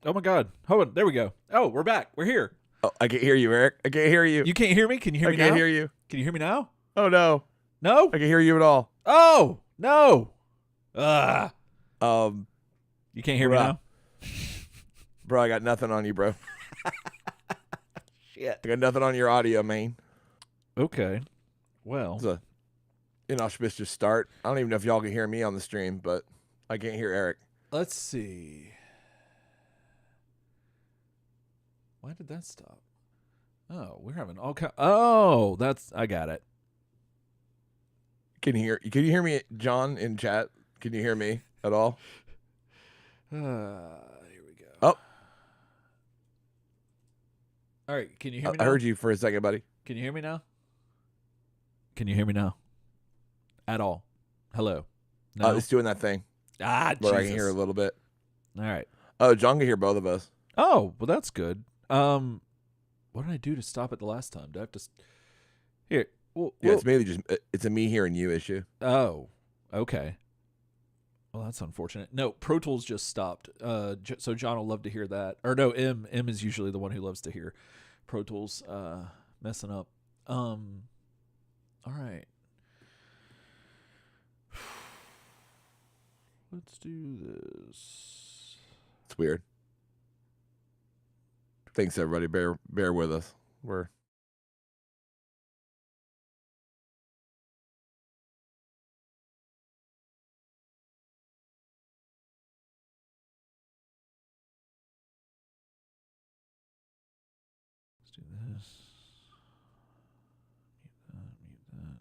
Oh my God. Hold on. There we go. Oh, we're back. We're here. Oh, I can't hear you, Eric. I can't hear you. You can't hear me? Can you hear I me can't now? hear you. Can you hear me now? Oh no, No? I can hear you at all. Oh, no. Ah. Um, You can't hear me bruh, now? bro, I got nothing on you, bro. Shit. I got nothing on your audio, man. Okay. Well, It's a inauspicious start. I don't even know if y'all can hear me on the stream, but I can't hear Eric. let's see. Why did that stop? Oh, we're having all kind. Oh, I got it. Can you hear me, John, in chat? Can you hear me at all? Here we go. Oh, All right. Can you hear I me I now? heard you for a second, buddy. Can you hear me now? Can you hear me now? At all? Hello? No? It's doing that thing where I can hear a Jesus. little bit. All right. Oh, John can hear both of us. Oh, well, that's good. What did I do to stop it the last time? Do I have to? Here. Yeah, it's mainly just it's a me hearing you issue. Oh, okay. Well, that's unfortunate. No, Pro Tools just stopped. So John will love to hear that. Or no, M is usually the one who loves to hear Pro Tools messing up. All right. Let's do this. It's weird. Thanks, everybody. Bear with us. We're Let's do this. Mute that.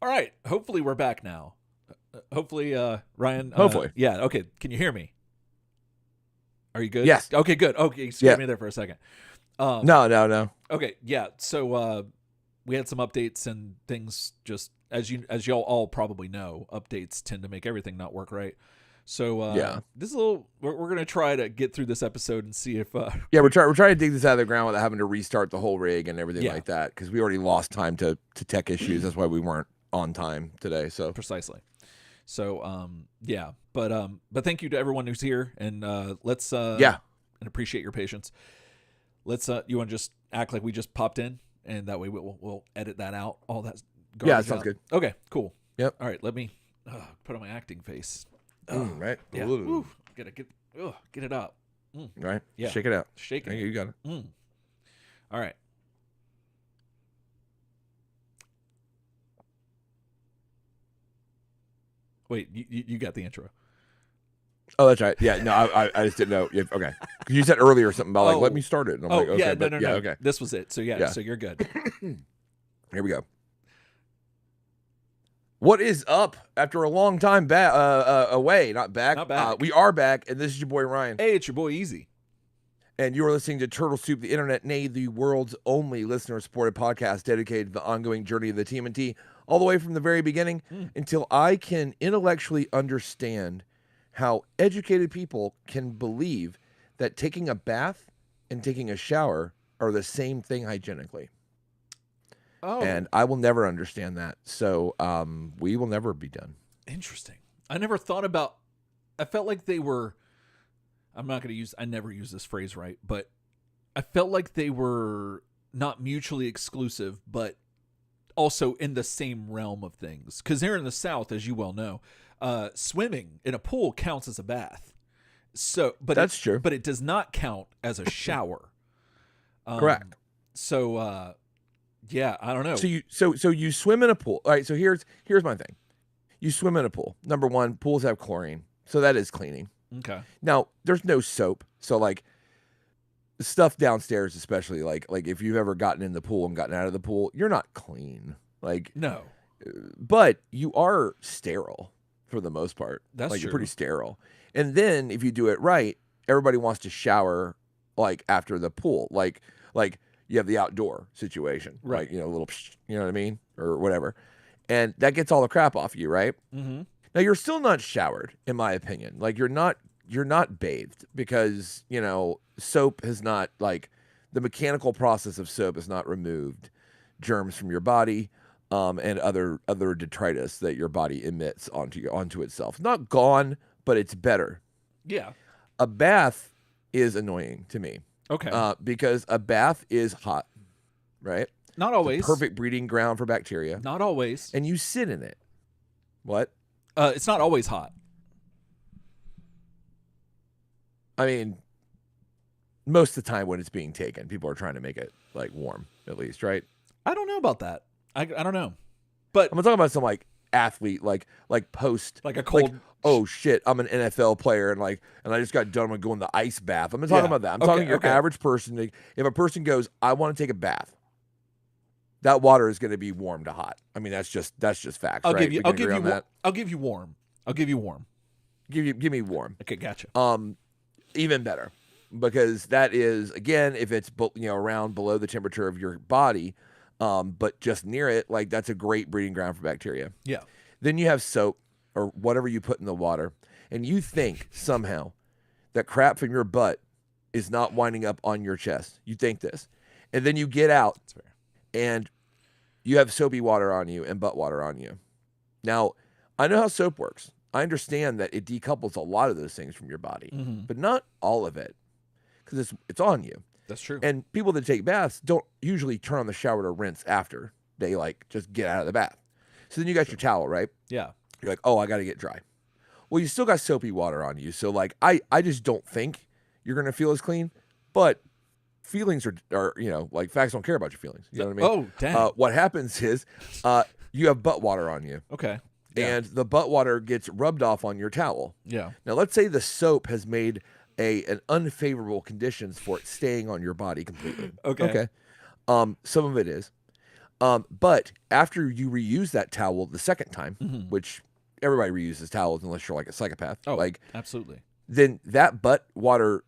All right. Hopefully we're back now. Hopefully, Ryan. Hopefully. Yeah. Okay. Can you hear me? Are you good? Yes. Okay. Good. Okay. You scared me there for a second. No. Okay. Yeah. So we had some updates and things. Just as y'all all probably know, updates tend to make everything not work right. So this is a little. We're gonna try to get through this episode and see if. We're trying to dig this out of the ground without having to restart the whole rig and everything like that, because we already lost time to tech issues. That's why we weren't on time today. So precisely. So but thank you to everyone who's here, and let's and appreciate your patience. Let's you want to just act like we just popped in, and that way we'll edit that out. All that. That sounds good. Okay, cool. Yep. All right, let me put on my acting face. Right. Yeah. Ooh. Gotta get it up. Right. Yeah. Shake it out. Shake it. You got it. All right. Wait, you got the intro. Oh, that's right. Yeah. No, I just didn't know. Yeah, okay. 'Cause you said earlier something about let me start it. And I'm like, okay, no. okay. This was it. So so you're good. Here we go. What is up after a long time away? Not back. Not back. We are back, and this is your boy Ryan. Hey, it's your boy Easy. And you are listening to Turtle Soup, the internet, nay, the world's only listener-supported podcast dedicated to the ongoing journey of the TMNT, all the way from the very beginning until I can intellectually understand how educated people can believe that taking a bath and taking a shower are the same thing hygienically. Oh. And I will never understand that. So we will never be done. Interesting. I never thought about, I felt like they were, I never use this phrase right, but I felt like they were not mutually exclusive, but also in the same realm of things. Because here in the South, as you well know, swimming in a pool counts as a bath. So, but that's true. But it does not count as a shower. Correct. So, yeah, I don't know. So you swim in a pool. All right. So here's my thing. You swim in a pool. Number one, pools have chlorine, so that is cleaning. Okay. Now there's no soap, so like stuff downstairs, especially like if you've ever gotten in the pool and gotten out of the pool, you're not clean. Like no, but you are sterile for the most part. That's like true. You're pretty sterile. And then if you do it right, everybody wants to shower like after the pool, like you have the outdoor situation, right? Like, a little, you know what I mean, or whatever, and that gets all the crap off you, right? Mm-hmm. Now you're still not showered, in my opinion. Like you're not bathed because soap has not, like, the mechanical process of soap has not removed germs from your body, and other detritus that your body emits onto itself. Not gone, but it's better. Yeah. A bath is annoying to me. Okay. Because a bath is hot, right? Not always. It's a perfect breeding ground for bacteria. Not always. And you sit in it. What? It's not always hot. I mean, most of the time when it's being taken, people are trying to make it like warm, at least, right? I don't know about that. I don't know. But I'm talking about some like athlete, like post, like a cold. Oh shit, I'm an NFL player and I just got done with going to the ice bath. I'm not talking about that. I'm talking your average person. If a person goes, I want to take a bath, that water is going to be warm to hot. I mean, that's just facts. I'll right? give you warm. I'll give you warm. Give me warm. Okay, gotcha. Even better, because that is, again, if it's around below the temperature of your body, but just near it, like that's a great breeding ground for bacteria. Yeah. Then you have soap or whatever you put in the water, and you think somehow that crap from your butt is not winding up on your chest. You think this, and then you get out. That's fair. And you have soapy water on you and butt water on you. Now, I know how soap works. I understand that it decouples a lot of those things from your body, but not all of it, because it's on you. That's true. And people that take baths don't usually turn on the shower to rinse after they just get out of the bath. So then you got your towel, right? Yeah. You're like, oh, I got to get dry. Well, you still got soapy water on you. So I just don't think you're going to feel as clean, but feelings are facts don't care about your feelings. You know what I mean? Oh, dang. What happens is you have butt water on you. Okay. Yeah. And the butt water gets rubbed off on your towel. Yeah. Now, let's say the soap has made an unfavorable conditions for it staying on your body completely. Okay. Some of it is. But after you reuse that towel the second time, Mhm. which everybody reuses towels unless you're like a psychopath, Oh, like absolutely. then that butt water,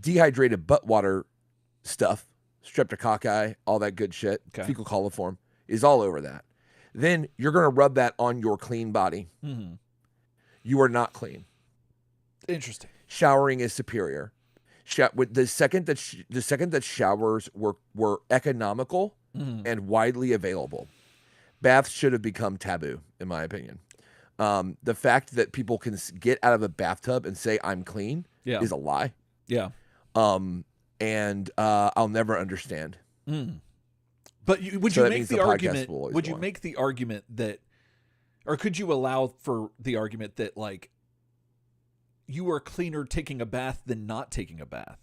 dehydrated butt water stuff, streptococci, all that good shit, Okay. fecal coliform is all over that. Then you're going to rub that on your clean body. Mm-hmm. You are not clean. Interesting. Showering is superior. The second that showers were economical Mm-hmm. and widely available, baths should have become taboo, in my opinion. The fact that people can get out of a bathtub and say I'm clean Yeah. is a lie. Yeah. And I'll never understand. Mm. But would So you that make means the the podcast argument? will always Would go you on. make the argument that, or could you allow for the argument that like you are cleaner taking a bath than not taking a bath?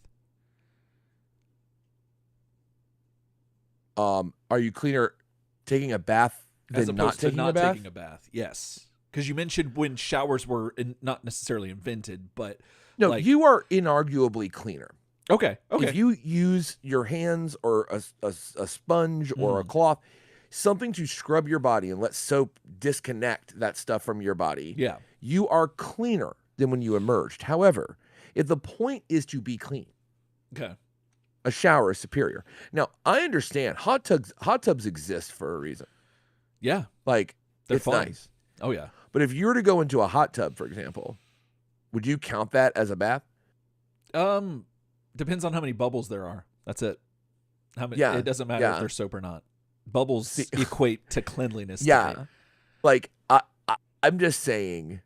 Are you cleaner taking a bath As than opposed not to taking not a bath? taking a bath, yes. Because you mentioned when showers were not necessarily invented, but No, like, you are inarguably cleaner. okay. If you use your hands or a sponge or a cloth, something to scrub your body and let soap disconnect that stuff from your body, Yeah. you are cleaner than when you emerged. However, if the point is to be clean, Okay. a shower is superior. Now, I understand hot tubs exist for a reason. Yeah. Like, They're it's fun. nice. Oh yeah. But if you were to go into a hot tub, for example, would you count that as a bath? Depends on how many bubbles there are. That's it. How many? Yeah, It doesn't matter if yeah. there's soap or not. Bubbles equate to cleanliness. to Yeah. me. Like, I'm just saying.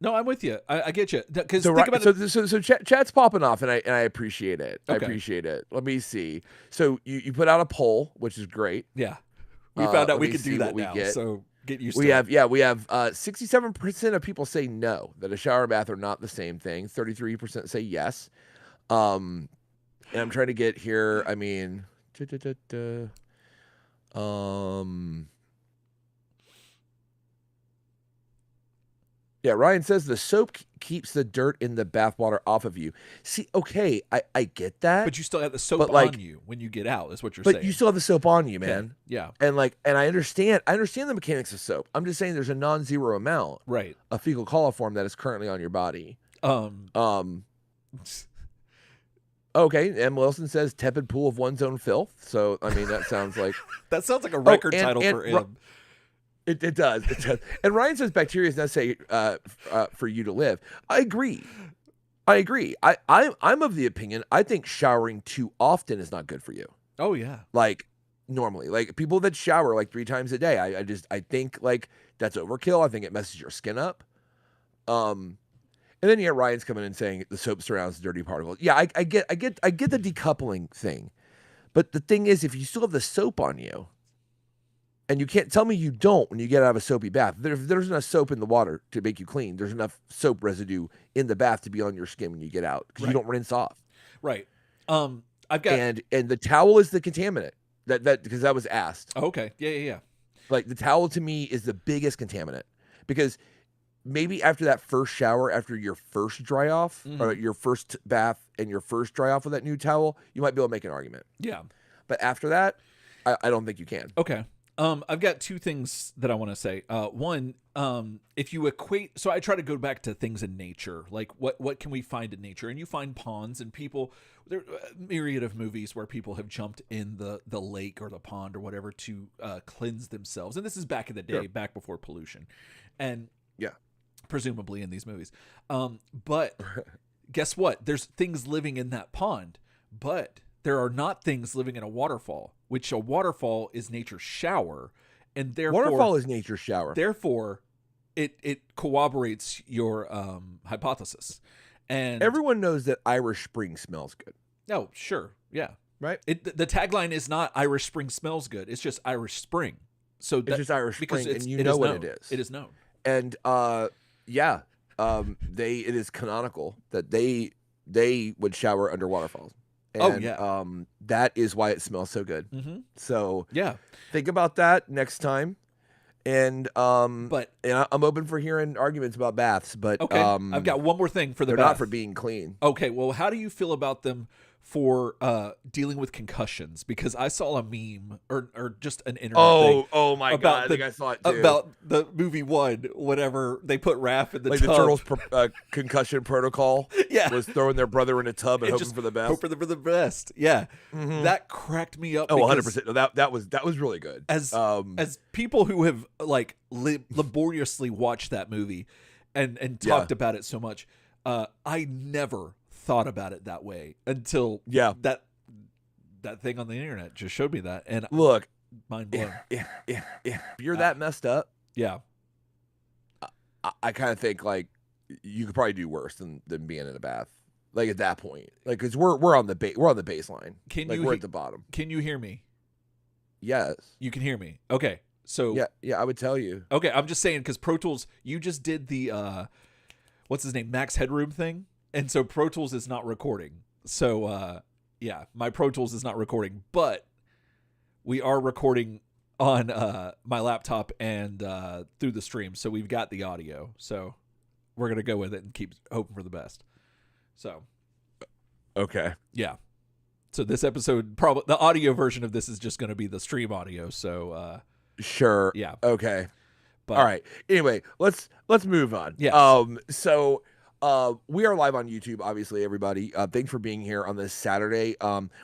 No, I'm with you. I get you. Because So, think right, about it. so chat's popping off, and I appreciate it. I Okay. appreciate it. Let me see. So you put out a poll, which is great. Yeah. We found out let we me could see do what that we now. get. So get used We to have 67% of people say no, that a shower and bath are not the same thing. 33% say yes. And I'm trying to get here. I mean, yeah, Ryan says the soap keeps the dirt in the bathwater off of you. See, okay, I get it. that. But you still have the soap But, like- on you when you get out, is what you're But saying. you still have the soap on you, Okay. man. Yeah. And I understand the mechanics of soap. I'm just saying there's a non-zero amount Right. of fecal coliform that is currently on your body. Okay, M. Wilson says tepid pool of one's own filth. So I mean that sounds like that sounds like a record and- title and for Ro- him. it does. It does. And Ryan says bacteria is necessary for you to live. I agree. I'm of the opinion I think showering too often is not good for you. Oh yeah. Like normally, like people that shower like 3 times a day, I think like that's overkill. I think it messes your skin up. And then Ryan's coming in saying the soap surrounds dirty particles. Yeah, I get the decoupling thing, but the thing is, if you still have the soap on you, and you can't tell me you don't when you get out of a soapy bath, there's enough soap in the water to make you clean. There's enough soap residue in the bath to be on your skin when you get out because Right. you don't rinse off. Right. I've got. And the towel is the contaminant that because that was asked. Oh, okay. Yeah. Like the towel to me is the biggest contaminant because maybe after that first shower, after your first dry off or your first bath and your first dry off with that new towel, you might be able to make an argument. Yeah. But after that, I don't think you can. Okay. I've got 2 things that I want to say. One, if you equate, so I try to go back to things in nature, like what can we find in nature? And you find ponds and people. There are a myriad of movies where people have jumped in the lake or the pond or whatever to cleanse themselves. And this is back in the day, Sure. back before pollution, and Yeah. presumably in these movies. But guess what? There's things living in that pond, but there are not things living in a waterfall, which a waterfall is nature's shower, and therefore Waterfall is nature's shower. therefore it corroborates your hypothesis. And Everyone knows that Irish Spring smells good, no, sure, yeah, right? the tagline is not Irish Spring smells good; it's just Irish Spring. So It's just Irish because Spring, and you it know is what known. it is. It is known. And it is canonical that they would shower under waterfalls. And, Oh, yeah. That is why it smells so good. Mm-hmm. So Yeah, think about that next time. And but and I'm open for hearing arguments about baths, but okay, I've got one more thing for the they're bath. not for being clean. Okay, well, how do you feel about them for dealing with concussions, because I saw a meme or just an internet thing Oh my about god! I think I saw it too. about the movie One, whenever they put Raph in the like tub. the Turtles concussion protocol. Yeah. Was throwing their brother in a tub and hoping just for the best. Hope for the best. Yeah, that cracked me up. Oh, because 100%. No, that was really good. As people who have like laboriously watched that movie and talked about it so much, I never thought about it that way until that thing on the internet just showed me that, and look, mind blown. Yeah. If you're that messed up, I kind of think like you could probably do worse than being in a bath. Like at that point, like because we're on the baseline. We're at the bottom. Can you hear me? Yes, you can hear me. Okay, so yeah, I would tell you. Okay, I'm just saying because Pro Tools, you just did the what's his name, Max Headroom thing, and so Pro Tools is not recording. So my Pro Tools is not recording, but we are recording on my laptop and through the stream, so we've got the audio. So we're gonna go with it and keep hoping for the best. So, okay, yeah. So this episode, probably the audio version of this is just going to be the stream audio. So, sure, yeah, okay, but, all right. Anyway, let's move on. Yeah. So we are live on YouTube, obviously, everybody. Thanks for being here on this Saturday.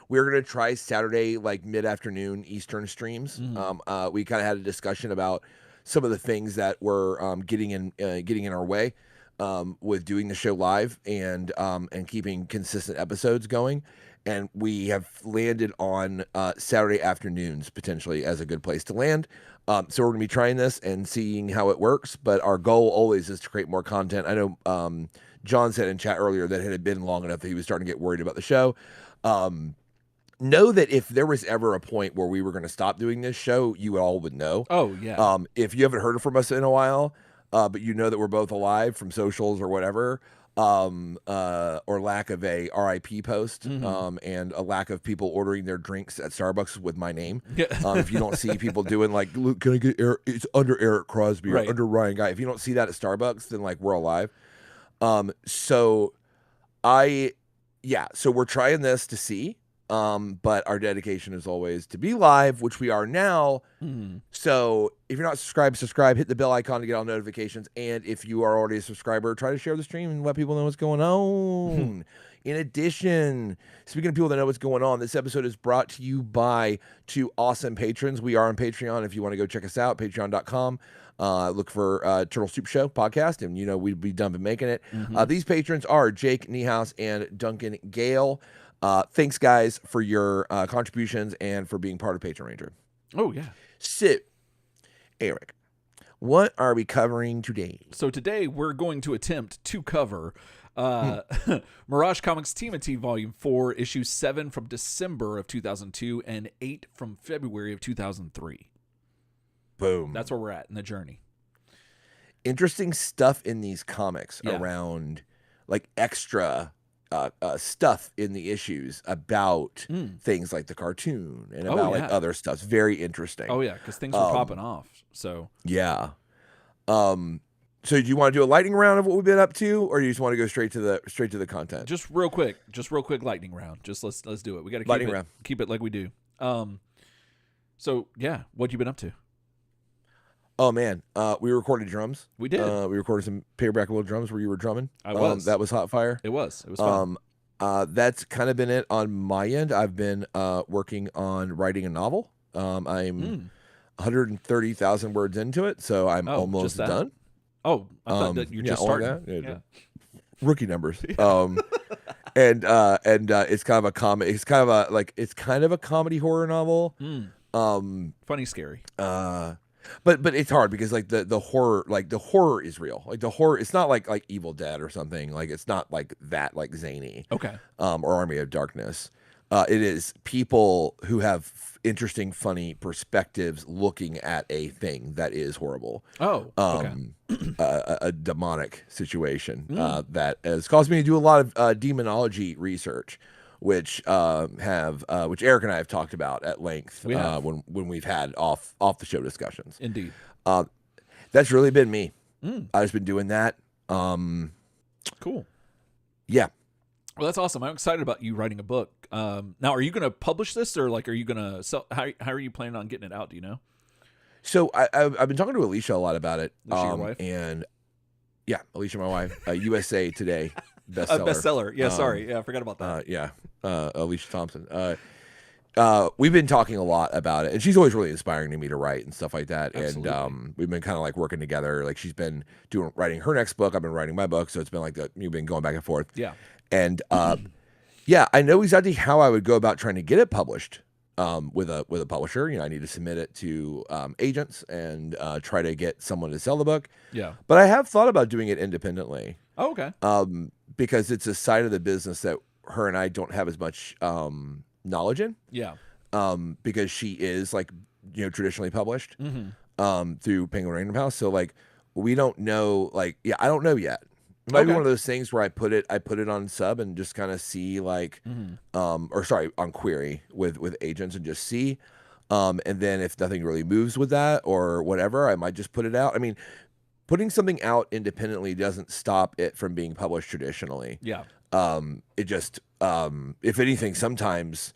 We're gonna try Saturday like mid-afternoon Eastern streams. We kind of had a discussion about some of the things that were getting in our way. With doing the show live and keeping consistent episodes going, and we have landed on Saturday afternoons potentially as a good place to land. So we're gonna be trying this and seeing how it works. But our goal always is to create more content. I know John said in chat earlier that it had been long enough that he was starting to get worried about the show. Know that if there was ever a point where we were going to stop doing this show, you all would know. Oh yeah. If you haven't heard from us in a while. But you know that we're both alive from socials or whatever, or lack of a RIP post, and a lack of people ordering their drinks at Starbucks with my name. If you don't see people doing like, look, can I get it's under Eric Crosby or under Ryan Guy. If you don't see that at Starbucks, then like we're alive. So we're trying this to see. But our dedication is always to be live, which we are now. So if you're not subscribe, hit the bell icon to get all notifications. And if you are already a subscriber, try to share the stream and let people know what's going on. In addition, speaking of people that know what's going on, this episode is brought to you by two awesome patrons. We are on Patreon. If you want to go check us out, patreon.com. Look for Turtle Soup Show podcast, and we'd be done making it. These patrons are Jake Niehaus and Duncan Gale. Thanks, guys, for your contributions and for being part of Patreon Ranger. Oh, yeah. So, Eric, what are we covering today? So today we're going to attempt to cover Mirage Comics TMNT Volume 4, Issue 7 from December of 2002 and 8 from February of 2003. Boom. That's where we're at in the journey. Interesting stuff in these comics around like extra stuff in the issues about things like the cartoon and about like other stuff. It's very interesting. Oh yeah, because things were popping off. So yeah. So do you want to do a lightning round of what we've been up to, or do you just want to go straight to the content? Just real quick lightning round. Just let's do it. We got to keep it like we do. So yeah, what you been up to? Oh man, we recorded drums. We did. We recorded some paperback little drums where you were drumming. I was. That was hot fire. It was fun. That's kind of been it on my end. I've been working on writing a novel. I'm 130,000 words into it, so I'm almost done. Oh, I thought that you're just starting. Yeah. Rookie numbers. And it's kind of a comedy. It's kind of a comedy horror novel. Funny, scary. But it's hard because like the horror is real. Like the horror, it's not like Evil Dead or something. Like it's not like that, like zany. Okay. Or Army of Darkness. It is people who have interesting, funny perspectives looking at a thing that is horrible. Oh. Okay. A demonic situation that has caused me to do a lot of demonology research, which Eric and I have talked about at length when we've had off the show discussions. Indeed. That's really been me. I've just been doing that. Cool. Yeah. Well, that's awesome. I'm excited about you writing a book. Now, are you going to publish this, or like, are you going to sell? How are you planning on getting it out? Do you know? So I've been talking to Alicia a lot about it. Is she your wife? And yeah, Alicia, my wife, USA Today A bestseller. bestseller. Yeah, sorry. Yeah, I forgot about that. Yeah, Alicia Thompson. We've been talking a lot about it, and she's always really inspiring to me to write and stuff like that. Absolutely. And we've been kind of like working together. Like she's been writing her next book. I've been writing my book, so it's been like you've been going back and forth. Yeah. And yeah, I know exactly how I would go about trying to get it published with a publisher. You know, I need to submit it to agents and try to get someone to sell the book. Yeah. But I have thought about doing it independently. Oh, okay. Because it's a side of the business that her and I don't have as much knowledge in. Yeah. Because she is like, you know, traditionally published Mm-hmm. through Penguin Random House. So like we don't know, like, yeah, I don't know yet. It might be Okay. one of those things where I put it on sub and just kind of see like, or sorry, on query with agents and just see. And then if nothing really moves with that or whatever, I might just put it out. I mean, putting something out independently doesn't stop it from being published traditionally. Yeah. It just, if anything, sometimes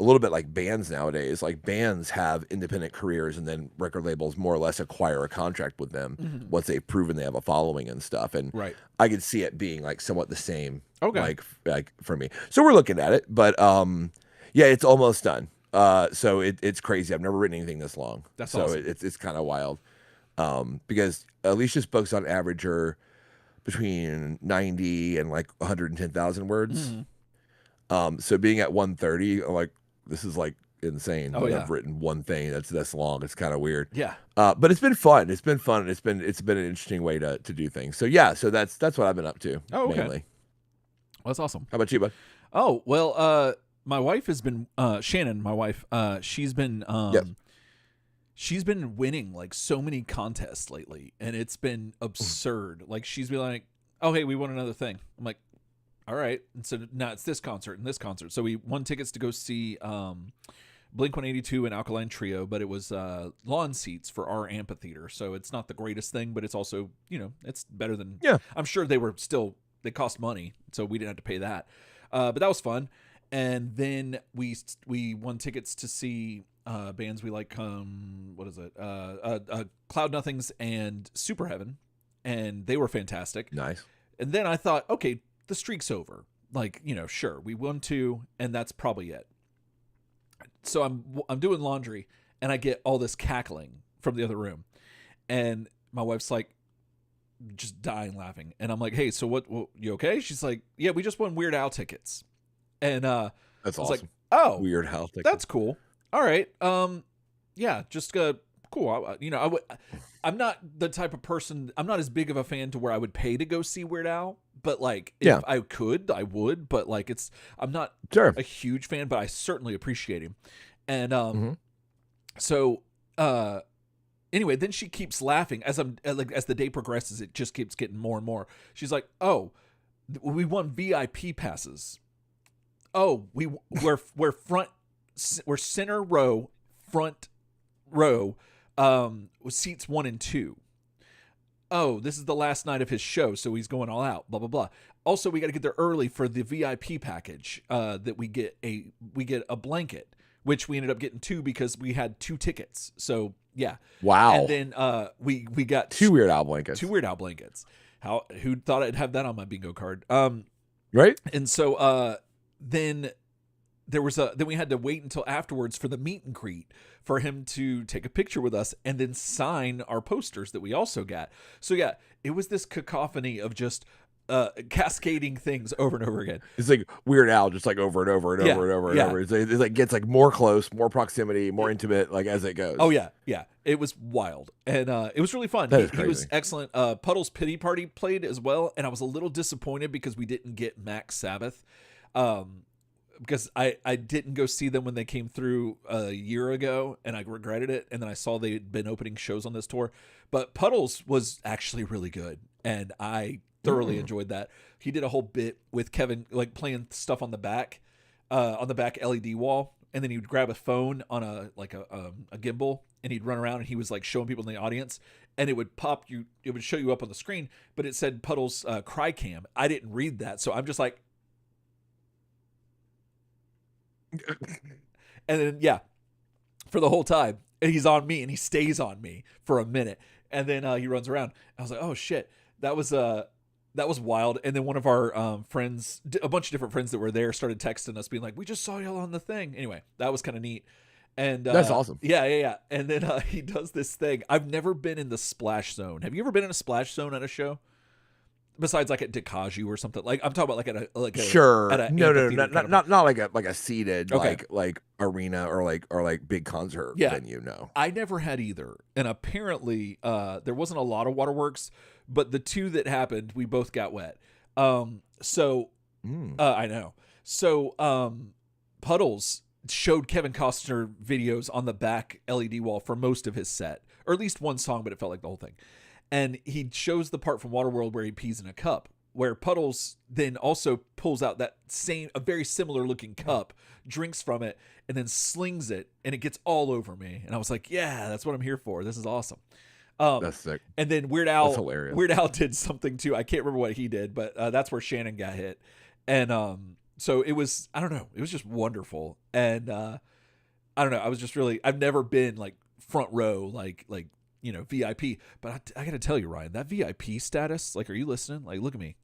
a little bit like bands nowadays, like bands have independent careers and then record labels more or less acquire a contract with them once they've proven they have a following and stuff. And Right. I could see it being like somewhat the same, Okay. like for me. So we're looking at it, but yeah, it's almost done. So it's crazy. I've never written anything this long. That's so awesome. it's kind of wild. Because Alicia's books on average are between 90 and like 110,000 words. So being at 130, I'm like, this is like insane. Oh, yeah. I've written one thing that's this long. It's kind of weird. Yeah. But it's been fun. It's been fun. It's been an interesting way to do things. So yeah, so that's what I've been up to. Oh, okay. Mainly. Well, that's awesome. How about you, bud? Oh, well, my wife has been Shannon, my wife, she's been Yep. she's been winning like so many contests lately, and it's been absurd. Like she's been like, "Oh, hey, we won another thing." I'm like, "All right." And so now it's this concert and this concert. So we won tickets to go see Blink-182 and Alkaline Trio, but it was lawn seats for our amphitheater. So it's not the greatest thing, but it's also, you know, it's better than Yeah. I'm sure they cost money, so we didn't have to pay that. But that was fun. And then we won tickets to see bands we like. What is it? Cloud Nothings and Super Heaven, and they were fantastic. Nice. And then I thought, okay, the streak's over. Like, you know, sure, we won 2, and that's probably it. So I'm doing laundry, and I get all this cackling from the other room, and my wife's like, just dying laughing, and I'm like, hey, so what you okay? She's like, yeah, we just won Weird Al tickets. And That's I was awesome. like, oh, Weird how that's cool. All right. Yeah, just cool. I'm not the type of person, I'm not as big of a fan to where I would pay to go see Weird Al, but like if Yeah. I could, I would, but like I'm not Sure. a huge fan, but I certainly appreciate him. And Mhm. so anyway, then she keeps laughing as as the day progresses, it just keeps getting more and more. She's like, "Oh, we won VIP passes. Oh, we're center row, front row, seats 1 and 2. Oh, this is the last night of his show, so he's going all out. Blah blah blah. Also, we got to get there early for the VIP package. That we get a blanket, which we ended up getting 2 because we had 2 tickets. So yeah. Wow. And then we got 2 Weird Al blankets. 2 Weird Al blankets. Who thought I'd have that on my bingo card? Right? And so then we had to wait until afterwards for the meet and greet for him to take a picture with us and then sign our posters that we also got. So yeah, it was this cacophony of just cascading things over and over again. It's like Weird Al, just like over and over and Yeah, over and over and yeah. over. It's like gets like more close, more proximity, more intimate, like as it goes. Oh yeah, yeah. It was wild, and it was really fun. That is He was crazy. excellent. Puddle's Pity Party played as well, and I was a little disappointed because we didn't get Max Sabbath, because I didn't go see them when they came through a year ago, and I regretted it. And then I saw they'd been opening shows on this tour, but Puddles was actually really good, and I thoroughly enjoyed that. He did a whole bit with Kevin, like playing stuff on the back LED wall, and then he would grab a phone on a gimbal, and he'd run around, and he was like showing people in the audience, and it would it would show you up on the screen, but it said Puddle's cry cam. I didn't read that, so I'm just like, And then, yeah, for the whole time, and he's on me, and he stays on me for a minute, and then he runs around. I was like, oh shit, that was wild. And then one of our friends, a bunch of different friends that were there, started texting us, being like, we just saw y'all on the thing. Anyway, that was kind of neat. And That's awesome. Yeah. And then he does this thing. I've never been in the splash zone. Have you ever been in a splash zone at a show? Besides, like at Dekaju or something. Like I'm talking about like a Sure. at a No, amphitheater not like a seated Okay. like arena or like big concert Yeah. venue. No. I never had either. And apparently there wasn't a lot of waterworks, but the two that happened, we both got wet. So I know. So Puddles showed Kevin Costner videos on the back LED wall for most of his set, or at least one song, but it felt like the whole thing. And he shows the part from Waterworld where he pees in a cup, where Puddles then also pulls out a very similar looking cup, drinks from it, and then slings it, and it gets all over me. And I was like, yeah, that's what I'm here for. This is awesome. That's sick. And then That's hilarious. Weird Al did something too. I can't remember what he did, but that's where Shannon got hit. And so it was, I don't know, it was just wonderful. And I don't know, I was just really, I've never been like front row, like VIP, but I gotta tell you, Ryan, that VIP status, like, are you listening? Like, look at me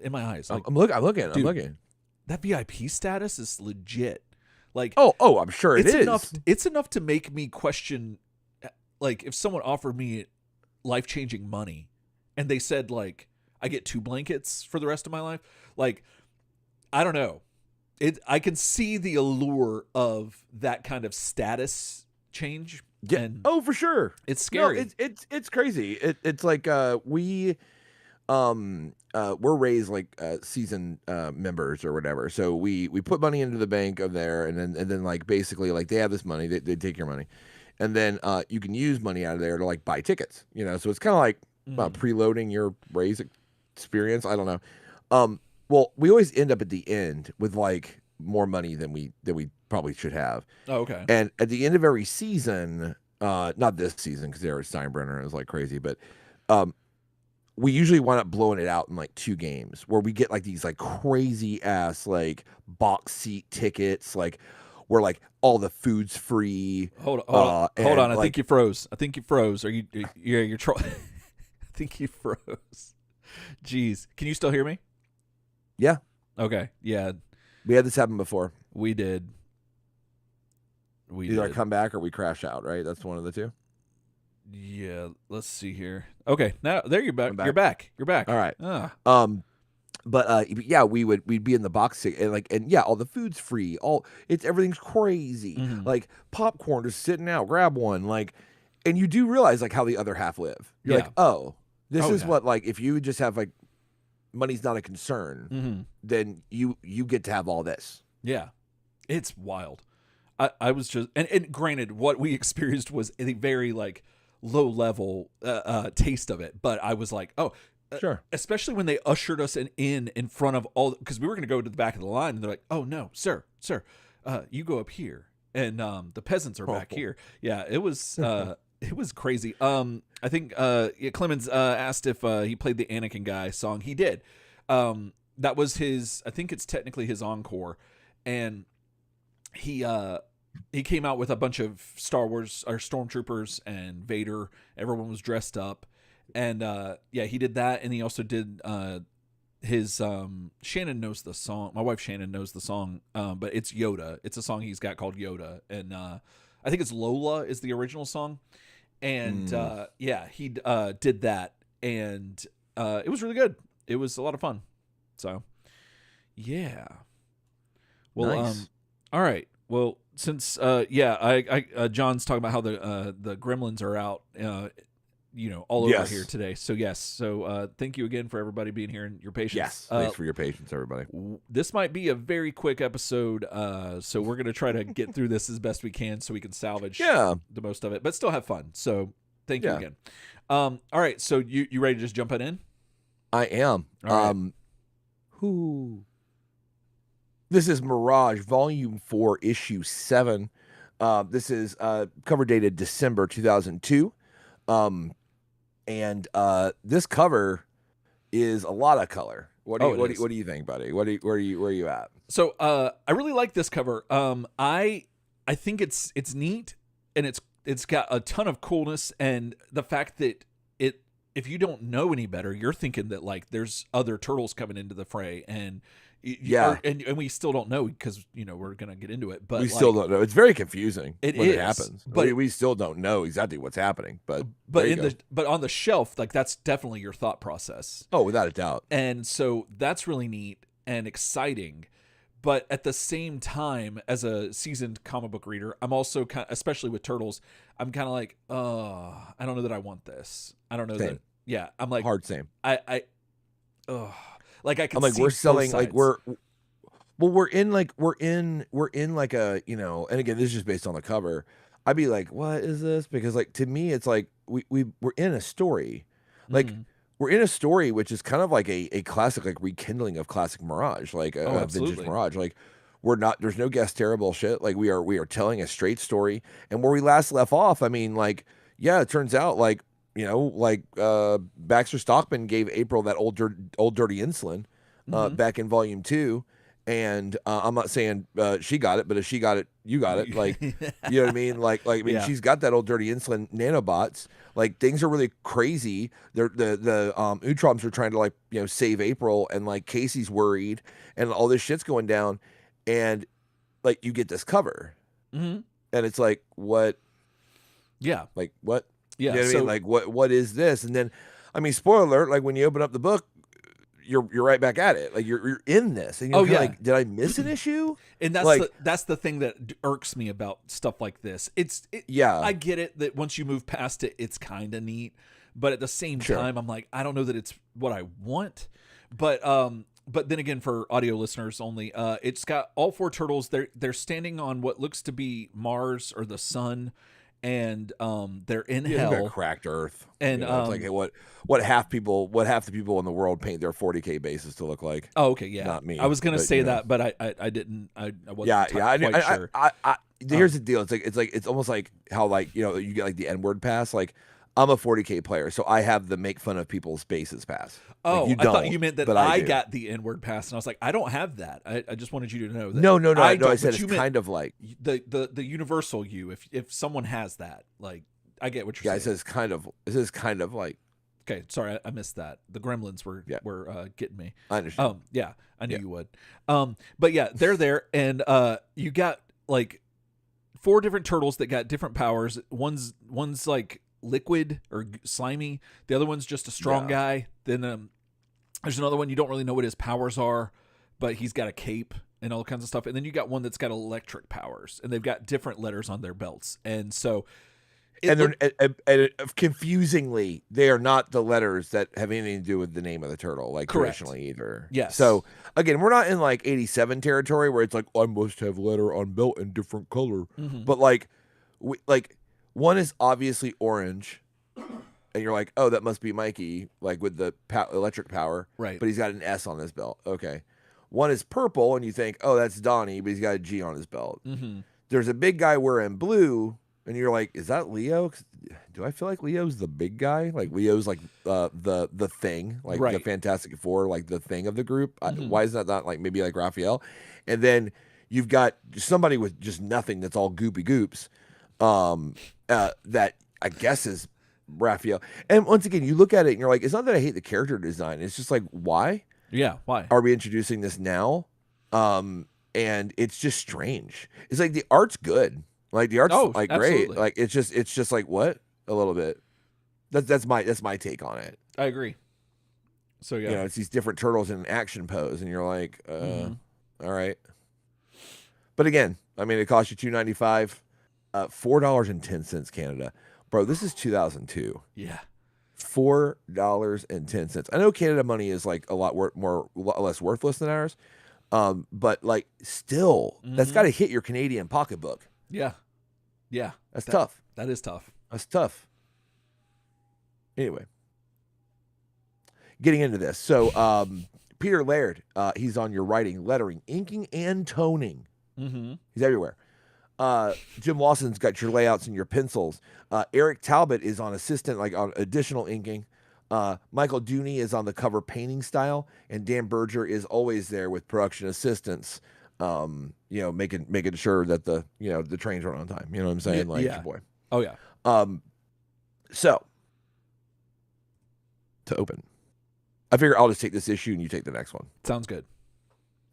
in my eyes. Like, I'm looking. that VIP status is legit. Like, oh, I'm sure it's it is. enough. It's enough to make me question, like, if someone offered me life-changing money and they said, like, I get 2 blankets for the rest of my life. Like, I don't know. I can see the allure of that kind of status change. Yeah. And For sure. it's scary. No, it's crazy. It's like we're raised like season members or whatever. So we put money into the bank of there, and then like basically like they have this money, they take your money, and then you can use money out of there to like buy tickets. So it's kind of like preloading your raise experience. I don't know. Well, we always end up at the end with like more money than we probably should have. Oh, okay. And at the end of every season, not this season because there was Steinbrenner and it was like crazy, but we usually wind up blowing it out in like 2 games where we get like these like crazy ass like box seat tickets, like where like all the food's free. Hold on. I like, think you froze. Are you? Yeah, you're trolling. I think you froze. Jeez, can you still hear me? Yeah. Okay. Yeah, we had this happen before. we did. Either I come back or we crash out, right? That's one of the two. Yeah. Let's see here. Okay. Now there you're back. I'm back. You're back. All right. Ah. But yeah, we'd be in the box and all the food's free. Everything's crazy. Mhm. Like popcorn just sitting out, grab one. Like, and you do realize like how the other half live. You're Yeah. like, oh, this Oh, is yeah. what like if you just have like money's not a concern, Mm-hmm. then you get to have all this. Yeah, it's wild. I was just and granted, what we experienced was a very like low level taste of it, but I was like, oh. Sure. Especially when they ushered us in front of all, because we were going to go to the back of the line, and they're like, "Oh no, sir, you go up here, and the peasants are back here." Yeah, it was crazy. I think Clemens asked if he played the Anakin guy song. He did. That was his. I think it's technically his encore, and he came out with a bunch of Star Wars or stormtroopers and Vader. Everyone was dressed up. And he did that, and he also did his Shannon knows the song. My wife Shannon knows the song, but it's Yoda. It's a song he's got called Yoda, and I think it's Lola is the original song. And he did that, and it was really good. It was a lot of fun. So yeah. Well, Nice. all right. Well, since John's talking about how the Gremlins are out. All over Yes. here today. So yes. So thank you again for everybody being here and your patience. Yes. Thanks for your patience, everybody. This might be a very quick episode. So we're gonna try to get through this as best we can so we can salvage the most of it, but still have fun. So thank you again. All right. So you ready to just jump in? I am. All right. This is Mirage Volume 4, Issue 7. This is cover dated December 2002. And this cover is a lot of color, What do you Oh, it what do is. you, what do you think, buddy? Where are you at? So I really like this cover. I think it's neat, and it's got a ton of coolness, and the fact that if you don't know any better, you're thinking that like there's other turtles coming into the fray, and Yeah. and we still don't know because we're gonna get into it, but We like, still don't know. It's very confusing It when is, it happens. but- We still don't know exactly what's happening. But there you go. but on the shelf, like that's definitely your thought process. Oh, without a doubt. And so that's really neat and exciting. But at the same time, as a seasoned comic book reader, I'm also especially with Turtles, I'm kind of like, I don't know that I want this. I don't know Same. that. Yeah, I'm like, Hard same. like I can. I'm like see we're both selling like sides. we're in like a and again this is just based on the cover. I'd be like, what is this? Because like to me it's like we're in a story. Like Mhm. we're in a story which is kind of like a classic like rekindling of classic Mirage, like a vintage absolutely. Mirage. Like there's no guest terrible shit. Like we are telling a straight story. And where we last left off, I mean, like, yeah, it turns out like, Baxter Stockman gave April that old dirty insulin back in volume 2. And I'm not saying she got it, but if she got it, you got it. Like, you know what I mean? Like I mean, Yeah. she's got that old dirty insulin nanobots. Like things are really crazy. The Utroms are trying to like save April, and like Casey's worried, and all this shit's going down, and like you get this cover, Mhm. and it's like what? Yeah, Like what? yeah. You know what I So mean? Like what is this? And then, I mean, spoiler alert, like when you open up the book, you're right back at it. Like you're in this, and you're kinda yeah. like, did I miss an issue? and that's like- that's the thing that irks me about stuff like this. Yeah. I get it that once you move past it, it's kind of neat, but at the same Sure. time, I'm like, I don't know that it's what I want. But then again, for audio listeners only, it's got all 4 turtles. They're standing on what looks to be Mars or the sun, and they're in Yeah, hell. they've got cracked Earth, And, it's like hey, what half the people in the world paint their 40K bases to look like. Oh, okay, yeah. Not me, I was gonna but, say you know. that, but I didn't. I wasn't Yeah, quite sure. Here's the deal. It's almost like how like you get like the N-word pass. Like I'm a 40K player, so I have the make fun of people's bases pass. Oh, like, you I thought don't, you meant that but I do. got the N-word pass, and I was like, I don't have that. I just wanted you to know that. No, I don't, said but it's you meant kind of like the universal you. If someone has that, like, I get what you're it saying. says kind of like Okay, sorry, I missed that. The gremlins were getting me. I understand. Yeah, I knew Yeah. you would. But yeah, they're there, and you got like 4 different turtles that got different powers. One's like liquid or slimy. The other one's just a strong guy. Then there's another one you don't really know what his powers are, but he's got a cape and all kinds of stuff. And then you got one that's got electric powers, and they've got different letters on their belts. And so, and confusingly, they are not the letters that have anything to do with the name of the turtle, like Correct. traditionally either. Yes. So again, we're not in like 87 territory where it's like I must have letter on belt in different color, Mhm. but like, one is obviously orange, and you're like, oh, that must be Mikey, like with the electric power, Right. But he's got an S on his belt. Okay. One is purple, and you think, oh, that's Donnie, but he's got a G on his belt. Mm-hmm. There's a big guy wearing blue. And you're like, is that Leo? Do I feel like Leo's the big guy? Like Leo's like the thing, like the Right. Fantastic Four, like the thing of the group. Mhm. Why is that not like maybe like Raphael? And then you've got somebody with just nothing that's all goopy goops. That I guess is Raphael. And once again, you look at it and you're like, it's not that I hate the character design. It's just like, why Yeah. Why? are we introducing this now? And it's just strange. It's like the art's good. Like the art's like absolutely. great. Like it's just like what a little bit. That's my take on it. I agree. So yeah. It's these different turtles in an action pose, and you're like, Mhm. all right. But again, I mean, it costs you $2.95, $4.10 Canada, bro. This is 2002. Yeah. $4.10. I know Canada money is like a lot less worthless than ours, but like still, that's Mhm. got to hit your Canadian pocketbook. Yeah. Yeah. That's tough. That is tough. That's tough. Anyway, getting into this. So, Peter Laird, he's on your writing, lettering, inking, and toning. Mm-hmm. He's everywhere. Jim Lawson's got your layouts and your pencils. Eric Talbot is on assistant, like on additional inking. Michael Dooney is on the cover painting style, and Dan Berger is always there with production assistants. Making sure that the trains run on time. You know what I'm saying? Like, yeah. boy. Oh yeah. So to open, I figure I'll just take this issue and you take the next one. Sounds good.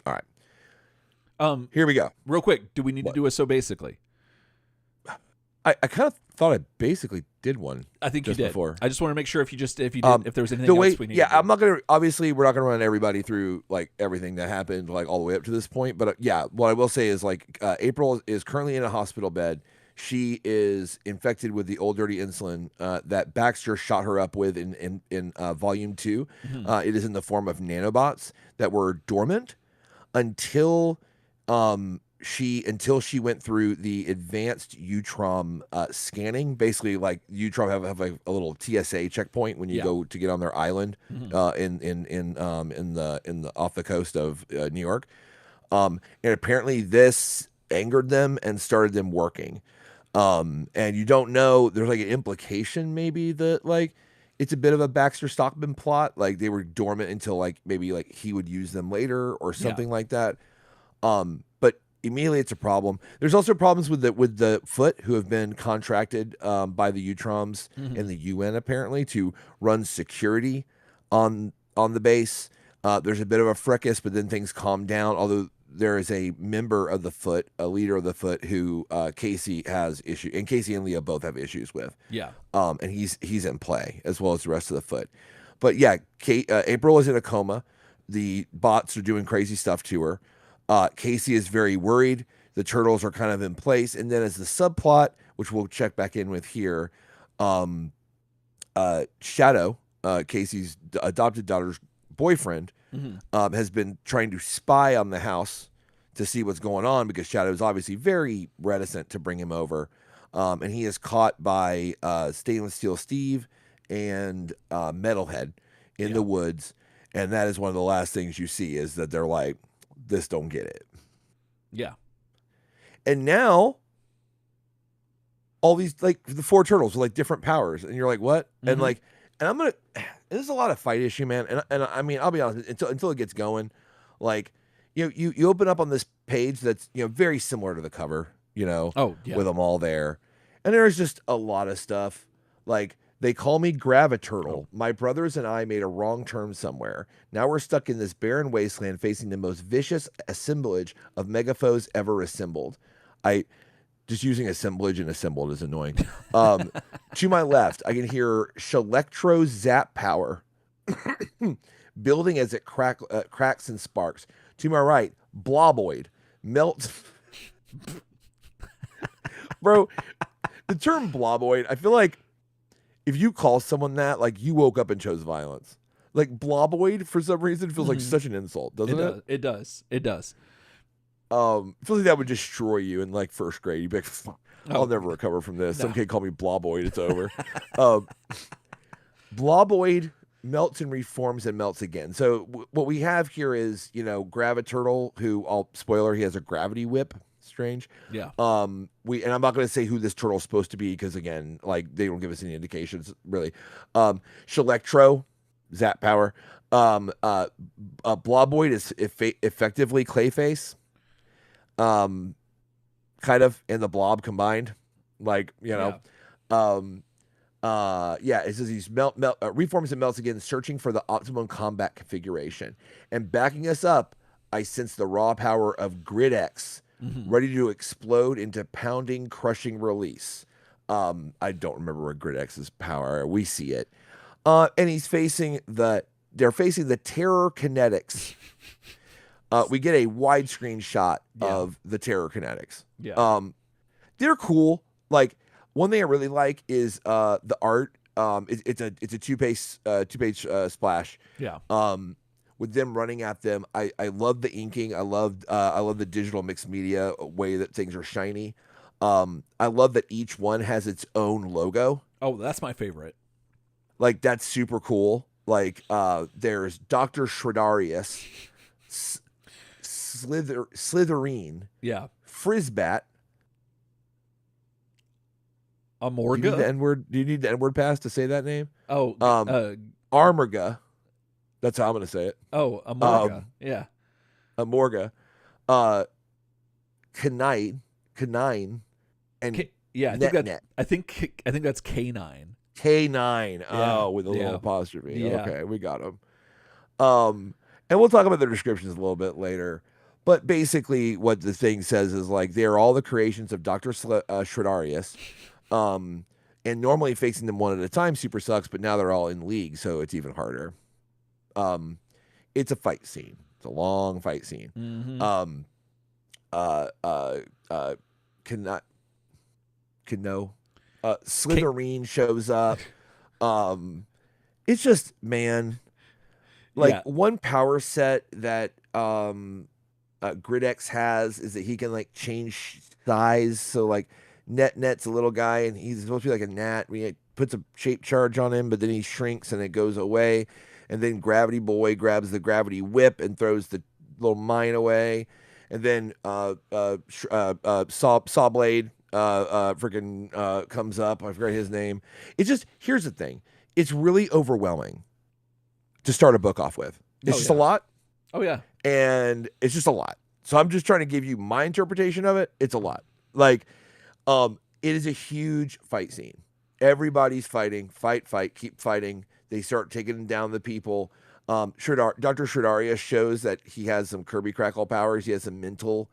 All right. Here we go. Real quick, do we need to do a So Basically? I kind of thought I basically did one. I think you did. Before. I just want to make sure if you did, if there was anything else we needed. Yeah, I'm not gonna. Obviously, we're not gonna run everybody through like everything that happened, like all the way up to this point. But yeah, what I will say is like April is currently in a hospital bed. She is infected with the old dirty insulin that Baxter shot her up with in volume 2. Mm-hmm. It is in the form of nanobots that were dormant until she went through the advanced Utrom scanning. Basically, like Utrom have like a little TSA checkpoint when you go to get on their island in the off the coast of New York. And apparently this angered them and started them working. And you don't know, there's like an implication maybe that like it's a bit of a Baxter Stockman plot, like they were dormant until like maybe like he would use them later or something like that. But immediately it's a problem. There's also problems with the Foot, who have been contracted by the Utroms and the UN apparently to run security on the base. There's a bit of a fracas, but then things calm down, although there is a member of the Foot, a leader of the Foot, who Casey has issue, and Casey and Leah both have issues with. Yeah. And he's in play as well as the rest of the Foot. But yeah, April is in a coma. The bots are doing crazy stuff to her. Casey is very worried. The turtles are kind of in place, and then as the subplot, which we'll check back in with here, Shadow, Casey's adopted daughter's boyfriend, has been trying to spy on the house to see what's going on because Shadow is obviously very reticent to bring him over. And he is caught by Stainless Steel Steve and Metalhead in the woods. And that is one of the last things you see is that they're like, this don't get it. Yeah. And now all these, like the 4 turtles with like different powers. And you're like, what? And like, and there's a lot of fight issue, man. And I mean, I'll be honest, until it gets going, like, you open up on this page that's, very similar to the cover, with them all there. And there's just a lot of stuff. Like, they call me Graviturtle. My brothers and I made a wrong turn somewhere. Now we're stuck in this barren wasteland facing the most vicious assemblage of megafoes ever assembled. Just using assemblage and assembled is annoying. To my left, I can hear Shelectro Zap Power building as it cracks and sparks. To my right, Bloboid melts. Bro, the term Bloboid, I feel like if you call someone that, like you woke up and chose violence. Like Bloboid, for some reason, feels like such an insult, doesn't it? It does. It does. Feels like that would destroy you in like first grade. You'd be like, I'll never recover from this. Some kid called me Bloboid. It's over. Bloboid melts and reforms and melts again. So what we have here is, Graviturtle, who, I'll spoiler, he has a gravity whip. Strange. Yeah. And I'm not going to say who this turtle's supposed to be because again, like they don't give us any indications really. Shelectro, Zap Power. Bloboid is effectively Clayface. Kind of, and the Blob combined, like it says he's reforms and melts again, searching for the optimum combat configuration, and backing us up. I sense the raw power of Grid-X, ready to explode into pounding, crushing release. I don't remember what Grid-X's power. We see it, and they're facing the Terror Kinetics. We get a widescreen shot of the Terror Kinetics. Yeah. They're cool. Like one thing I really like is the art. It's a two-page splash. Yeah. With them running at them, I love the inking. I love the digital mixed media way that things are shiny. I love that each one has its own logo. Oh, that's my favorite. Like that's super cool. Like there's Dr. Shreddarius. Slitherine, yeah, Frizbat. Do you need the Amorga. N word? Do you need the N word pass to say that name? Oh, Armorga. That's how I'm gonna say it. Amorga. Yeah. Amorga. Uh, Canine, and Yeah, Net. I think that's K9. K9. Yeah. Oh, with a little Yeah. apostrophe. Yeah. Okay, we got him. And we'll talk about the descriptions a little bit later. But basically, what the thing says is like they're all the creations of Dr. Shredarius. And normally facing them one at a time super sucks, but now they're all in league, so it's even harder. It's a fight scene. It's a long fight scene. Mm-hmm. Slytherin shows up. It's just, man, like Yeah. one power set that Gridx has is that he can like change size. So like Net's a little guy and he's supposed to be like a gnat. We puts a shape charge on him, but then he shrinks and it goes away. And then Gravity Boy grabs the gravity whip and throws the little mine away. And then Sawblade freaking comes up. I forgot his name. It's just, here's the thing. It's really overwhelming to start a book off with. It's just a lot. Oh yeah. And it's just a lot. So I'm just trying to give you my interpretation of it. It's a lot. Like, it is a huge fight scene. Everybody's fighting, fight, keep fighting. They start taking down the people. Dr. Shredarius shows that he has some Kirby Crackle powers. He has some mental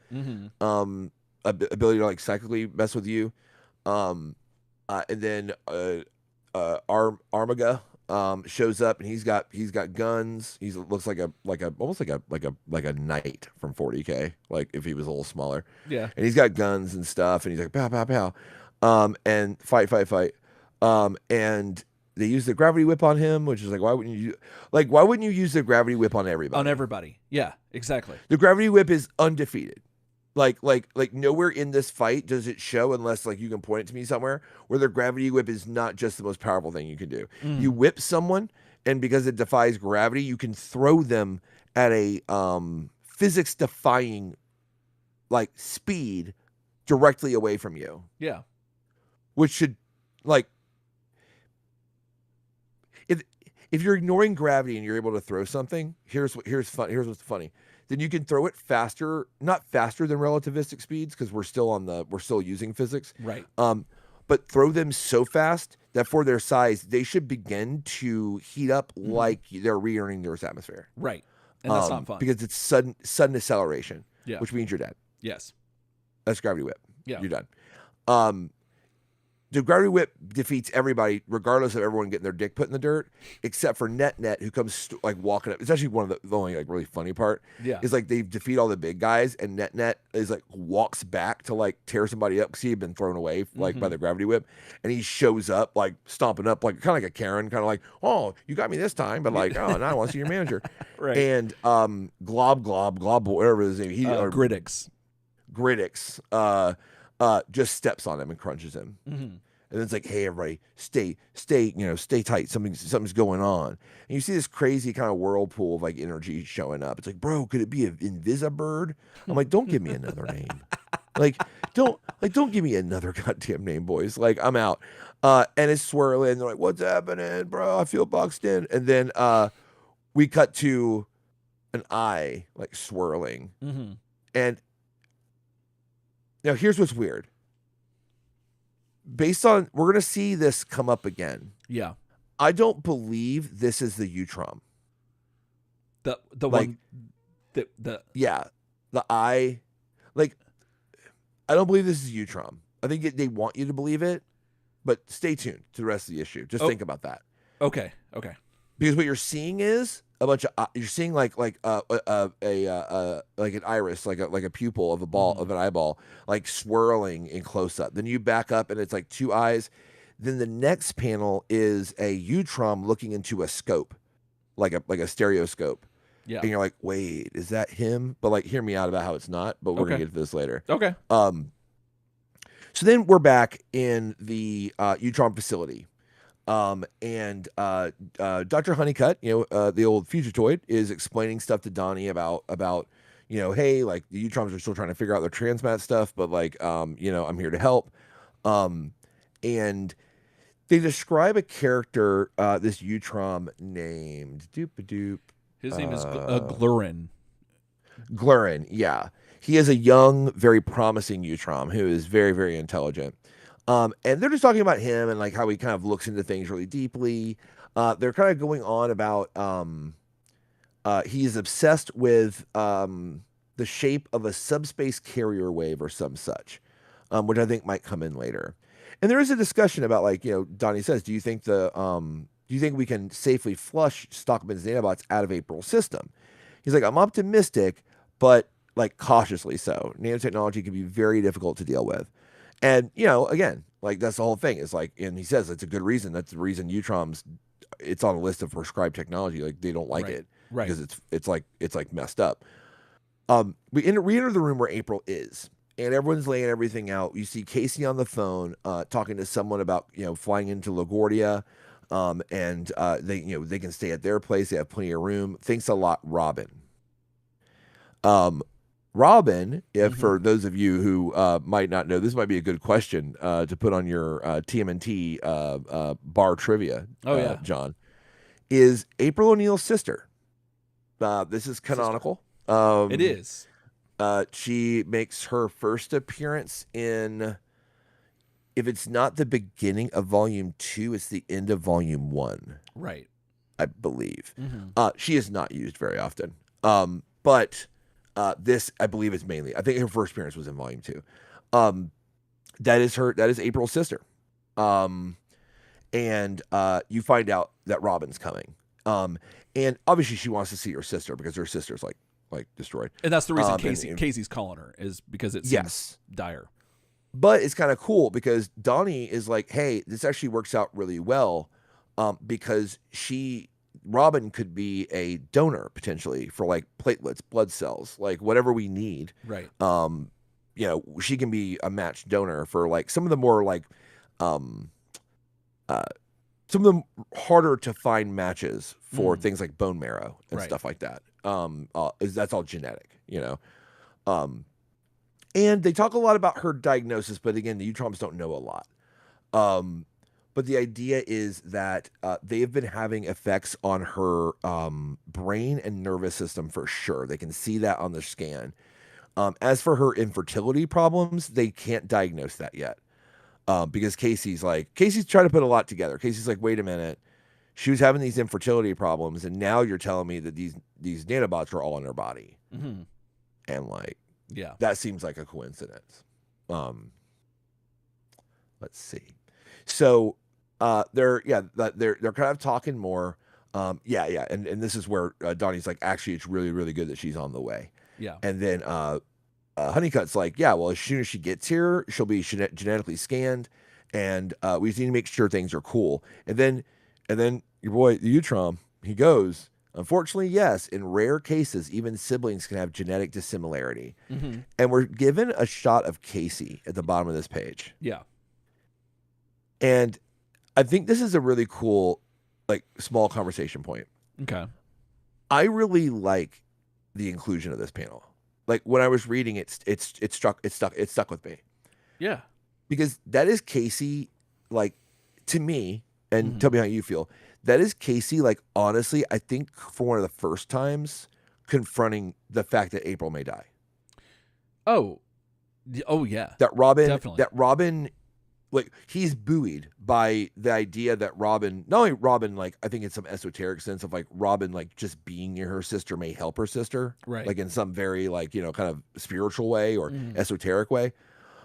ability to like psychically mess with you. And then Armaga shows up and he's got guns. He looks like almost like a knight from 40K, like if he was a little smaller. Yeah. And he's got guns and stuff, and he's like pow pow pow, and fight. And they use the gravity whip on him, which is like why wouldn't you use the gravity whip on everybody? On everybody. Yeah, exactly. The gravity whip is undefeated. Like nowhere in this fight does it show, unless like you can point it to me somewhere, where the gravity whip is not just the most powerful thing you can do. You whip someone, and because it defies gravity, you can throw them at a physics defying like speed directly away from you. Yeah. Which should like if you're ignoring gravity and you're able to throw something, here's what's funny. Then you can throw it faster, not faster than relativistic speeds, because we're still using physics. Right. But throw them so fast that for their size, they should begin to heat up like they're re-entering the Earth's atmosphere. Right. And that's not fun. Because it's sudden acceleration. Yeah. Which means you're dead. Yes. That's gravity whip. Yeah. You're done. The gravity whip defeats everybody, regardless of everyone getting their dick put in the dirt, except for Net, who comes like walking up. It's actually one of the only like really funny part. Yeah. Is like they defeat all the big guys, and Net is like walks back to like tear somebody up because he had been thrown away like by the gravity whip, and he shows up like stomping up like kind of like a Karen, kind of like, oh, you got me this time, but like, oh, now I want to see your manager. Right. And Glob, whatever his name, Gridix just steps on him and crunches him. And then it's like, hey, everybody, stay tight. Something's going on. And you see this crazy kind of whirlpool of like energy showing up. It's like, bro, could it be an Invisibird? I'm like, don't give me another name. Don't give me another goddamn name, boys. Like, I'm out. And it's swirling. They're like, what's happening, bro? I feel boxed in. And then we cut to an eye like swirling. And now here's what's weird. Based on, we're going to see this come up again. Yeah. I don't believe this is the Utrom. The like, one the eye, like, I don't believe this is Utrom. I think they want you to believe it, but stay tuned to the rest of the issue. Just think about that. Okay. Because what you're seeing is a bunch of you're seeing like an iris, like a pupil of a ball of an eyeball, like swirling in close up. Then you back up and it's like two eyes. Then the next panel is a Utrom looking into a scope, like a stereoscope. Yeah. And you're like, wait, is that him? But like, hear me out about how it's not. But we're gonna get to this later. Okay. So then we're back in the Utrom facility. And Dr. Honeycutt, the old Fugitoid, is explaining stuff to Donnie about hey, like the Utroms are still trying to figure out their transmat stuff, but like I'm here to help. and they describe a character, this Utrom named Doop-a-Doop. His name is Glurin. Glurin, yeah. He is a young, very promising Utrom who is very, very intelligent. And they're just talking about him and like how he kind of looks into things really deeply. They're kind of going on about he's obsessed with the shape of a subspace carrier wave or some such, which I think might come in later. And there is a discussion about, like, Donnie says, do you think we can safely flush Stockman's nanobots out of April's system? He's like, I'm optimistic, but like cautiously so. Nanotechnology can be very difficult to deal with. And, again, like that's the whole thing. Is like, and he says it's a good reason. That's the reason Utrom's, it's on a list of prescribed technology. Like they don't like it because it's like messed up. We enter the room where April is, and everyone's laying everything out. You see Casey on the phone, talking to someone about flying into LaGuardia, and they can stay at their place. They have plenty of room. Thanks a lot, Robin. Robin, if for those of you who might not know, this might be a good question to put on your TMNT bar trivia. Oh yeah, John, is April O'Neil's sister. This is canonical. It is. She makes her first appearance in, if it's not the beginning of Volume 2, it's the end of Volume 1. Right. I believe. She is not used very often. But this, I believe, is mainly, I think her first appearance was in Volume 2. That is April's sister. And you find out that Robin's coming. And obviously she wants to see her sister because her sister's like destroyed. And that's the reason Casey's calling her, is because it seems dire. But it's kind of cool because Donnie is like, hey, this actually works out really well, because Robin could be a donor potentially for like platelets, blood cells, like whatever we need. Right. She can be a matched donor for like some of the more like some of the harder to find matches for things like bone marrow and stuff like that. That's all genetic, and they talk a lot about her diagnosis, but again, the Utroms don't know a lot. But the idea is that they have been having effects on her brain and nervous system for sure. They can see that on the scan. As for her infertility problems, they can't diagnose that yet. Because Casey's trying to put a lot together. Casey's like, wait a minute. She was having these infertility problems, and now you're telling me that these nanobots are all in her body. And that seems like a coincidence. Let's see. So they're kind of talking more. And this is where Donnie's like, actually, it's really, really good that she's on the way. Yeah. And then Honeycutt's like, yeah, well, as soon as she gets here, she'll be genetically scanned, and we just need to make sure things are cool. And then your boy, the Utrom, he goes, unfortunately, yes, in rare cases, even siblings can have genetic dissimilarity. And we're given a shot of Casey at the bottom of this page. Yeah. And I think this is a really cool, like, small conversation point. Okay. I really like the inclusion of this panel. Like when I was reading it, it stuck with me. Yeah. Because that is Casey, like, to me, and tell me how you feel. That is Casey, like, honestly, I think for one of the first times confronting the fact that April may die. Oh yeah. That Robin, definitely. like, he's buoyed by the idea that Robin, not only Robin, like, I think in some esoteric sense of like Robin, like, just being near her sister may help her sister, right? Like in some very, like, kind of spiritual way or esoteric way.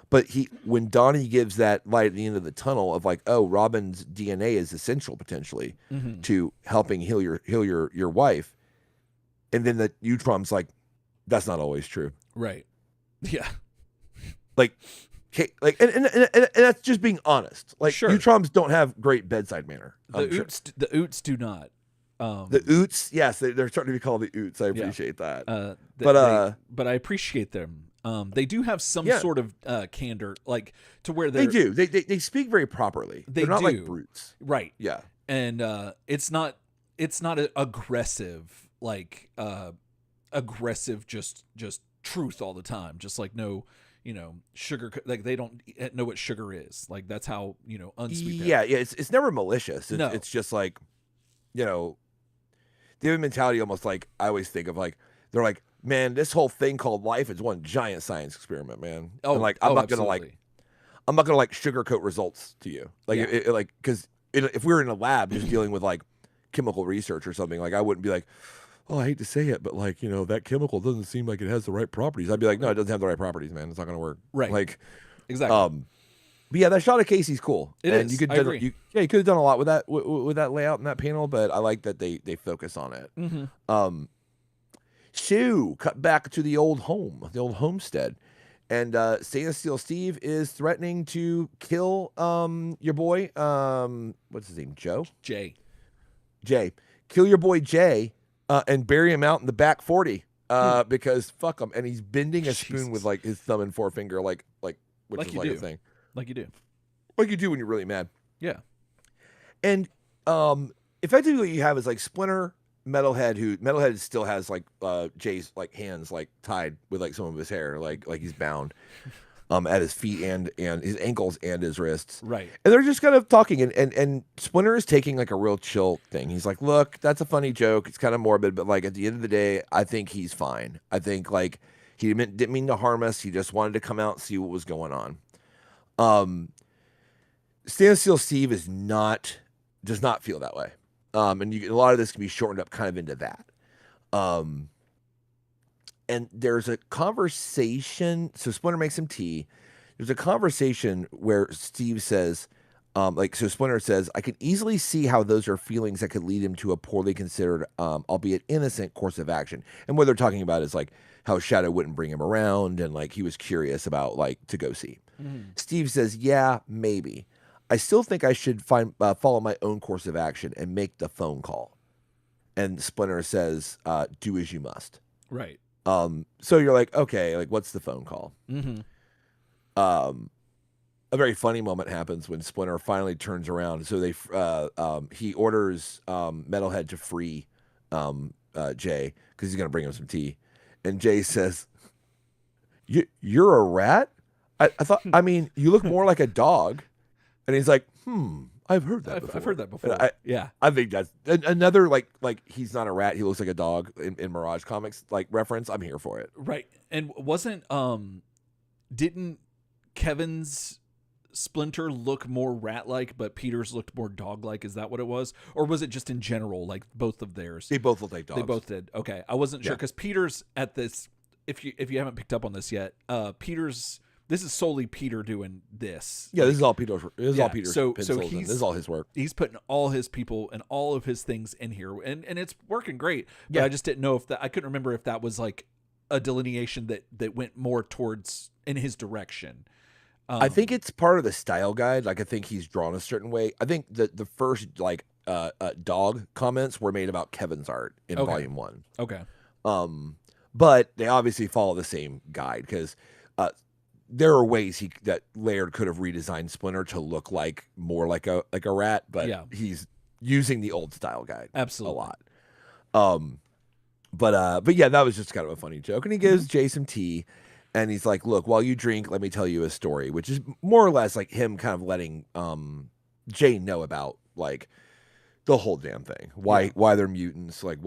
But when Donnie gives that light at the end of the tunnel of like, oh, Robin's DNA is essential potentially to helping heal your wife, and then the Utrom's like, that's not always true, right? Yeah, like and that's just being honest. Like, sure. Utroms don't have great bedside manner. The Oots do not. The Oots, yes, they're starting to be called the Oots. I appreciate that. But I appreciate them. They do have some sort of candor, like to where they do. They speak very properly. They're not like brutes, right? Yeah, and it's not aggressive, like aggressive, just truth all the time. Just like no, sugar, like they don't know what sugar is. Like that's how, unsweet. Yeah, it's never malicious. No. It's just like, they have a mentality almost like I always think of like they're like, man, this whole thing called life is one giant science experiment, man. Oh, and like I'm not absolutely. gonna like sugarcoat results to you, like like because if we were in a lab just dealing with like chemical research or something, like I wouldn't be like, oh, I hate to say it, but like that chemical doesn't seem like it has the right properties. I'd be like, no, it doesn't have the right properties, man. It's not gonna work. Right. Like Exactly. But yeah, that shot of Casey's cool. It and is. You could I agree. you could have done a lot with that with that layout and that panel, but I like that they focus on it. Mm-hmm. Sue cut back to the old home, the old homestead, and Stainless Steel Steve is threatening to kill your boy. What's his name? Jay. Kill your boy Jay, and bury him out in the back 40. Because fuck him, and he's bending a spoon with like his thumb and forefinger, which Like is you like do. a thing. Like you do. Like you do when you're really mad. Yeah. And effectively what you have is like Splinter, Metalhead still has like Jay's like hands like tied with like some of his hair, like he's bound at his feet and his ankles and his wrists. Right. And they're just kind of talking and Splinter is taking like a real chill thing. He's like, look, that's a funny joke. It's kind of morbid, but like at the end of the day, I think he's fine. I think like he didn't mean to harm us. He just wanted to come out and see what was going on. Stainless Steel Steve does not feel that way. And a lot of this can be shortened up kind of into that. And there's a conversation. So Splinter makes some tea. There's a conversation where Steve says, so Splinter says, I can easily see how those are feelings that could lead him to a poorly considered, albeit innocent course of action. And what they're talking about is like how Shadow wouldn't bring him around and like he was curious about like to go see. Mm-hmm. Steve says, yeah, maybe. I still think I should follow my own course of action and make the phone call. And Splinter says, do as you must. Right. So you're like, okay, like what's the phone call? Mm-hmm. A very funny moment happens when Splinter finally turns around. So he orders Metalhead to free Jay because he's going to bring him some tea. And Jay says, you're a rat? I thought, I mean, you look more like a dog. And he's like, I've heard that before. I've heard that before. Yeah. I think that's another like he's not a rat. He looks like a dog in Mirage Comics like reference. I'm here for it. Right. And didn't Kevin's Splinter look more rat-like, but Peter's looked more dog-like? Is that what it was? Or was it just in general, like both of theirs? They both look like dogs. They both did. Okay. I wasn't sure because Peter's at this, if you haven't picked up on this yet, this is solely Peter doing this. Yeah, this is all Peter's. This is all Peter's so pencils. This is all his work. He's putting all his people and all of his things in here, and it's working great. But I just didn't know if that. I couldn't remember if that was like a delineation that went more towards in his direction. I think it's part of the style guide. Like I think he's drawn a certain way. I think the first like dog comments were made about Kevin's art in Volume 1. Okay. But they obviously follow the same guide because there are ways that Laird could have redesigned Splinter to look more like a rat, but he's using the old style guide absolutely a lot. But yeah, that was just kind of a funny joke. And he gives Jay some tea, and he's like, "Look, while you drink, let me tell you a story," which is more or less like him kind of letting Jay know about like the whole damn thing, why they're mutants, like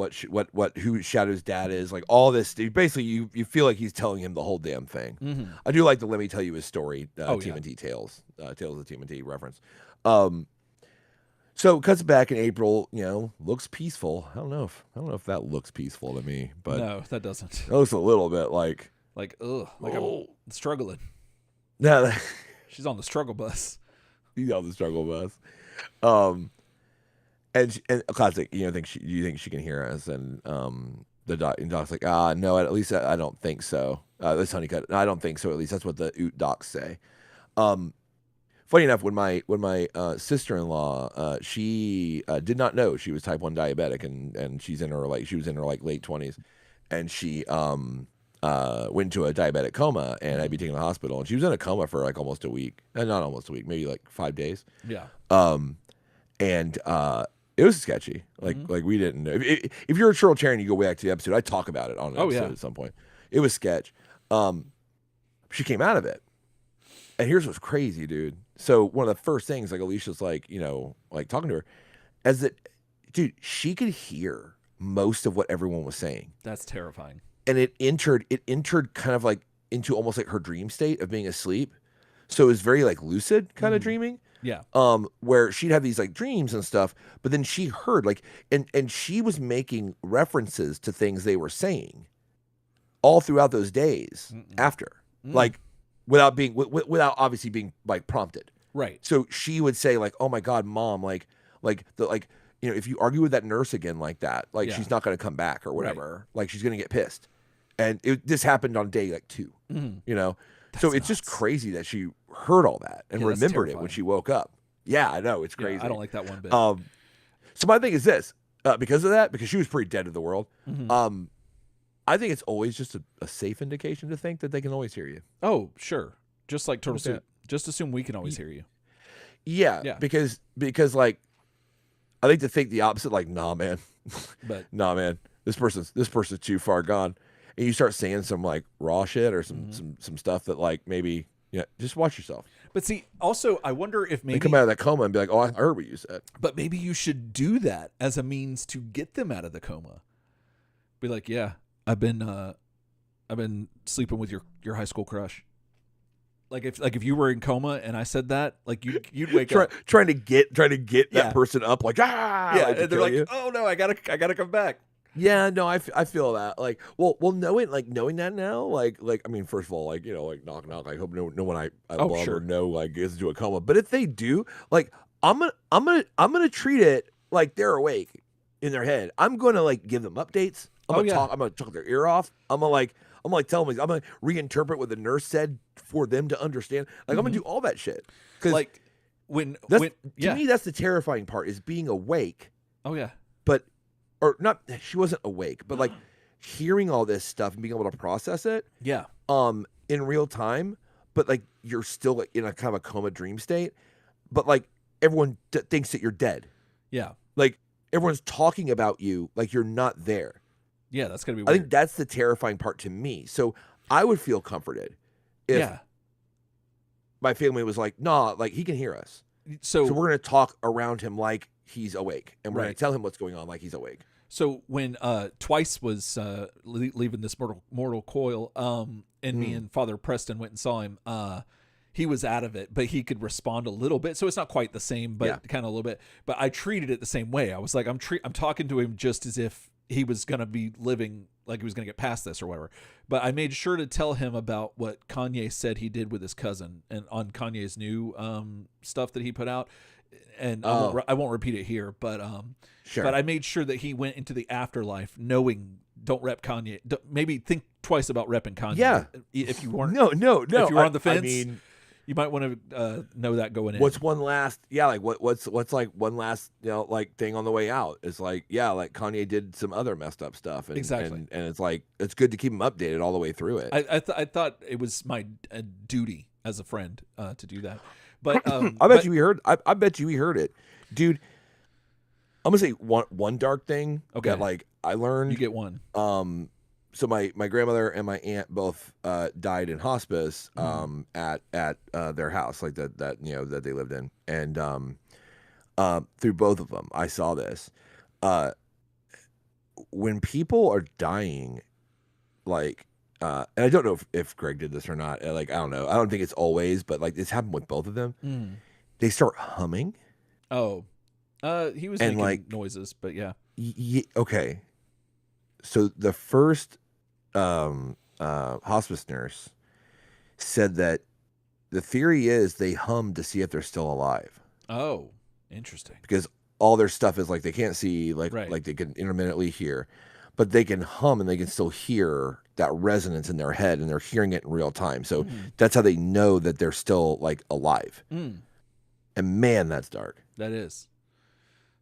who Shadow's dad is, like all this. Basically, you feel like he's telling him the whole damn thing. Mm-hmm. I do like the "Let me tell you his story" TMNT Tales of TMNT reference. So it cuts back in April. Looks peaceful. I don't know if that looks peaceful to me, but no, that doesn't. It looks a little bit like I'm struggling. No, she's on the struggle bus. He's on the struggle bus. And classic, you think she can hear us? And the doc's like, no, at least I don't think so. This Honeycutt, I don't think so. At least that's what the Oot docs say. Funny enough, when my sister-in-law, she did not know she was type 1 diabetic, and she was in her late 20s, and she went to a diabetic coma, and I'd be taken to the hospital, and she was in a coma for like almost a week, not almost a week, maybe like 5 days. Yeah. And it was sketchy. Like we didn't know. If you're a Churl Chair and you go back to the episode, I talk about it on an episode at some point. It was sketch. She came out of it. And here's what's crazy, dude. So one of the first things, like Alicia's like, like talking to her, as that, dude, she could hear most of what everyone was saying. That's terrifying. And it entered kind of like into almost like her dream state of being asleep. So it was very like lucid kind of dreaming. Yeah. Where she'd have these like dreams and stuff, but then she heard like, and she was making references to things they were saying all throughout those days after, like without obviously being like prompted. Right. So she would say like, "Oh my God, Mom, if you argue with that nurse again like that, like she's not going to come back or whatever. Right. Like she's going to get pissed." And this happened on day like 2, That's so it's just crazy that she heard all that and remembered it when she woke up. Yeah, I know. It's crazy. Yeah, I don't like that one bit. So my thing is this, because of that, because she was pretty dead to the world, I think it's always just a safe indication to think that they can always hear you. Oh, sure. Just like Turtle Soup. Just assume we can always hear you. Yeah. Because like, I think to think the opposite, like, nah, man. Nah, man. This person's too far gone. And you start saying some like raw shit or some stuff that like maybe just watch yourself. But see, also I wonder if maybe they come out of that coma and be like, "Oh, I heard what you said." But maybe you should do that as a means to get them out of the coma. Be like, "Yeah, I've been sleeping with your high school crush." Like if you were in coma and I said that, like you'd wake up trying to get that person up, like and they're like, "Oh no, I gotta come back." Yeah, no, I feel that. Like, well, knowing that now, like, I mean, first of all, like, like, knock, knock. I hope no one I love or know, like, gets into a coma. But if they do, like, I'm gonna treat it like they're awake in their head. I'm gonna like give them updates. I'm gonna talk their ear off. I'm gonna tell them. I'm gonna reinterpret what the nurse said for them to understand. Like, I'm gonna do all that shit. Like to me, that's the terrifying part is being awake. Oh yeah. Or not, she wasn't awake, but like hearing all this stuff and being able to process it. Yeah. In real time, but like you're still like in a kind of a coma dream state, but like everyone thinks that you're dead. Yeah. Like everyone's talking about you like you're not there. Yeah, that's gonna be weird. I think that's the terrifying part to me. So I would feel comforted if my family was like, "Nah, like he can hear us." So we're gonna talk around him like he's awake, and we're gonna tell him what's going on like he's awake. So when Twice was leaving this mortal coil, and me and Father Preston went and saw him, he was out of it, but he could respond a little bit. So it's not quite the same, but kind of a little bit. But I treated it the same way. I was like, I'm talking to him just as if he was gonna be living, like he was gonna get past this or whatever. But I made sure to tell him about what Kanye said he did with his cousin, and on Kanye's new stuff that he put out. And I won't repeat it here, but sure. But I made sure that he went into the afterlife knowing, don't rep Kanye. Maybe think twice about repping Kanye. Yeah. If you weren't, no. If you were on the fence, I mean, you might want to know that going in. What's one last? Yeah, like what's like one last like thing on the way out? It's like like Kanye did some other messed up stuff, and, exactly. And it's like it's good to keep him updated all the way through it. I thought it was my duty as a friend to do that. But I bet you we heard. I bet you we heard it, dude. I'm gonna say one dark thing that like I learned. You get one. So my grandmother and my aunt both died in hospice at their house, like that that they lived in, and through both of them I saw this. When people are dying, like. And I don't know if Greg did this or not. Like, I don't know. I don't think it's always, but like it's happened with both of them. They start humming. Oh, he was making like noises, but yeah. Okay. So the first hospice nurse said that the theory is they hum to see if they're still alive. Oh, interesting. Because all their stuff is like they can't see, like they can intermittently hear, but they can hum and they can still hear that resonance in their head, and they're hearing it in real time. So that's how they know that they're still like alive. And man, that's dark. That is.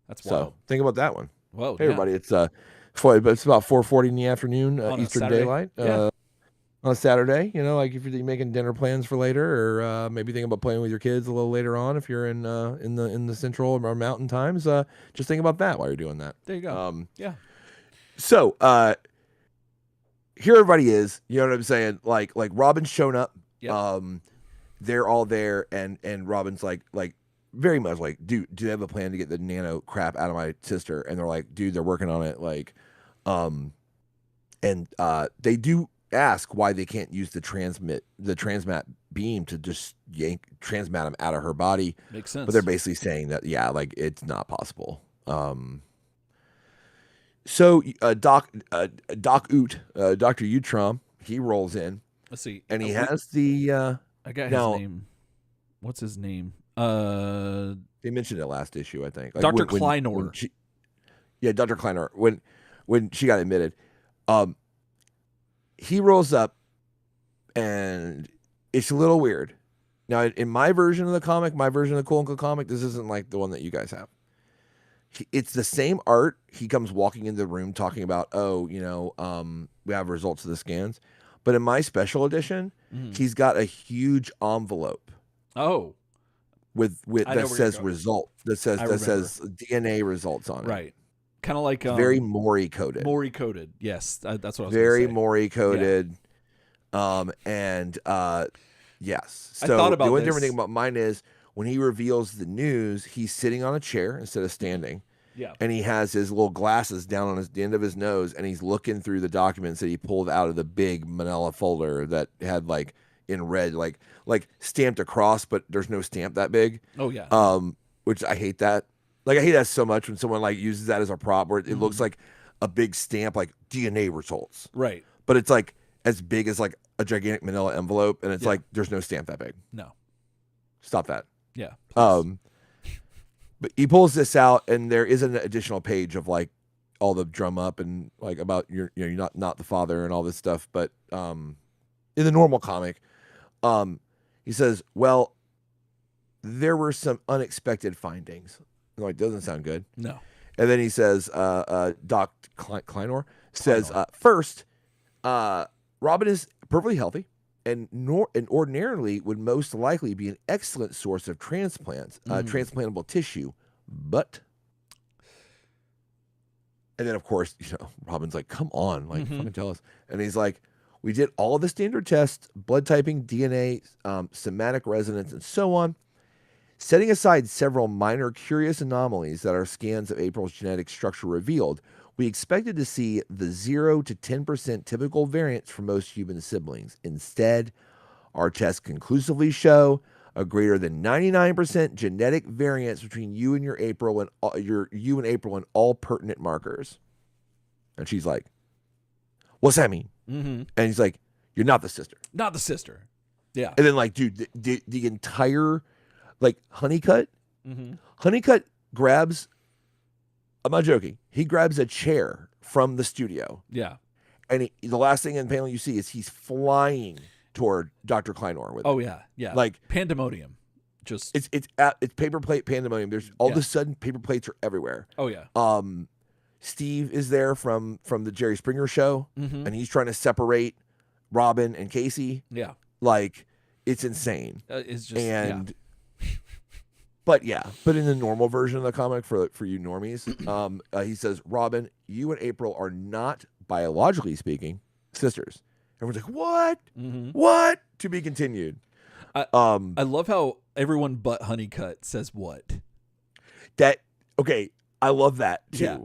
That's wild. So think about that one. Well, hey everybody, it's about 4:40 in the afternoon, Eastern Daylight, on a Saturday. Like if you're making dinner plans for later, or maybe thinking about playing with your kids a little later on, if you're in the central or mountain times, just think about that while you're doing that. There you go. So here everybody is, you know what I'm saying? Like Robin's shown up Yep. They're all there, and Robin's like very much like, dude, do they have a plan to get the nano crap out of my sister? And they're like, dude, they're working on it. Like, and they do ask why they can't use the transmat beam to just transmat him out of her body. Makes sense. But they're basically saying that, yeah, like it's not possible. So Doc Oot, Dr. Utrom, he rolls in. Let's see. And he has the I got his name. What's his name? They mentioned it last issue, I think. Like Dr. Kleinor. Dr. Kleinor. When she got admitted, he rolls up, and it's a little weird. Now, in my version of the comic, my version of the Cool Uncle comic, this isn't like the one that you guys have. It's the same art. He comes walking into the room talking about, we have results of the scans. But in my special edition, he's got a huge envelope. Oh. With that says result. That says DNA results on it. Right. Kind of like very Mori coded. Mori coded. Yes, that's what I was very Mori coded. Yeah. Yes. So I thought about the only this. different thing about mine is when he reveals the news, he's sitting on a chair instead of standing. Yeah. And he has his little glasses down on the end of his nose, and he's looking through the documents that he pulled out of the big manila folder that had like in red, like stamped across, but there's no stamp that big. Oh yeah. Which I hate that. Like I hate that so much when someone like uses that as a prop where it looks like a big stamp, like DNA results. Right. But it's like as big as like a gigantic manila envelope, and it's like there's no stamp that big. No. Stop that. Yeah. Please. But he pulls this out, and there is an additional page of like all the drum up and like about you're not the father and all this stuff. But in the normal comic, he says, well, there were some unexpected findings. I'm like, doesn't sound good. No. And then he says, Doc Kleinor says, first, Robin is perfectly healthy and ordinarily would most likely be an excellent source of transplants, transplantable tissue. But, and then of course, Robin's like, come on, like fucking tell us. And he's like, we did all the standard tests, blood typing, DNA, somatic resonance, and so on. Setting aside several minor curious anomalies that our scans of April's genetic structure revealed, we expected to see the 0 to 10% typical variance for most human siblings. Instead, our tests conclusively show a greater than 99% genetic variance between you and April and all pertinent markers. And she's like, what's that mean? Mm-hmm. And he's like, you're not the sister. Not the sister. Yeah. And then like, dude, the entire like Honeycutt grabs, I'm not joking, he grabs a chair from the studio. Yeah. And the last thing in the panel you see is he's flying toward Dr. Kleinor with Oh it. yeah. Yeah. Like pandemonium. Just it's paper plate pandemonium. There's all of a sudden paper plates are everywhere. Oh yeah. Steve is there from the Jerry Springer show, and he's trying to separate Robin and Casey. Yeah. Like it's insane. It's just But in the normal version of the comic for you normies, he says, Robin, you and April are not, biologically speaking, sisters. Everyone's like, what? What? To be continued. I love how everyone but Honeycutt says what. Okay, I love that too. Yeah.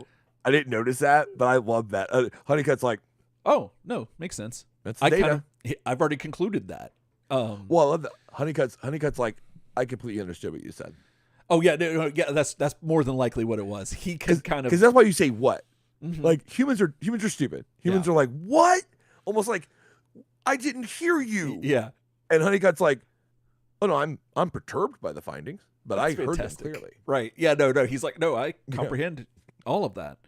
I didn't notice that, but I love that. Honeycutt's like, oh, no, makes sense. That's the data. I've already concluded that. Well, I love that. Honeycutt's like, I completely understood what you said. Oh yeah, no, that's more than likely what it was. He could kind of, because that's why you say what. Like humans are stupid. Humans are like, what? Almost like I didn't hear you. Yeah. And Honeycutt's like, oh no, I'm perturbed by the findings, but That's I fantastic. heard them clearly. Right. Yeah. No. He's like, no, I comprehend all of that.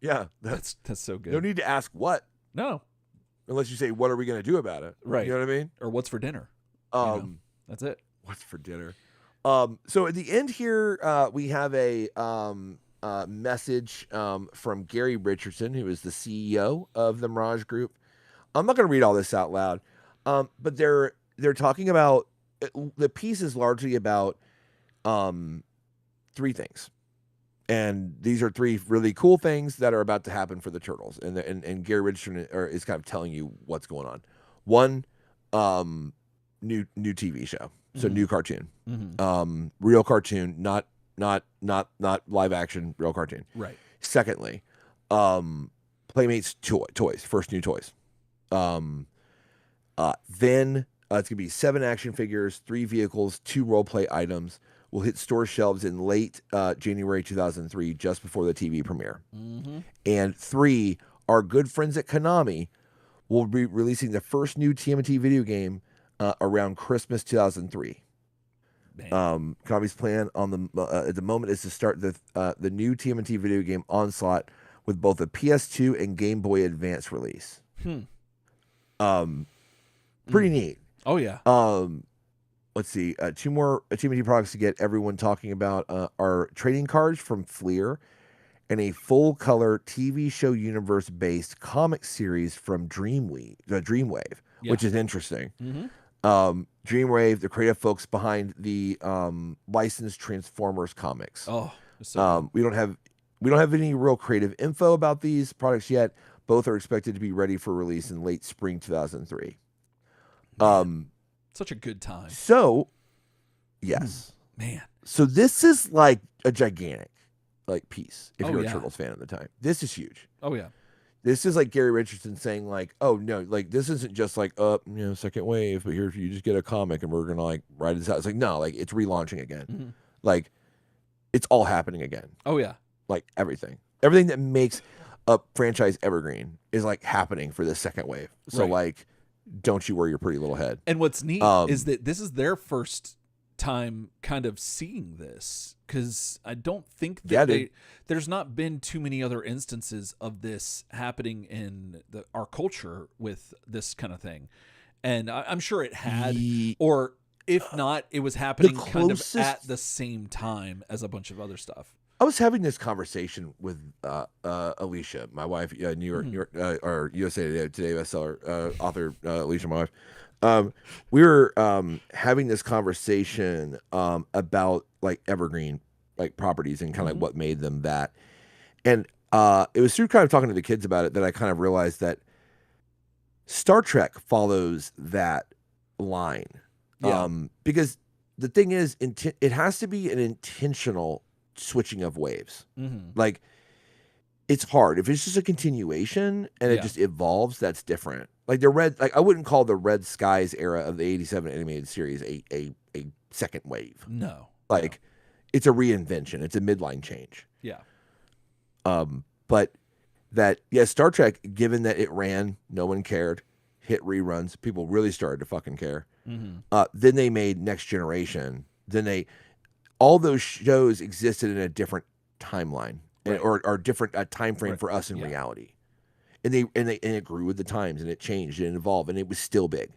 Yeah, that's so good. No need to ask what. No. Unless you say, what are we going to do about it? Right. You know what I mean? Or what's for dinner? That's it. What's for dinner? So at the end here, we have a message from Gary Richardson, who is the CEO of the Mirage Group. I'm not going to read all this out loud, but they're talking about, the piece is largely about three things. And these are three really cool things that are about to happen for the Turtles. And Gary Richardson is kind of telling you what's going on. One, new TV show. So new cartoon. Mm-hmm. Real cartoon, not live action, real cartoon. Right. Secondly, Playmates toys, first new toys. Then it's gonna be 7 action figures, 3 vehicles, 2 role play items. Will hit store shelves in late January 2003, just before the TV premiere. Mm-hmm. And 3, our good friends at Konami will be releasing the first new TMNT video game around Christmas 2003. Konami's plan on at the moment is to start the new TMNT video game Onslaught with both a PS2 and Game Boy Advance release. Pretty neat. Oh yeah. Let's see. 2 more TMNT products to get everyone talking about are trading cards from Fleer and a full color TV show universe based comic series from Dreamwave, which is interesting. Mm-hmm. Dreamwave, the creative folks behind the licensed Transformers comics. Oh, so we don't have any real creative info about these products yet. Both are expected to be ready for release in late spring 2003. such a good time. So, yes, Man. So this is like a gigantic piece if you're yeah. a Turtles fan at the time. This is huge. Oh yeah. This is like Gary Richardson saying like, oh no, like this isn't just like second wave, but here if you just get a comic and we're gonna write this out. It's like no, like it's relaunching again. Mm-hmm. Like it's all happening again. Oh yeah. Like everything that makes a franchise evergreen is like happening for this second wave. So Right. don't you worry your pretty little head. And what's neat is that this is their first time kind of seeing this, because I don't think that there's not been too many other instances of this happening in our culture with this kind of thing. And I'm sure it had, or if not, it was happening kind of at the same time as a bunch of other stuff. I was having this conversation with Alicia, my wife, New York, or USA Today bestseller author Alicia, my wife. We were having this conversation about evergreen properties and kind of what made them that, and it was through kind of talking to the kids about it that I kind of realized that Star Trek follows that line, because the thing is, it has to be an intentional switching of waves. Like it's hard if it's just a continuation and it just evolves. That's different. Like I wouldn't call the Red Skies era of the '87 animated series a second wave. No, it's a reinvention. It's a midline change. Yeah. But Star Trek, given that it ran, no one cared, hit reruns, people really started to fucking care. Then they made Next Generation. Then all those shows existed in a different timeline or different time frame for us in reality, and it grew with the times and it changed and evolved and it was still big.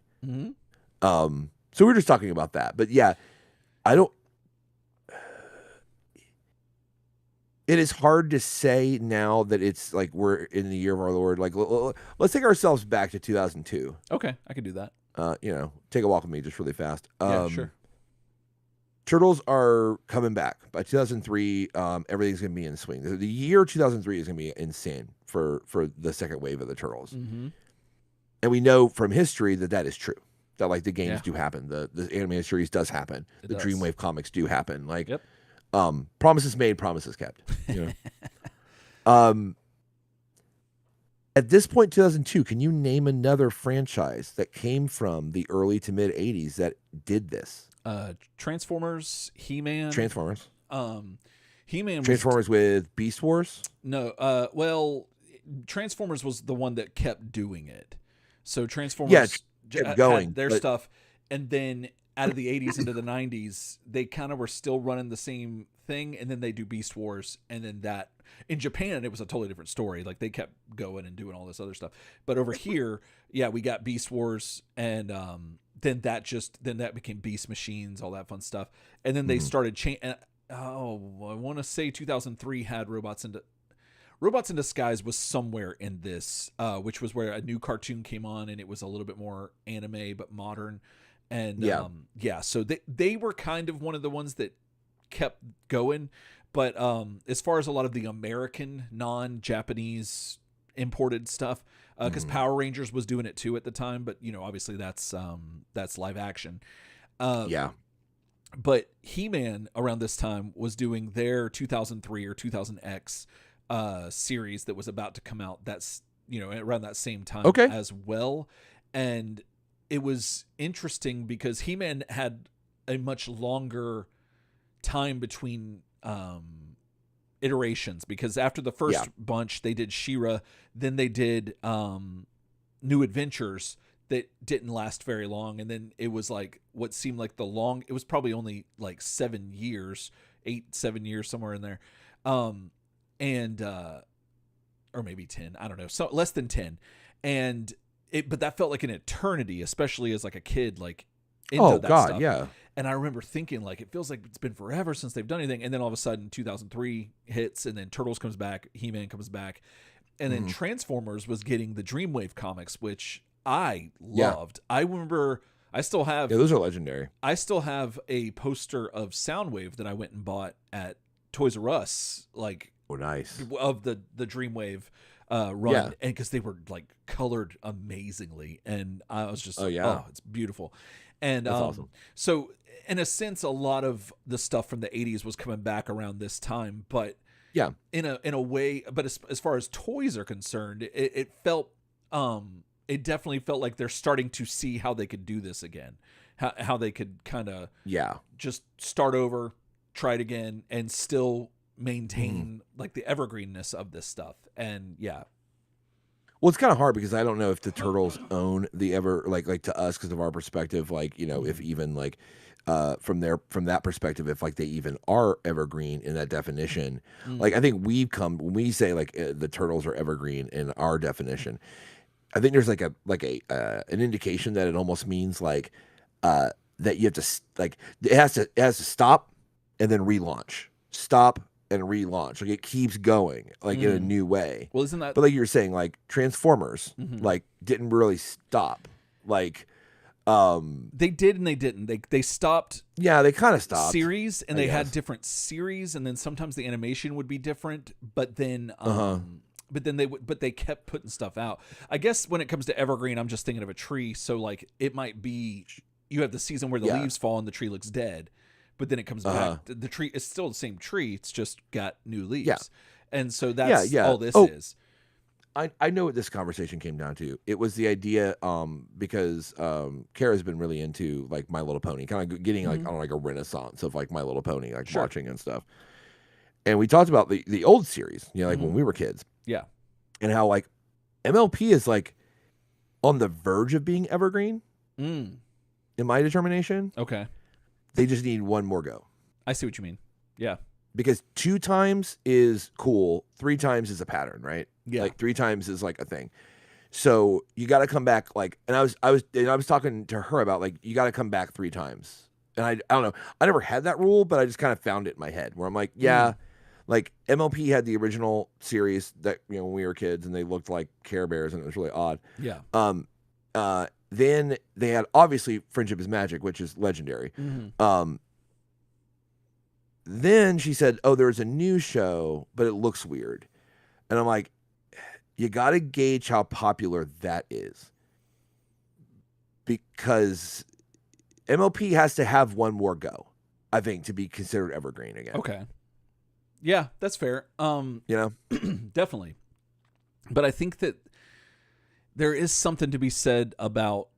So we're just talking about that, but I don't. It is hard to say now that it's we're in the year of our Lord. Let's take ourselves back to 2002. Okay, I can do that. Take a walk with me just really fast. Yeah, sure. Turtles are coming back. By 2003, everything's going to be in swing. The year 2003 is going to be insane for the second wave of the Turtles. And we know from history that is true. That the games do happen. The animated series does happen. The Dreamwave comics do happen. Promises made, promises kept. At this point, 2002, can you name another franchise that came from the early to mid 80s that did this? Transformers, He-Man. Transformers. He-Man. Transformers with Beast Wars? No. Well, Transformers was the one that kept doing it. So Transformers kept going had their stuff, and then out of the 80s into the 90s, they kind of were still running the same thing, and then they do Beast Wars, and then that in Japan it was a totally different story. They kept going and doing all this other stuff. But over here, we got Beast Wars, and then that became Beast Machines, all that fun stuff. And then they started I want to say 2003 had Robots in Disguise was somewhere in this, which was where a new cartoon came on, and it was a little bit more anime but modern. And so they were kind of one of the ones that kept going. But as far as a lot of the American non-Japanese imported stuff, because Power Rangers was doing it too at the time, but obviously that's live action. Yeah. But He-Man around this time was doing their 2003 or 2000X series that was about to come out. That's around that same time as well, and it was interesting because He-Man had a much longer time between iterations, because after the first bunch they did She-Ra, then they did New Adventures that didn't last very long, and then it was like what seemed like it was probably only like 7 years, 7 years, somewhere in there, and or maybe 10, I don't know, so less than 10, but that felt like an eternity, especially as like a kid, like into that stuff. Yeah. And I remember thinking, like, it feels like it's been forever since they've done anything. And then all of a sudden 2003 hits, and then Turtles comes back, He-Man comes back, and then Transformers was getting the Dreamwave comics, which I loved. I remember I still have those are legendary. I still have a poster of Soundwave that I went and bought at Toys R Us, like, nice, of the Dreamwave run, and because they were like colored amazingly, and I was just it's beautiful. And that's awesome. So in a sense, a lot of the stuff from the 80s was coming back around this time, but in a way, but as far as toys are concerned, it felt it definitely felt like they're starting to see how they could do this again, how they could kind of just start over, try it again, and still maintain like the evergreenness of this stuff. And well, it's kind of hard because I don't know if the Turtles own the like to us, because of our perspective, like, if even like from that perspective, if like they even are evergreen in that definition. Like, I think when we say like the Turtles are evergreen in our definition, I think there's like an indication that it almost means like that you have to, like, it has to stop and then relaunch, stop and relaunch. Like, it keeps going, like, in a new way. Well, isn't that? But like you were saying, like Transformers, like, didn't really stop. Like, they did and they didn't. They stopped. Yeah, they kind of stopped series, and they had different series, and then sometimes the animation would be different. But then, but they kept putting stuff out. I guess when it comes to evergreen, I'm just thinking of a tree. So like, it might be you have the season where the leaves fall and the tree looks dead, but then it comes back. The tree is still the same tree. It's just got new leaves. And so that's all this is. I know what this conversation came down to. It was the idea, because Kara's been really into like My Little Pony, kind of getting like on like a renaissance of like My Little Pony, like watching and stuff. And we talked about the old series, like when we were kids. Yeah. And how like MLP is like on the verge of being evergreen. In my determination. Okay. They just need one more go. I see what you mean. Yeah. Because 2 times is cool, 3 times is a pattern, right? Yeah. Like 3 times is like a thing. So you got to come back, like, and I was talking to her about like, you got to come back 3 times. And I don't know, I never had that rule, but I just kind of found it in my head where I'm like, like MLP had the original series that, when we were kids, and they looked like Care Bears, and it was really odd. Yeah. Then they had obviously Friendship is Magic, which is legendary. Then she said, "Oh, there's a new show, but it looks weird." And I'm like, you got to gauge how popular that is, because MLP has to have one more go, I think, to be considered evergreen again. Okay. Yeah, that's fair. Definitely. But I think that there is something to be said about,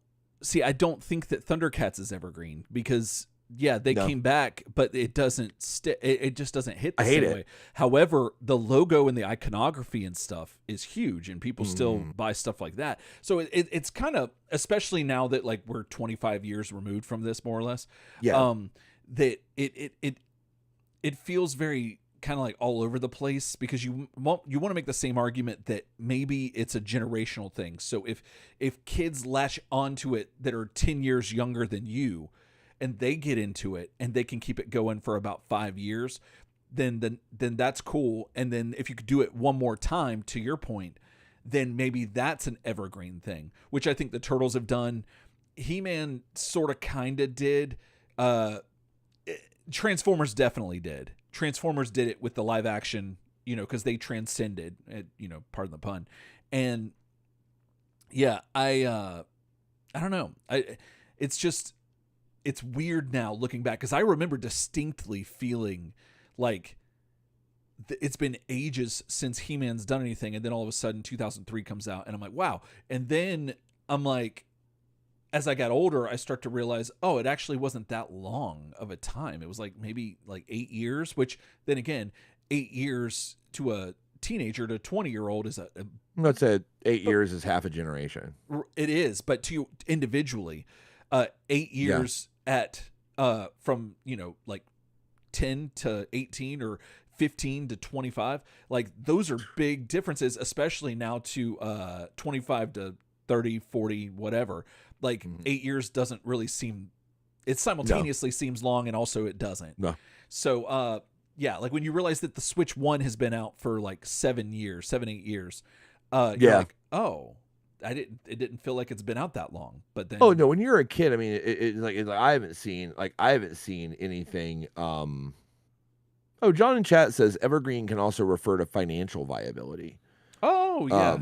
I don't think that Thundercats is evergreen, because they came back, but it doesn't it just doesn't hit the same way. However, the logo and the iconography and stuff is huge, and people still buy stuff like that. So it's kind of, especially now that like we're 25 years removed from this, more or less. That it feels very kind of like all over the place, because you want to make the same argument that maybe it's a generational thing. So if kids latch onto it that are 10 years younger than you, and they get into it and they can keep it going for about 5 years, then that's cool. And then if you could do it one more time, to your point, then maybe that's an evergreen thing, which I think the Turtles have done. He-Man sort of kind of did. Transformers definitely did. Transformers did it with the live action, because they transcended, pardon the pun. And Yeah, I don't know. It's weird now looking back because I remember distinctly feeling like it's been ages since He-Man's done anything, and then all of a sudden 2003 comes out, and I'm like, wow. And then I'm like, as I got older, I start to realize, oh, it actually wasn't that long of a time. It was like maybe like 8 years, which then again, 8 years to a teenager to a 20-year-old is Let's say 8 years is half a generation. it is, but to you individually, 8 years at from like 10 to 18 or 15 to 25, like those are big differences, especially now to 25 to 30, 40, whatever. Like 8 years doesn't really seem, it simultaneously seems long, and also it doesn't. No. So yeah, like when you realize that the Switch 1 has been out for like 7, 8 years, you're like, oh, it didn't feel like it's been out that long. But then, oh no, when you're a kid, I mean, it's like I haven't seen anything. Oh, John in chat says evergreen can also refer to financial viability. oh yeah,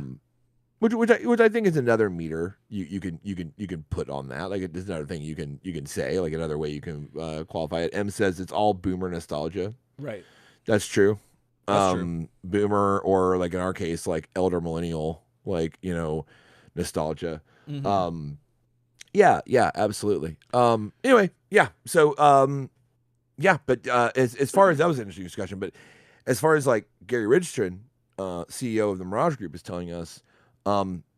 Which I think is another meter you can put on that. Like it's another thing you can say, like another way you can qualify it. M says it's all boomer nostalgia. right. That's true. That's true. Boomer, or like in our case, like elder millennial, like nostalgia. Mhm. Yeah, absolutely. Anyway, yeah. So yeah, but as far as that was an interesting discussion, but as far as like Gary Ridgestone, CEO of the Mirage Group, is telling us,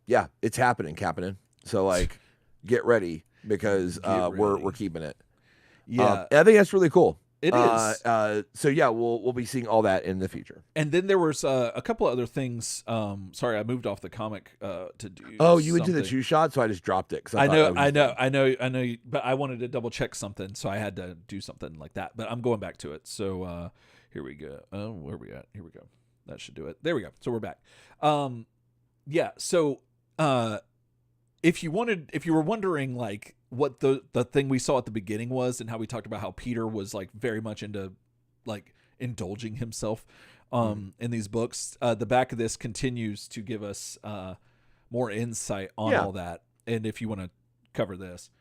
yeah, it's happening, Kapanen. So like, get ready because we're keeping it. Yeah, I think that's really cool. it is. So yeah, we'll be seeing all that in the future. And then there was a couple of other things. Sorry, I moved off the comic to do. Oh, you went to the something. 2-shot, so I just dropped it. 'Cause I thought know, that was I know, but I wanted to double check something, so I had to do something like that. But I'm going back to it. So here we go. Oh, where are we at? Here we go. That should do it. There we go. So we're back. Yeah. So if you were wondering like what the thing we saw at the beginning was, and how we talked about how Peter was like very much into like indulging himself in these books, the back of this continues to give us more insight on all that. And if you want to cover this.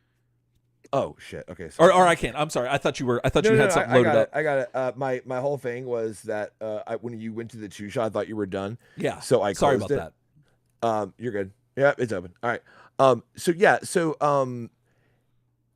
Oh shit. Okay. Or I can't. I'm sorry. I thought you had something loaded up. I got it. My whole thing was that when you went to the 2-shot, I thought you were done. Yeah. So I sorry closed about it. that. You're good. Yeah, it's open. All right. So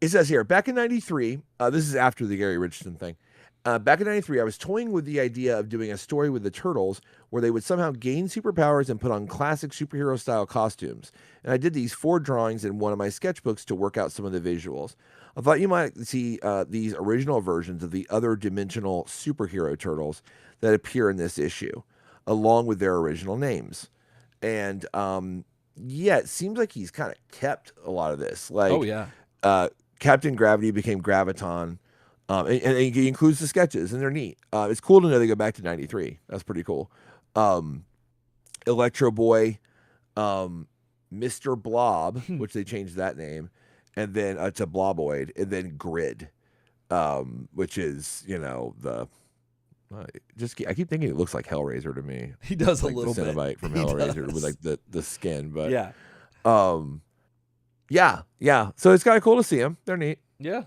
it says here, back in '93, this is after the Gary Richardson thing. Back in '93, I was toying with the idea of doing a story with the Turtles where they would somehow gain superpowers and put on classic superhero style costumes. And I did these 4 drawings in one of my sketchbooks to work out some of the visuals. I thought you might see these original versions of the other dimensional superhero turtles that appear in this issue, along with their original names. And yeah, it seems like he's kind of kept a lot of this. Like, Oh yeah. Captain Gravity became Graviton. And he includes the sketches, and they're neat. It's cool to know they go back to '93. That's pretty cool. Electro Boy, Mr. Blob, which they changed that name, and then to Bloboid, and then Grid, which is the. I keep thinking it looks like Hellraiser to me. He does like a little the bit. Cenobite from He Hellraiser does. with like the skin, but Yeah. yeah. So it's kind of cool to see them. They're neat. Yeah.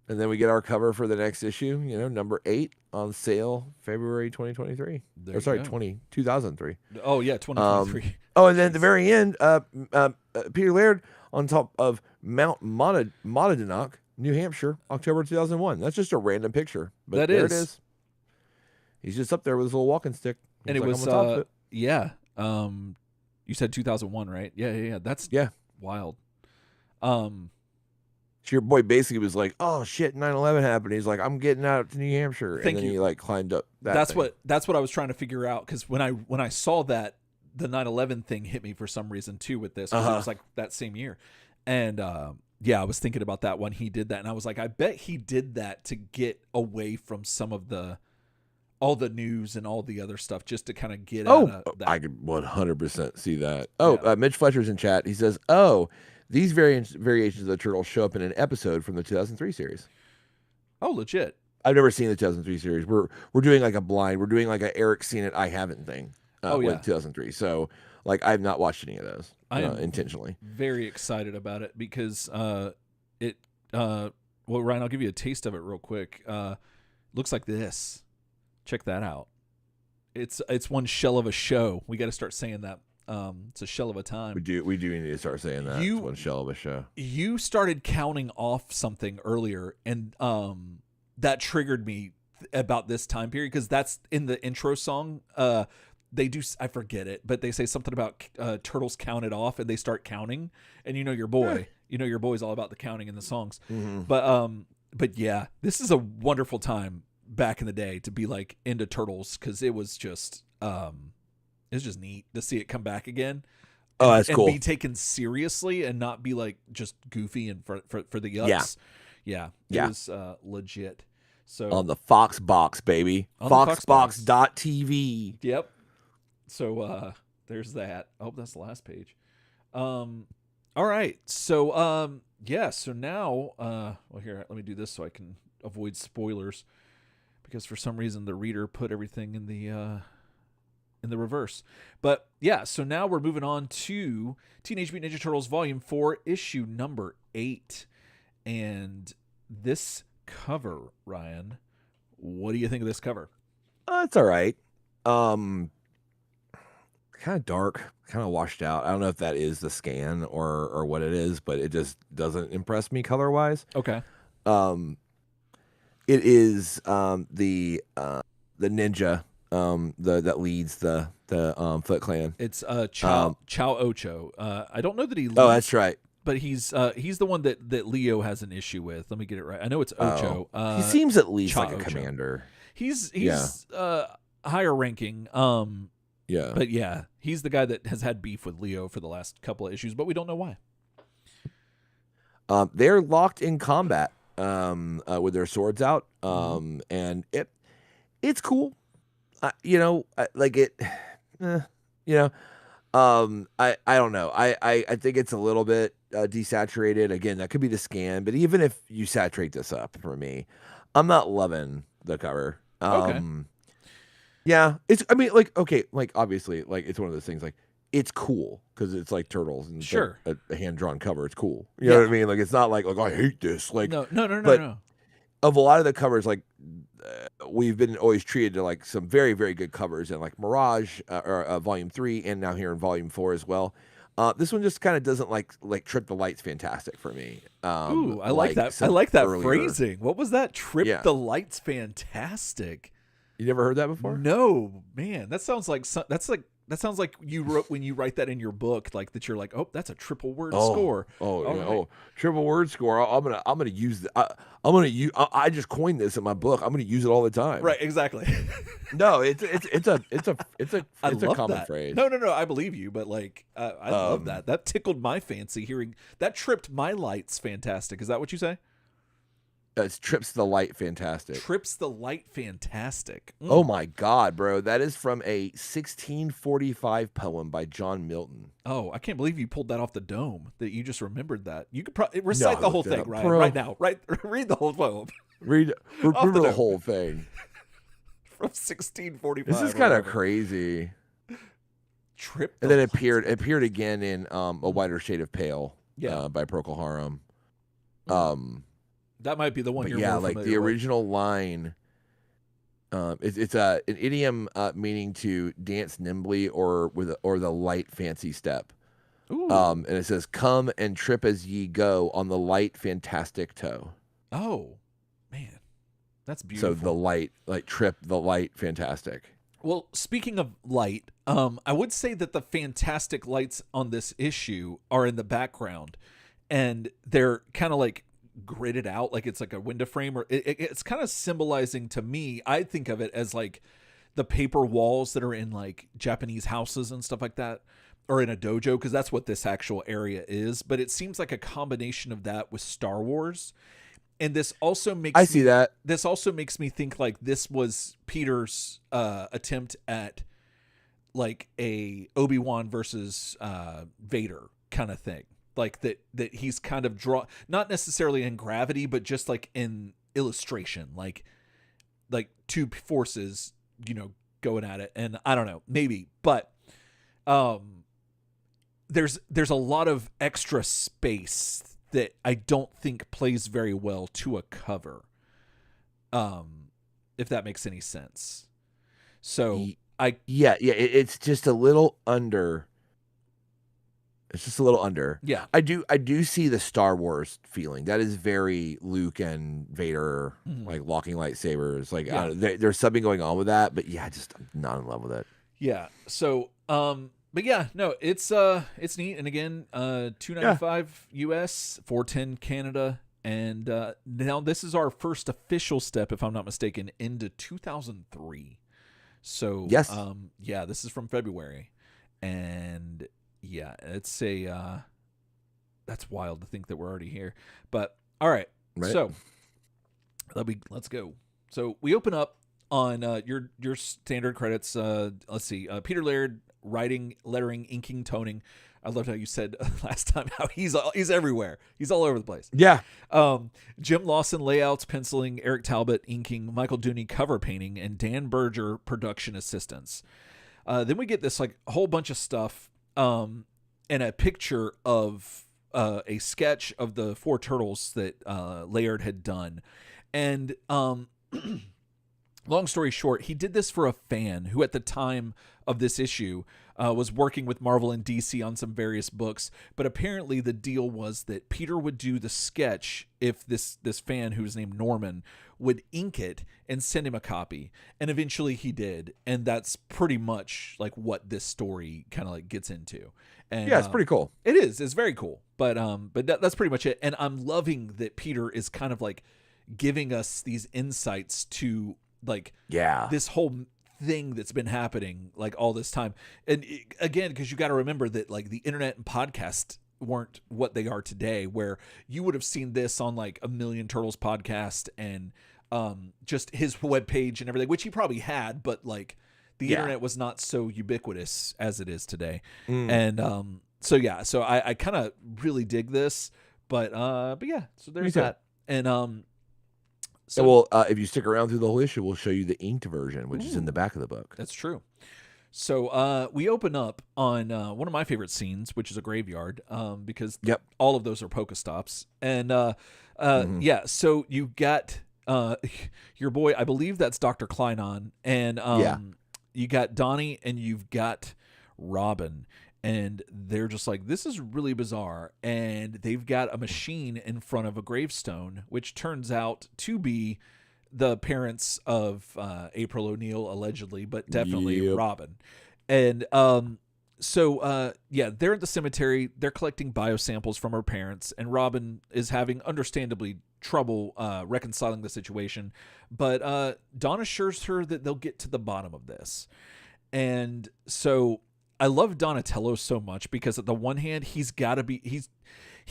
And then we get our cover for the next issue, number 8 on sale February 2023. There Or sorry, you go. 2003. Oh yeah, 2023. Oh, and then at the very end, Peter Laird on top of Mount Monadnock, New Hampshire, October 2001. That's just a random picture, but That there is. it is. He's just up there with his little walking stick. And He's it like, was "I'm on top of it." yeah. You said 2001, right? Yeah. That's wild. So your boy basically was like, "Oh shit, 9/11 happened." He's like, "I'm getting out to New Hampshire," Thank and then you. he like climbed up. That's thing. what I was trying to figure out, because when I saw that, the 9/11 thing hit me for some reason too with this, because it was like that same year. And yeah, I was thinking about that when he did that, and I was like, I bet he did that to get away from some of all the news and all the other stuff, just to kind of get out of that. I could 100% see that. Mitch Fletcher's in chat. He says, these variations of the turtle show up in an episode from the 2003 series. Oh, legit. I've never seen the 2003 series. We're doing like a blind. We're doing like a Eric seen it, I haven't thing. With 2003. So Like I've not watched any of those I am intentionally. very excited about it because it well, Ryan, I'll give you a taste of it real quick. Looks like this. Check that out. It's one shell of a show. We got to start saying that. It's a shell of a time. We do need to start saying that. It's one shell of a show. You started counting off something earlier, and that triggered me about this time period because that's in the intro song. They do, I forget it, but they say something about turtles counted off, and they start counting. And your boy, your boy's all about the counting in the songs. Mm-hmm. But yeah, this is a wonderful time back in the day to be like into turtles because it was just neat to see it come back again. Oh, that's cool. And be taken seriously and not be like just goofy and for the yucks. Yeah. It was legit. So on the Fox Box, baby. Foxbox.tv. Yep. So there's that. I hope that's the last page. All right. So so now well, here, let me do this so I can avoid spoilers because for some reason the reader put everything in the reverse. But yeah, so now we're moving on to Teenage Mutant Ninja Turtles Volume 4, issue number 8. And this cover, Ryan, what do you think of this cover? It's all right. Kind of dark, kind of washed out. I don't know if that is the scan or what it is, but it just doesn't impress me color-wise. Okay. It is the ninja that leads the Foot Clan. It's Chao Ocho. I don't know that he leads, Oh, that's right. but he's the one that Leo has an issue with. Let me get it right. I know it's Ocho. He seems at least Chao like a Ocho. commander. He's higher ranking. Yeah. But yeah, he's the guy that has had beef with Leo for the last couple of issues, but we don't know why. They're locked in combat with their swords out, and it's cool. I don't know. I think it's a little bit desaturated. Again, that could be the scan, but even if you saturate this up for me, I'm not loving the cover. Okay. Yeah, obviously, like it's one of those things like it's cool because it's like turtles and it's Sure. like a hand-drawn cover. It's cool. You know what I mean? Like it's not like I hate this. Like No. but of a lot of the covers, like we've been always treated to like some very, very good covers in like Mirage or Volume 3 and now here in Volume 4 as well. This one just kind of doesn't like Trip the Light's fantastic for me. Ooh, I like that. I like that phrasing. What was that? Trip the Light's fantastic. You never heard that before? No, man. That sounds like you wrote when you write that in your book, like that you're like, oh, that's a triple word score. Triple word score. I'm gonna use that. I just coined this in my book. I'm gonna use it all the time. Right, exactly. No, it's a common phrase. No. I believe you, but like I love that. That tickled my fancy hearing that. Tripped my lights fantastic. Is that what you say? It's Trips the Light fantastic. Trips the Light fantastic. Oh my God, bro. That is from a 1645 poem by John Milton. Oh, I can't believe you pulled that off the dome, that you just remembered that. You could probably recite the whole thing, Ryan, right now. Read the whole poem. Remember the whole thing. From 1645. This is kind of crazy. And then it appeared again in A Whiter Shade of Pale by Procol Harum. That might be the one you're more like familiar the with. original line. It's an idiom meaning to dance nimbly or the light fancy step. Ooh. And it says, "Come and trip as ye go on the light fantastic toe." Oh, man, that's beautiful. So the light, like trip the light fantastic. Well, speaking of light, I would say that the fantastic lights on this issue are in the background, and they're kind of like gridded out, like it's like a window frame, or it's kind of symbolizing to me. I think of it as like the paper walls that are in like Japanese houses and stuff like that, or in a dojo, because that's what this actual area is. But it seems like a combination of that with Star Wars. And this also makes This also makes me think like this was Peter's attempt at like a Obi-Wan versus Vader kind of thing. Like that he's kind of not necessarily in gravity, but just like in illustration, like two forces, going at it. And I don't know, maybe, but there's a lot of extra space that I don't think plays very well to a cover. If that makes any sense. So it's just a little under. It's just a little under. Yeah. I do see the Star Wars feeling. That is very Luke and Vader, like locking lightsabers. Like there's something going on with that, but I'm not in love with it. Yeah. So, but yeah, no, it's neat. And again, $295 US, $410 Canada. And now this is our first official step, if I'm not mistaken, into 2003. So, yes. This is from February. And yeah, it's that's wild to think that we're already here. But all right. So let's go. So we open up on your standard credits. Let's see. Peter Laird, writing, lettering, inking, toning. I loved how you said last time how he's everywhere. He's all over the place. Yeah. Jim Lawson, layouts, penciling, Eric Talbot, inking, Michael Dooney, cover painting, and Dan Berger, production assistants. Then we get this like a whole bunch of stuff and a picture of a sketch of the four turtles that Laird had done. And long story short, he did this for a fan who at the time of this issue was working with Marvel and DC on some various books. But apparently the deal was that Peter would do the sketch if this fan, who was named Norman, would ink it and send him a copy. And eventually he did. And that's pretty much like what this story kind of like gets into. And yeah, it's pretty cool. It is. It's very cool. But that's pretty much it. And I'm loving that Peter is kind of like giving us these insights to like this whole thing that's been happening like all this time. And again, because you got to remember that like the internet and podcast weren't what they are today, where you would have seen this on like a Million Turtles podcast and just his webpage and everything, which he probably had, but like the internet was not so ubiquitous as it is today. And so I kind of really dig this, but yeah, so there's that. And so if you stick around through the whole issue, we'll show you the inked version, which is in the back of the book. That's true. So we open up on one of my favorite scenes, which is a graveyard, because all of those are Pokestops. And so you got your boy, I believe that's Dr. Kleinon, and you got Donnie and you've got Robin. And they're just like, this is really bizarre. And they've got a machine in front of a gravestone, which turns out to be the parents of April O'Neil, allegedly, but definitely Robin. And they're at the cemetery. They're collecting biosamples from her parents. And Robin is having, understandably, trouble reconciling the situation. But Dawn assures her that they'll get to the bottom of this. And so I love Donatello so much because at the one hand, he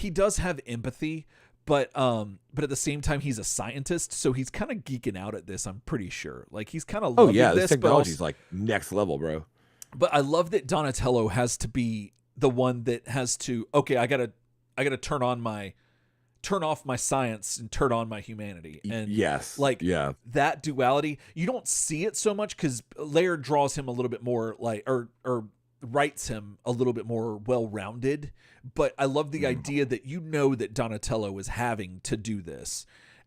does have empathy, but at the same time, he's a scientist, so he's kind of geeking out at this. I'm pretty sure, like he's kind of loving this technology's like next level, bro. But I love that Donatello has to be the one that has to. Okay, I gotta turn off my science and turn on my humanity. And that duality, you don't see it so much because Laird draws him a little bit more like or writes him a little bit more well-rounded, but I love the idea that that Donatello is having to do this.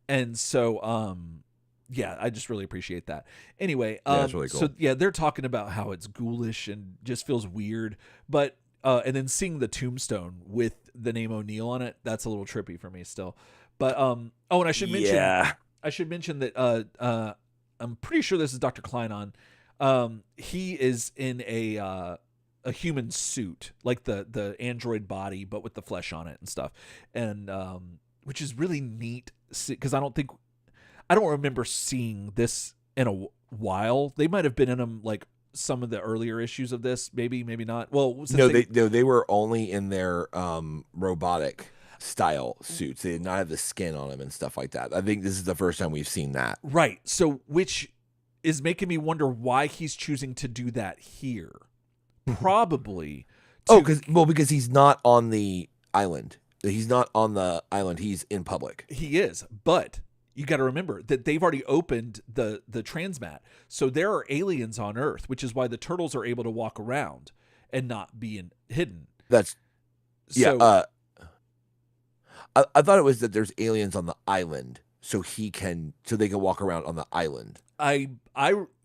And so I just really appreciate that. Anyway, it's really cool. So they're talking about how it's ghoulish and just feels weird, but and then seeing the tombstone with the name O'Neil on it, that's a little trippy for me still. But and I should mention that I'm pretty sure this is Dr. Kleinon. He is in a human suit, like the android body, but with the flesh on it and stuff, and which is really neat because I don't remember seeing this in a while. They might have been in them like some of the earlier issues of this, maybe not. Well, they were only in their robotic style suits. They did not have the skin on them and stuff like that. I think this is the first time we've seen that. Right. So which is making me wonder why he's choosing to do that here. Probably. Because he's not on the island. He's not on the island. He's in public. He is, but you got to remember that they've already opened the transmat. So there are aliens on Earth, which is why the turtles are able to walk around and not be hidden. That's yeah. So I thought it was that there's aliens on the island, so they can walk around on the island. I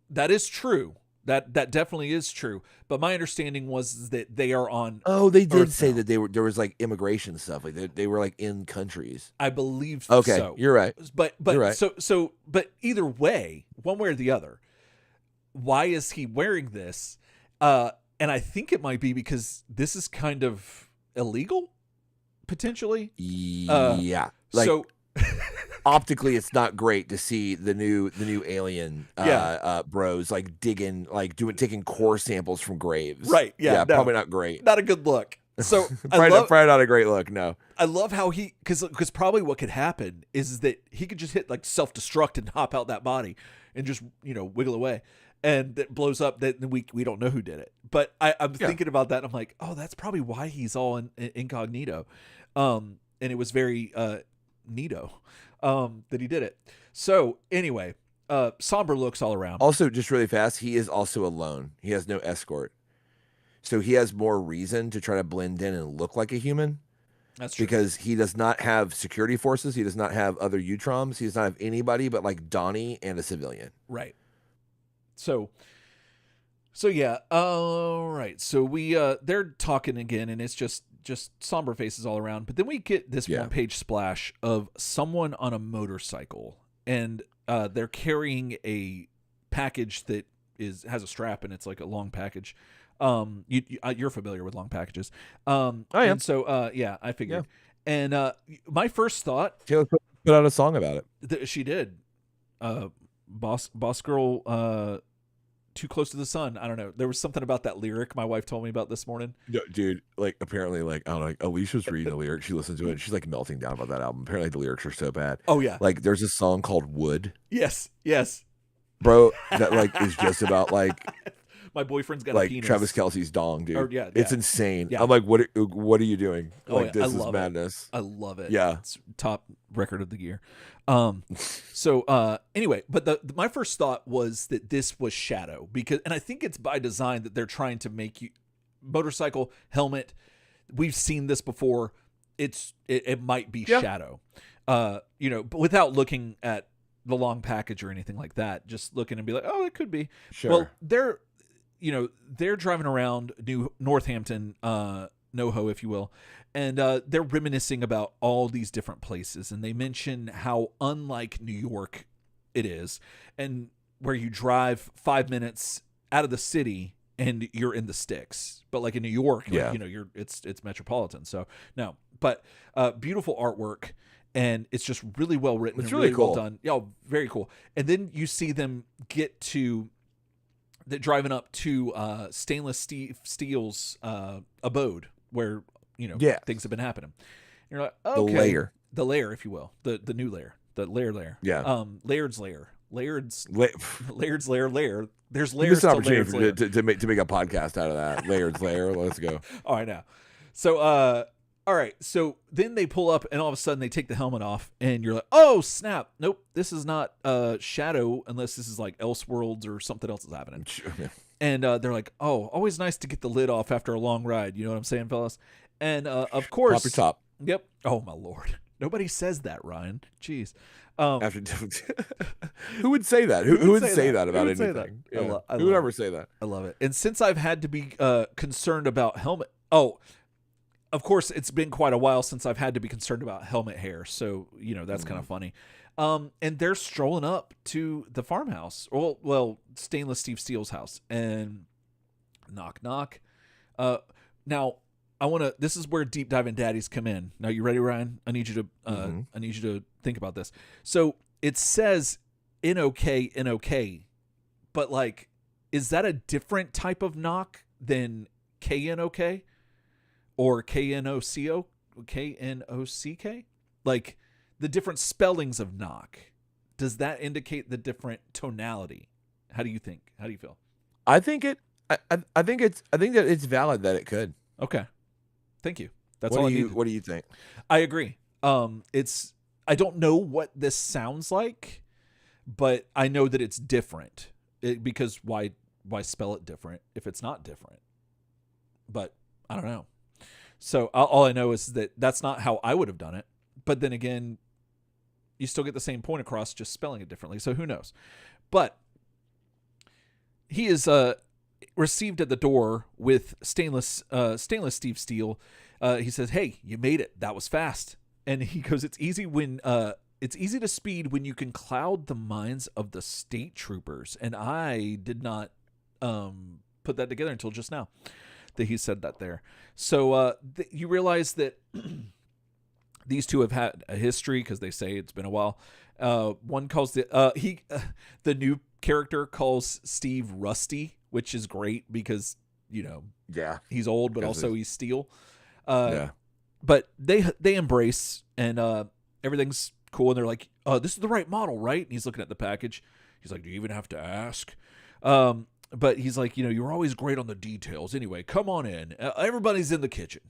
that is true. That definitely is true. But my understanding was that they are on. Oh, they did Earth say now. that there was like immigration stuff, like they were like in countries. I believe Okay, so. you're right. But You're right. so but either way, one way or the other, why is he wearing this? And I think it might be because this is kind of illegal, potentially. Yeah, like So optically, it's not great to see the new alien bros like taking core samples from graves. Right, yeah, no. Probably not great. not a good look. So Probably not a great look. No. I love how because probably what could happen is that he could just hit like self-destruct and hop out that body and just wiggle away, and it blows up. That we don't know who did it, but I'm thinking about that. And I'm like, oh, that's probably why he's all incognito, and it was very neato that he did it. So anyway, somber looks all around. Also, just really fast, he is also alone. He has no escort, so he has more reason to try to blend in and look like a human. That's true. Because he does not have security forces. He does not have other Utroms. He does not have anybody but like Donnie and a civilian. Right. So yeah. All right. So they're talking again, and it's just somber faces all around. But then we get this one-page splash of someone on a motorcycle, and they're carrying a package that has a strap, and it's like a long package. You're familiar with long packages. I am. And so, I figured. Yeah. And my first thought, Taylor put out a song about it. She did. Boss Girl, Too Close to the Sun. I don't know. There was something about that lyric my wife told me about this morning. Dude, like apparently, like I don't know, like Alicia's reading the lyrics. She listened to it. And she's like melting down about that album. Apparently, the lyrics are so bad. Oh yeah. Like there's a song called Wood. Yes. Bro, that like is just about like. My boyfriend's got like a penis. Travis Kelce's dong, dude. It's insane. Yeah. I'm like, what are you doing? Like, this is madness. I love it. Yeah. It's top record of the year. So anyway, but my first thought was that this was Shadow, and I think it's by design that they're trying to make you motorcycle helmet. We've seen this before. It might be Shadow. But without looking at the long package or anything like that, just looking and be like, oh, it could be. Sure. Well, they're driving around Northampton, NoHo, if you will, and they're reminiscing about all these different places, and they mention how unlike New York it is, and where you drive 5 minutes out of the city and you're in the sticks, but like in New York, it's metropolitan. So no, but beautiful artwork. And it's just really well written. It's and really cool. Well done. Yeah, very cool. And then you see them get to. They're driving up to Stainless Steel's abode where things have been happening. And you're like, okay, the lair, if you will, the new lair, the lair. Yeah. Laird's lair. Laird's lair. There's layers. This is an opportunity to make a podcast out of that. Laird's lair. Let's go. Oh, I know. So all right. So then they pull up, and all of a sudden they take the helmet off, and you're like, "Oh snap! Nope, this is not Shadow, unless this is like Elseworlds or something else is happening." And they're like, "Oh, always nice to get the lid off after a long ride." You know what I'm saying, fellas? And of course, pop your top. Yep. Oh my lord, nobody says that, Ryan. Jeez. Who would say that? Who would say that about anything? That? Yeah. Who would ever say that? I love it. And since I've had to be concerned about helmet, of course, it's been quite a while since I've had to be concerned about helmet hair. So, that's kind of funny. And they're strolling up to the farmhouse. Well, Stainless Steve Steele's house. And knock, knock. Now, this is where Deep Diving Daddies come in. Now, you ready, Ryan? I need you to think about this. So, it says NOK, but like, is that a different type of knock than KNOK? Or KNOCK? Like the different spellings of knock. Does that indicate the different tonality? How do you think? How do you feel? I think that it's valid that it could. Okay. Thank you. That's all I need. need. What do you think? I agree. I don't know what this sounds like, but I know that it's different. Because why spell it different if it's not different? But I don't know. So all I know is that that's not how I would have done it. But then again, you still get the same point across, just spelling it differently. So who knows? But he is received at the door with stainless Steve Steele. He says, "Hey, you made it. That was fast." And he goes, "It's easy to speed when you can cloud the minds of the state troopers." And I did not put that together until just now that he said that there. So you realize that these two have had a history because they say it's been a while. One calls the new character calls Steve Rusty, which is great because he's old, but also he's Steel. But they embrace and everything's cool, and they're like, "This is the right model, right?" And he's looking at the package. He's like, "Do you even have to ask?" But he's like, "You're always great on the details. Anyway, come on in. Everybody's in the kitchen."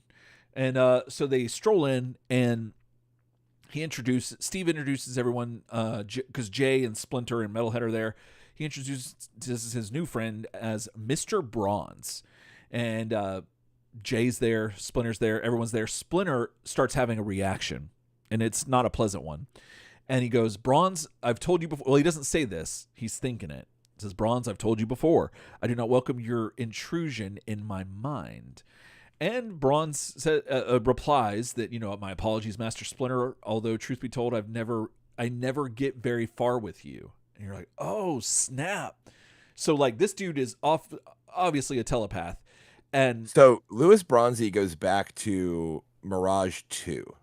And so they stroll in, and Steve introduces everyone because Jay and Splinter and Metalhead are there. He introduces his new friend as Mr. Bronze. And Jay's there, Splinter's there, everyone's there. Splinter starts having a reaction, and it's not a pleasant one. And he goes, "Bronze, I've told you before." Well, he doesn't say this. He's thinking it. He says, "Bronze, I've told you before. I do not welcome your intrusion in my mind." And Bronze replies that, "My apologies, Master Splinter. Although, truth be told, I never get very far with you." And you're like, "Oh, snap." So, this dude is obviously a telepath. And so Louis Bronzy goes back to Mirage 2.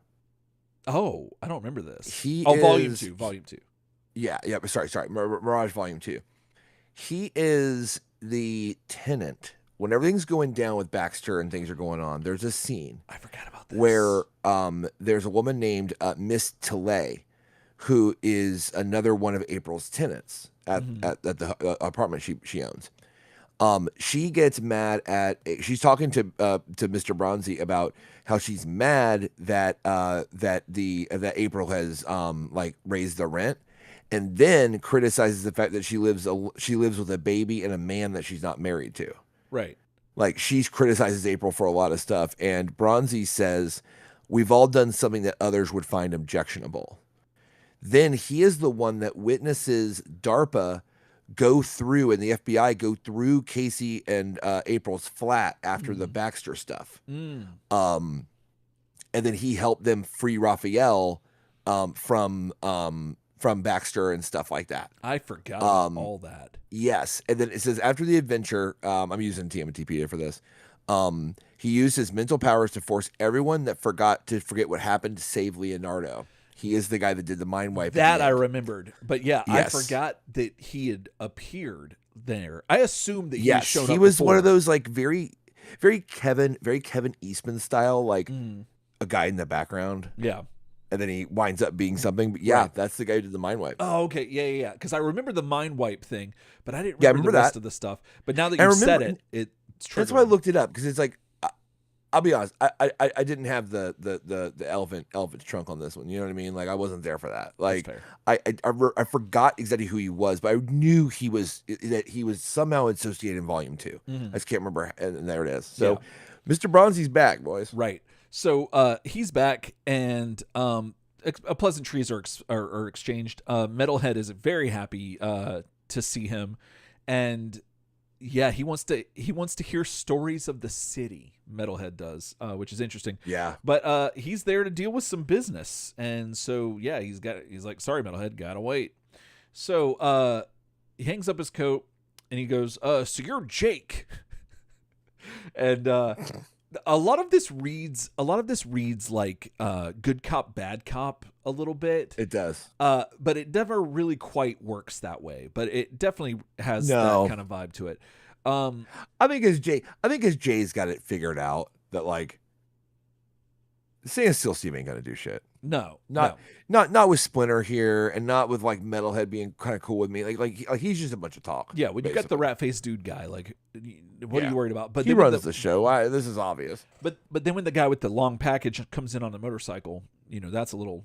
Oh, I don't remember this. Volume 2. Yeah. Sorry. Mirage Volume 2. He is the tenant. When everything's going down with Baxter and things are going on, there's a scene. I forgot about this. Where there's a woman named Miss Tilley, who is another one of April's tenants at the apartment she owns. She gets mad she's talking to Mr. Bronzy about how she's mad that April has raised the rent, and then criticizes the fact that she lives with a baby and a man that she's not married to. Right. She criticizes April for a lot of stuff, and Bronzy says, "We've all done something that others would find objectionable." Then he is the one that witnesses DARPA go through and the FBI go through Casey and April's flat after the Baxter stuff. And then he helped them free Raphael from Baxter and stuff like that. I forgot all that. Yes. And then it says, after the adventure, I'm using TMNTP for this. He used his mental powers to force everyone that forget what happened to save Leonardo. He is the guy that did the mind wipe. That I remembered. But yes. I forgot that he had appeared there. I assumed that he had shown up. He was before. One of those very, very Kevin Eastman style, a guy in the background. Yeah. And then he winds up being something. But that's the guy who did the mind wipe. Oh, okay. Yeah. Because I remember the mind wipe thing, but I didn't remember the rest of the stuff. But now that you said it, it's true. That's why I looked it up, because it's I'll be honest, I didn't have the elephant trunk on this one. You know what I mean? I wasn't there for that. I forgot exactly who he was, but I knew he was somehow associated in Volume 2. I just can't remember, and there it is. So, Mr. Bronzy's back, boys. Right. So he's back, and pleasantries are exchanged. Metalhead is very happy to see him, and he wants to hear stories of the city. Metalhead does, which is interesting. Yeah. But he's there to deal with some business, and so he's like, "Sorry, Metalhead, gotta wait." So he hangs up his coat and he goes, "So you're Jake," and a lot of this reads like good cop, bad cop a little bit. It does. But it never really quite works that way. But it definitely has that kind of vibe to it. I think as Jay's got it figured out that Stand Still Steve ain't gonna do shit. No. Not with Splinter here, and not with Metalhead being kind of cool with me. He's just a bunch of talk. Yeah, when you got the rat faced dude guy, what are you worried about? But he runs the show. This is obvious. But then when the guy with the long package comes in on a motorcycle, that's a little,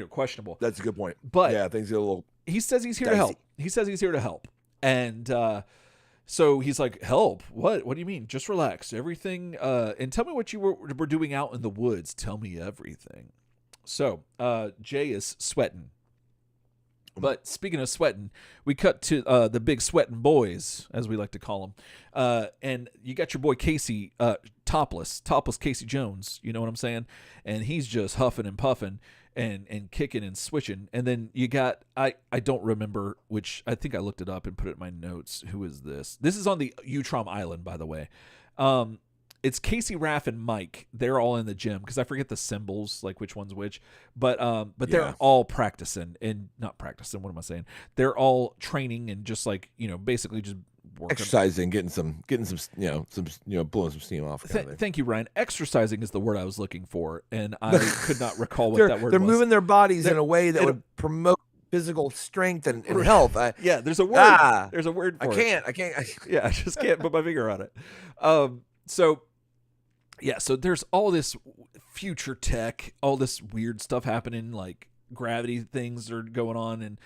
questionable. That's a good point. But things get a little. He says he's here to help. And So he's like, help? What do you mean? Just relax. Everything, and tell me what you were doing out in the woods. Tell me everything. So Jay is sweating. But speaking of sweating, we cut to the big sweating boys, as we like to call them. And you got your boy Casey, topless Casey Jones. You know what I'm saying? And he's just huffing and puffing and kicking and switching. And then you got, I don't remember which, I think I looked it up and put it in my notes. Who is this? This is on the Utrom Island, by the way. It's Casey, Raph, and Mike. They're all in the gym because I forget the symbols, like which one's which. But they're all practicing and not practicing. What am I saying? They're all training and just like, basically just working. Exercising, getting some, blowing some steam off. Thank you, Ryan. Exercising is the word I was looking for, and I could not recall what that word was. They're moving their bodies in a way that would promote physical strength and health. There's a word. There's a word for it. I can't. Yeah, I just can't put my finger on it. So there's all this future tech, all this weird stuff happening, like gravity things are going on, and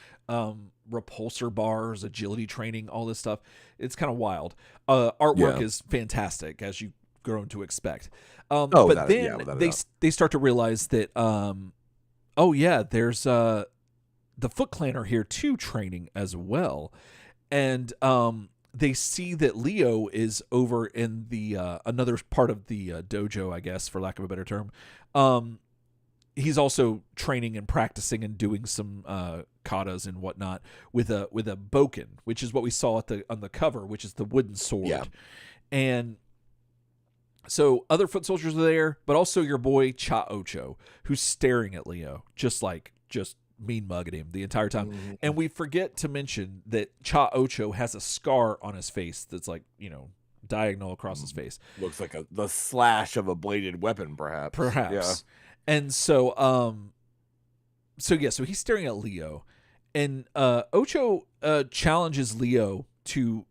repulsor bars, agility training, all this stuff. It's kind of wild. Artwork is fantastic, as you've grown to expect. They start to realize that, there's the Foot Clan are here too, training as well, and they see that Leo is over in the another part of the dojo, I guess, for lack of a better term. He's also training and practicing and doing some katas and whatnot with a boken, which is what we saw on the cover, which is the wooden sword. Yeah. And so other foot soldiers are there, but also your boy Cha Ocho, who's staring at Leo, just mean mugging him the entire time. Mm-hmm. And we forget to mention that Cha Ocho has a scar on his face that's like, diagonal across his face. Looks like the slash of a bladed weapon, perhaps. Yeah. And so so he's staring at Leo, and Ocho challenges Leo to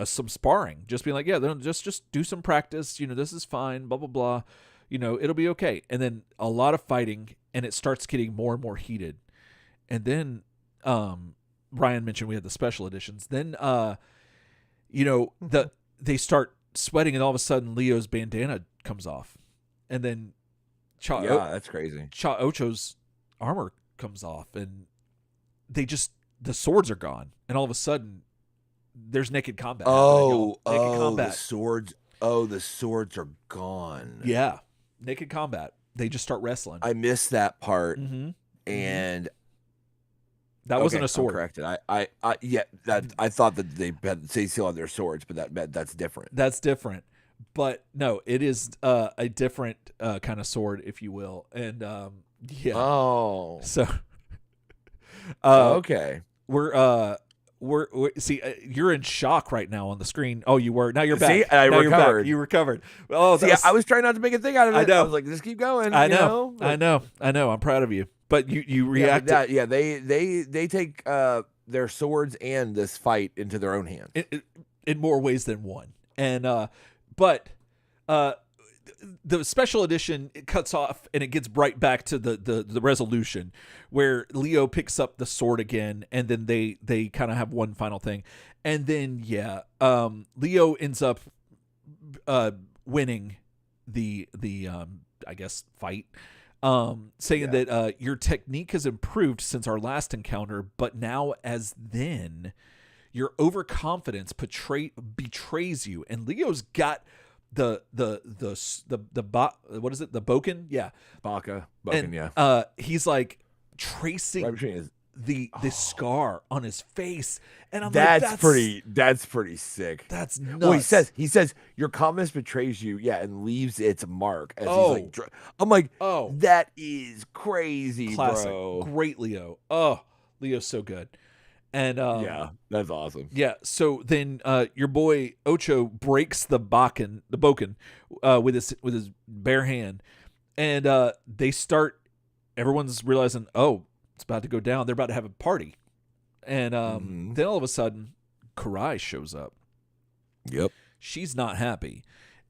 some sparring, just being like, just do some practice, this is fine, blah blah blah, it'll be okay. And then a lot of fighting, and it starts getting more and more heated. And then Ryan mentioned we had the special editions. Then they start sweating, and all of a sudden Leo's bandana comes off, and then that's crazy. Cha Ocho's armor comes off, and the swords are gone, and all of a sudden there's naked combat. The swords. The swords are gone. Yeah, naked combat. They just start wrestling. I missed that part, mm-hmm. and that wasn't a sword. I'm corrected. I thought that they still had their swords, but that's different. That's different. But no, it is a different kind of sword, if you will. And so okay, we're see, you're in shock right now on the screen. Oh, you were. Now you're back. See, I recovered. You recovered. Oh, I was trying not to make a thing out of it. I know. I was like, just keep going. I know. I'm proud of you. But you reacted. They take their swords and this fight into their own hands in more ways than one. And but the special edition, it cuts off and it gets right back to the resolution where Leo picks up the sword again, and then they kind of have one final thing, and then Leo ends up winning the I guess fight, saying that your technique has improved since our last encounter, but now as then your overconfidence betrays you. And Leo's got the what is it? The boken? Yeah. Boken, and, yeah. He's like tracing right the scar on his face. And I'm that's pretty sick. That's nuts. Well, he says your confidence betrays you, and leaves its mark. As he's like, I'm like, that is crazy, classic. Bro. Great Leo. Oh, Leo's so good. And that's awesome. Yeah, so then your boy Ocho breaks the boken with his bare hand, and they start. Everyone's realizing, it's about to go down. They're about to have a party, and then all of a sudden, Karai shows up. Yep, she's not happy,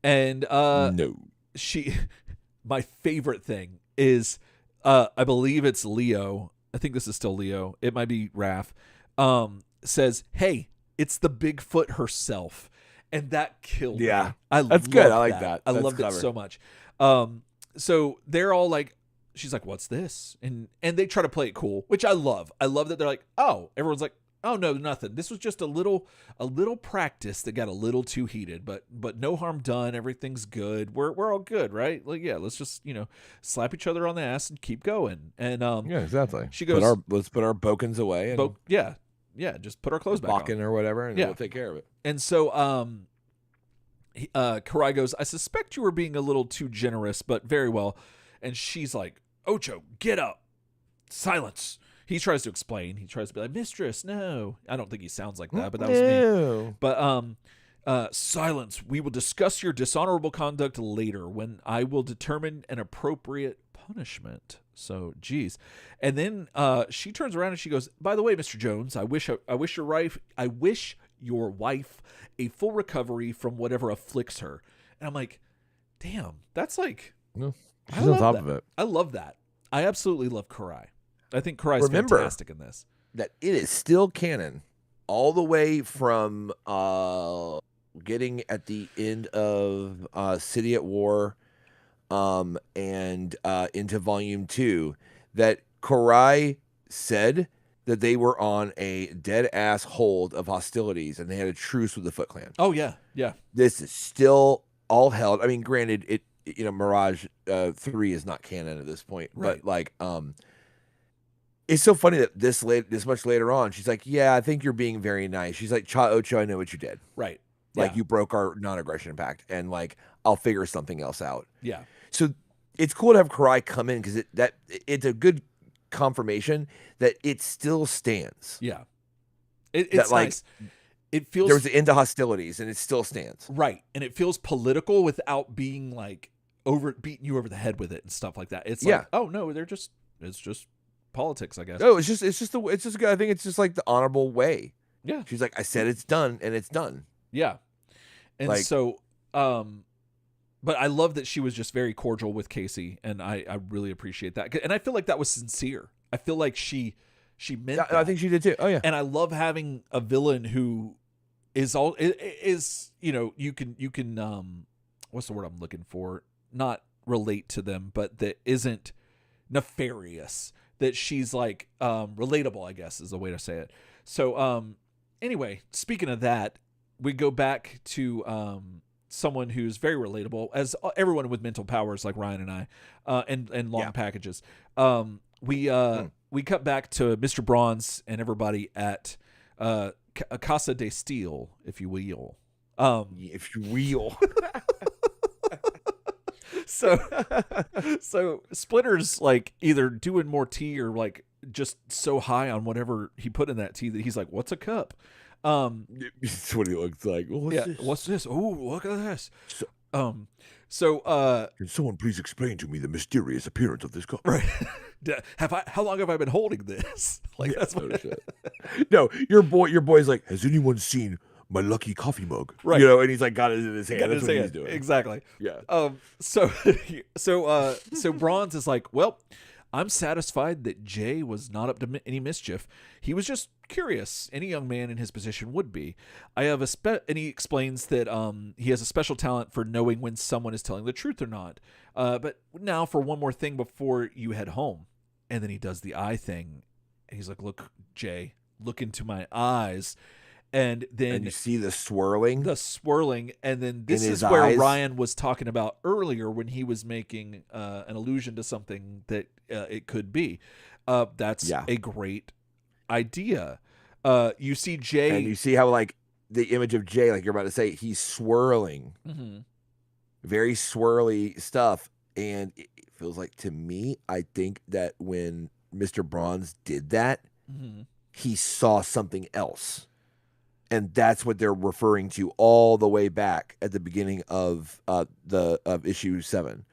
and no, my favorite thing is, I believe it's Leo. I think this is still Leo. It might be Raph. Says, hey, It's the Bigfoot herself, and that killed me. Yeah. I That's good. I loved like that. I That's loved it clever. so much. So they're all like, she's like, "What's this?" And they try to play it cool, which I love. I love that they're like, "Oh," everyone's like, "Oh no, nothing. This was just a little practice that got a little too heated, but no harm done. Everything's good. We're all good, right? Like, yeah, let's just slap each other on the ass and keep going." And Yeah, exactly. she goes, let's put our bokens away and yeah, just put our clothes back on. Bakken or whatever, and Yeah. we'll take care of it. And so Karai goes, "I suspect you were being a little too generous, but very well." And she's like, "Ocho, get up. Silence." He tries to explain. He tries to be like, "Mistress, no." I don't think he sounds like that, but that was me. No. But silence. We will discuss your dishonorable conduct later when I will determine an appropriate punishment. So, geez. And then she turns around and she goes, "By the way, Mr. Jones, I wish your wife a full recovery from whatever afflicts her." And I'm like, damn, that's like, No, I she's on love top that. of it. I love that. I absolutely love Karai. I think Karai's Remember- fantastic in this. That it is still canon, all the way from getting at the end of City at War, and into Volume 2, that Karai said that they were on a dead ass hold of hostilities and they had a truce with the Foot Clan. Oh yeah, yeah, This is still all held. I mean, granted, Mirage 3 is not canon at this point, Right. but like, it's so funny that this much later on, she's like, "Yeah, I think you're being very nice." She's like, "Cha Ocho, I know what you did. right. Like, Yeah. you broke our non-aggression pact, and like, I'll figure something else out." Yeah, So it's cool to have Karai come in because it's a good confirmation that it still stands. yeah. It's like, nice. It feels There was the end to hostilities, and it still stands. right, and it feels political without being like beating you over the head with it and stuff like that. It's like, Yeah. oh no, it's just politics, I guess. No, it's just I think it's just like the honorable way. Yeah, She's like, "I said it's done, and it's done." yeah. And Like- so, but I love that she was just very cordial with Casey, and I really appreciate that. And I feel like that was sincere. I feel like she meant Yeah, that. I think she did too. Oh yeah. And I love having a villain who is you can what's the word I'm looking for? Not relate to them, but that isn't nefarious. That she's like relatable, I guess is the way to say it. So anyway, speaking of that, we go back to someone who's very relatable, as everyone with mental powers like Ryan and I, and long packages. We cut back to Mr. Bronze and everybody at Casa de Steel, if you will. If you will. So Splinter's like either doing more tea or like just so high on whatever he put in that tea that he's like, "What's a cup?" That's what he looks like. What's this? Oh, look at this. Can someone please explain to me the mysterious appearance of this cup? Right. How long have I been holding this? Like that's what. No, your boy's like, "Has anyone seen my lucky coffee mug?" Right. And he's like, got it in his hand. Got That's his what hand. he's doing. Exactly. Yeah. So Bronze is like, "Well, I'm satisfied that Jay was not up to any mischief. He was just curious. Any young man in his position would be. I have and he explains that he has a special talent for knowing when someone is telling the truth or not. But now for one more thing before you head home." And then he does the eye thing. And he's like, "Look, Jay, look into my eyes." And then And you see the swirling. and then this In is his where eyes. Ryan was talking about earlier when he was making an allusion to something that it could be. That's a great idea. You see Jay, And you see how, like, the image of Jay, like you're about to say, he's swirling. Mhm. Very swirly stuff. And it feels like, to me, I think that when Mr. Bronze did that, Mhm. he saw something else. And that's what they're referring to all the way back at the beginning of issue 7.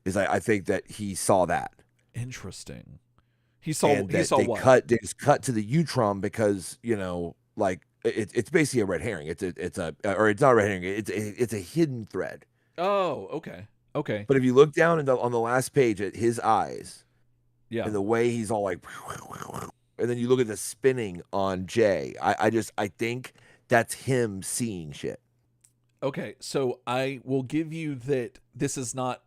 Is I think that he saw that. Interesting. He saw. And He that saw they what? they just cut to the Utrom because, like it's basically a red herring. It's not a red herring. It's a hidden thread. Oh, okay. Okay. But if you look down on the last page at his eyes Yeah. and the way he's all like, and then you look at the spinning on Jay, I think that's him seeing shit. Okay, so I will give you that this is not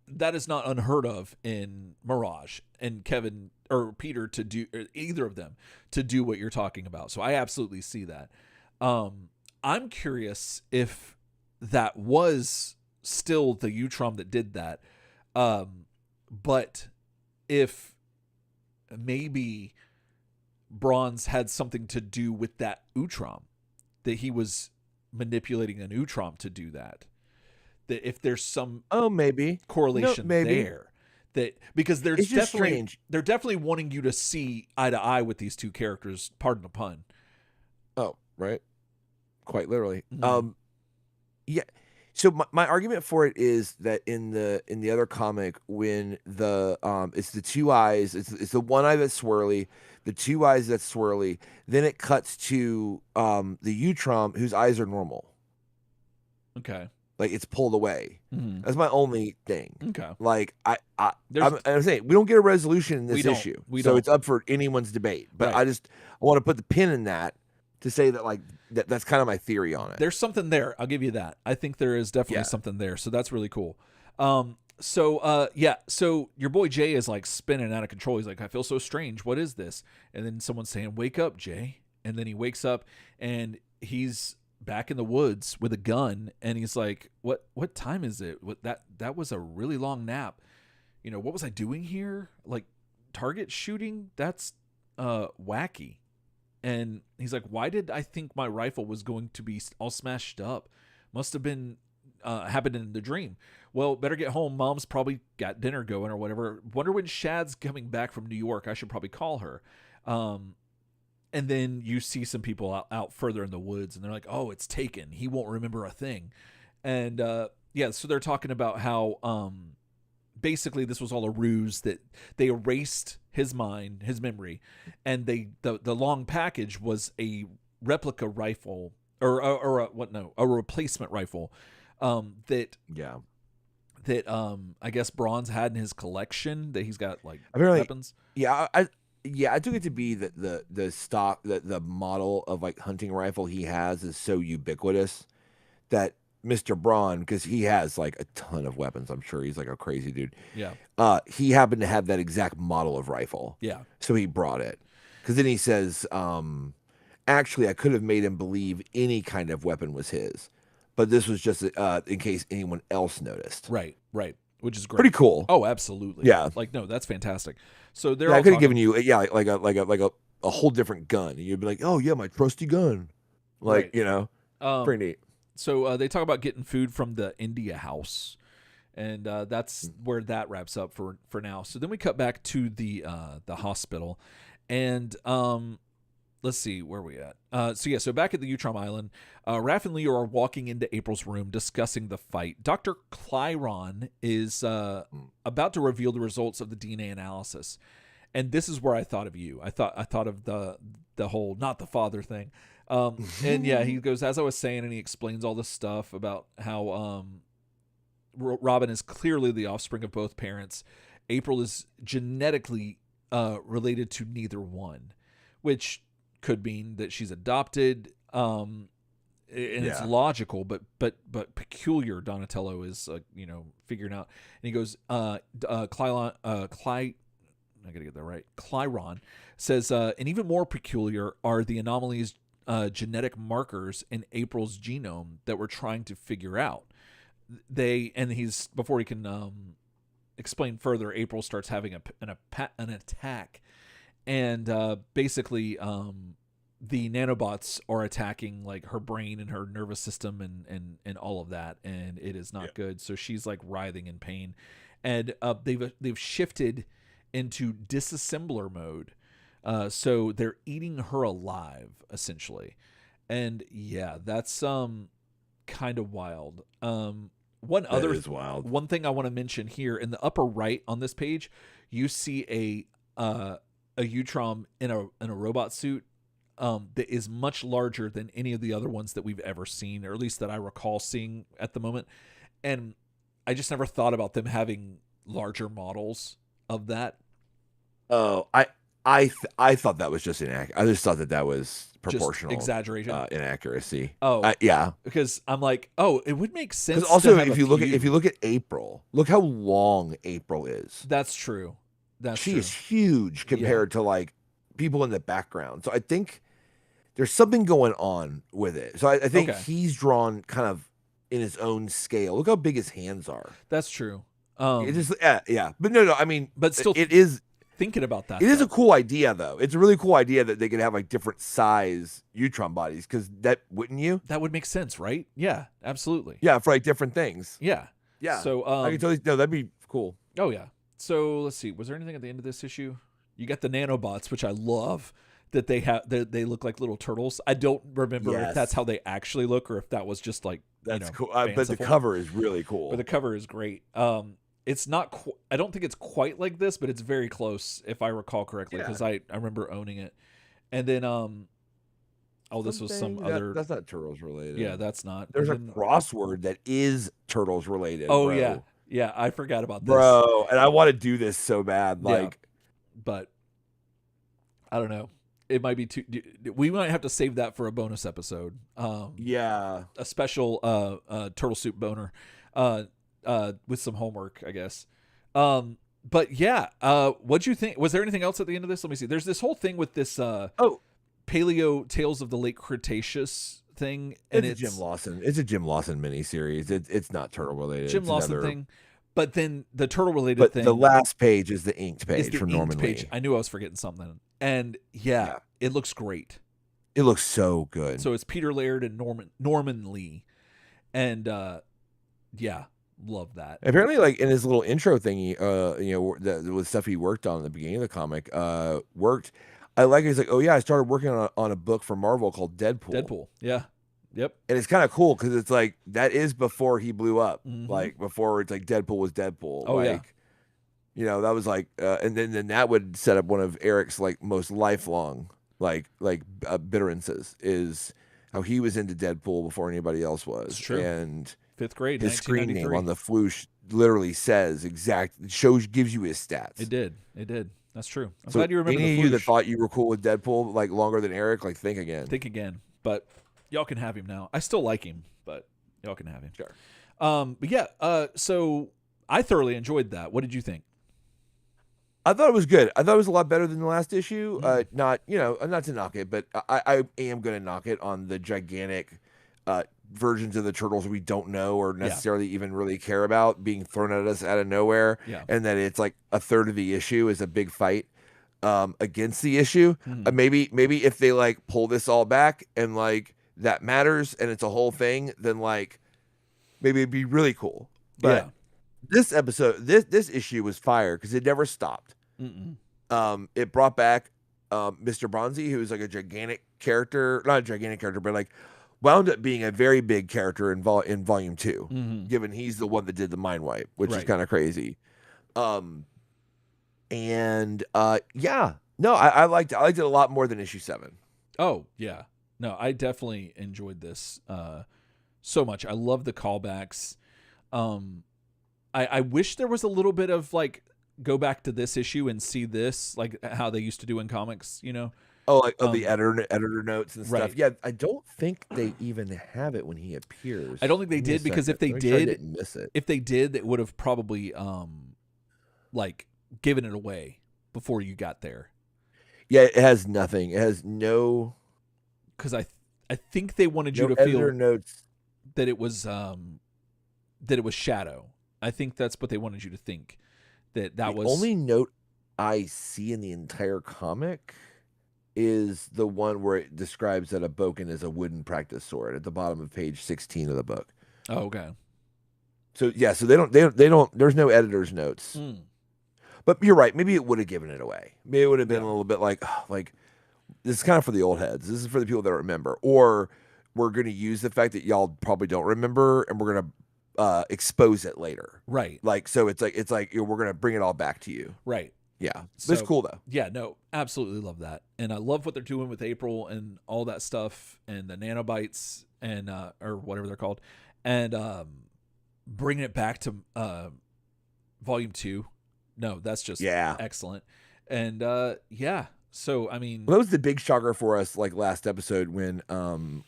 that is not unheard of in Mirage and Kevin or Peter to do, or either of them to do what you're talking about. So I absolutely see that. I'm curious if that was still the Utrom that did that, but if maybe Bronze had something to do with that Utrom, that he was manipulating an Utrom to do that. That if there's some maybe correlation there, that because there's it's just definitely strange. They're definitely wanting you to see eye to eye with these two characters. Pardon the pun. Oh, right, quite literally. Mhm. Yeah. So my argument for it is that in the other comic, when the it's the two eyes, it's the one eye that's swirly, the two eyes that's swirly, then it cuts to the Utrom whose eyes are normal. Okay. Like it's pulled away. Mhm. That's my only thing. Okay. Like There's- I'm saying we don't get a resolution in We this don't. issue, We so don't. it's up for anyone's debate. But Right. I want to put the pin in that to say that like that's kind of my theory on it. There's something there. I'll give you that. I think there is definitely Yeah. something there. So that's really cool. So your boy Jay is like spinning out of control. He's like, I feel so strange. What is this? And then someone's saying, wake up, Jay. And then he wakes up and he's back in the woods with a gun. And he's like, what time is it? That was a really long nap. You know, what was I doing here? Like target shooting? That's wacky. And he's like, why did I think my rifle was going to be all smashed up? Must have been happened in the dream. Well, better get home. Mom's probably got dinner going or whatever. Wonder when Shad's coming back from New York. I should probably call her. And then you see some people out further in the woods, and they're like, oh, it's taken. He won't remember a thing. And so they're talking about how basically this was all a ruse, that they erased his mind, his memory, and the long package was a replica rifle or a replacement rifle that I guess Bronze had in his collection, that he's got like Apparently, weapons. Yeah, I took it to be that the stock the model of like hunting rifle he has is so ubiquitous that Mr. Braun, because he has like a ton of weapons, I'm sure he's like a crazy dude. Yeah. He happened to have that exact model of rifle. Yeah. So he brought it. Because then he says, actually, I could have made him believe any kind of weapon was his, but this was just in case anyone else noticed. Right. Which is great. Pretty cool. Oh, absolutely. Yeah. Like, no, that's fantastic. So they're Yeah, all I could have talking- given you like a whole different gun. And you'd be like, oh yeah, my trusty gun. Like, Right. you know, pretty neat. So they talk about getting food from the India house, and that's where that wraps up for now. So then we cut back to the hospital, and let's see where we at. So back at the Utrom Island, Raph and Leo are walking into April's room discussing the fight. Dr. Clyron is about to reveal the results of the DNA analysis, and this is where I thought of you. I thought of the whole not the father thing. And yeah, he goes, as I was saying, and he explains all this stuff about how Robin is clearly the offspring of both parents. April is genetically related to neither one, which could mean that she's adopted. And it's logical, but peculiar. Donatello is figuring out, and he goes, I gotta get that right. Clyron says, and even more peculiar are the anomalies, genetic markers in April's genome that we're trying to figure out. Before he can explain further, April starts having an attack, and basically the nanobots are attacking like her brain and her nervous system and all of that, and it is not good. So she's like writhing in pain, and they've shifted into disassembler mode. So they're eating her alive, essentially. And yeah, that's kind of wild. That is wild. One thing I want to mention here in the upper right on this page, you see a Utrom in a robot suit that is much larger than any of the other ones that we've ever seen, or at least that I recall seeing at the moment. And I just never thought about them having larger models of that. Oh, I thought that was just inaccurate. I just thought that was Just proportional exaggeration. inaccuracy. Oh, Yeah. because I'm like, oh, it would make sense. Because also, to have if a you few. look at April, look how long April is. That's true. That's She true. is huge compared to like people in the background. So I think there's something going on with it. So I think Okay. he's drawn kind of in his own scale. Look how big his hands are. That's true. It just yeah. But no, I mean, But still, it is thinking about that. it is a though. cool idea though. It's a really cool idea that they could have like different size Utron bodies because that wouldn't you? That would make sense, right? Yeah, absolutely. Yeah, for like different things. Yeah. Yeah. So I can totally no, that'd be cool. oh yeah. So let's see. Was there anything at the end of this issue? You got the nanobots, which I love. That they have, they look like little turtles. I don't remember if that's Yes. how they actually look, or if that was just like That's cool. But the fanciful. cover is really cool. But the cover is great. It's not. I don't think it's quite like this, but it's very close, if I recall correctly, because I remember owning it. And then this was some other. That's not Turtles related. Yeah, that's not. There's a And then- crossword that is Turtles related. Oh bro. yeah, I forgot about this, Bro, and I want to do this so bad. Yeah. Like, but I don't know. It might be too. We might have to save that for a bonus episode. yeah. A special turtle soup boner with some homework, I guess. But yeah, what'd you think? Was there anything else at the end of this? Let me see. There's this whole thing with this paleo Tales of the Late Cretaceous thing, and It's a Jim Lawson. It's a Jim Lawson miniseries. It's not turtle related. Jim It's Lawson another- thing. But then the turtle related But thing. the last page is the inked is page the from inked Norman page. Lee. I knew I was forgetting something, and yeah, it looks great. It looks so good. So it's Peter Laird and Norman Lee, and yeah, love that. Apparently, like in his little intro thingy, that was stuff he worked on at the beginning of the comic. Worked. I like. He's like, oh yeah, I started working on a book for Marvel called Deadpool. Yeah. Yep. And it's kind of cool because it's like that is before he blew up. Mhm. Like before it's like Deadpool was Deadpool. Oh, yeah. That was like, and then that would set up one of Eric's like most lifelong bitterances is how he was into Deadpool before anybody else was. It's true. And 5th grade, his screen name 1993. on the floosh literally says gives you his stats. It did. That's true. I'm So glad you remember any the of you that floosh. thought you were cool with Deadpool like longer than Eric, like think again. Think again, but y'all can have him now. I still like him, but y'all can have him. Sure. But yeah. So I thoroughly enjoyed that. What did you think? I thought it was good. I thought it was a lot better than the last issue. Mm-hmm. Not to knock it, but I am going to knock it on the gigantic versions of the Turtles we don't know or necessarily even really care about being thrown at us out of nowhere. Yeah. And that it's like a third of the issue is a big fight against the issue. Mhm. Maybe if they like pull this all back and like that matters and it's a whole thing, then like maybe it'd be really cool. But Yeah. this episode, this issue was fire because it never stopped. Mm-mm. It brought back Mr. Bronzy, who was like a gigantic character, not a gigantic character, but like wound up being a very big character in volume 2, Mhm. given he's the one that did the mind wipe, which is Right. kind of crazy. I liked it a lot more than issue 7. Oh yeah. No, I definitely enjoyed this so much. I love the callbacks. I wish there was a little bit of like go back to this issue and see this like how they used to do in comics, Oh, like the editor notes and stuff. right. Yeah, I don't think they even have it when he appears. I don't think they Give me a did because if second. they Let me try I did, didn't miss it. if they did, they would have probably like given it away before you got there. Yeah, it has nothing. It has no Because I think they wanted you no to editor feel notes. that it was Shadow. I think that's what they wanted you to think. That The was only note I see in the entire comic is the one where it describes that a boken is a wooden practice sword at the bottom of page 16 of the book. Oh, okay. So yeah, so they don't there's no editor's notes. Mm. But you're right, maybe it would have given it away. Maybe it would have been Yeah. a little bit like this is kind of for the old heads. This is for the people that remember. Or we're going to use the fact that y'all probably don't remember and we're going to expose it later. Right. Like so it's like we're going to bring it all back to you. Right. Yeah. But it's So- cool though. Yeah, no, absolutely love that. And I love what they're doing with April and all that stuff and the nanobites and or whatever they're called. And bringing it back to volume 2. No, that's just Yeah. excellent. And yeah, So I mean, Well, that was the big shocker for us, like last episode when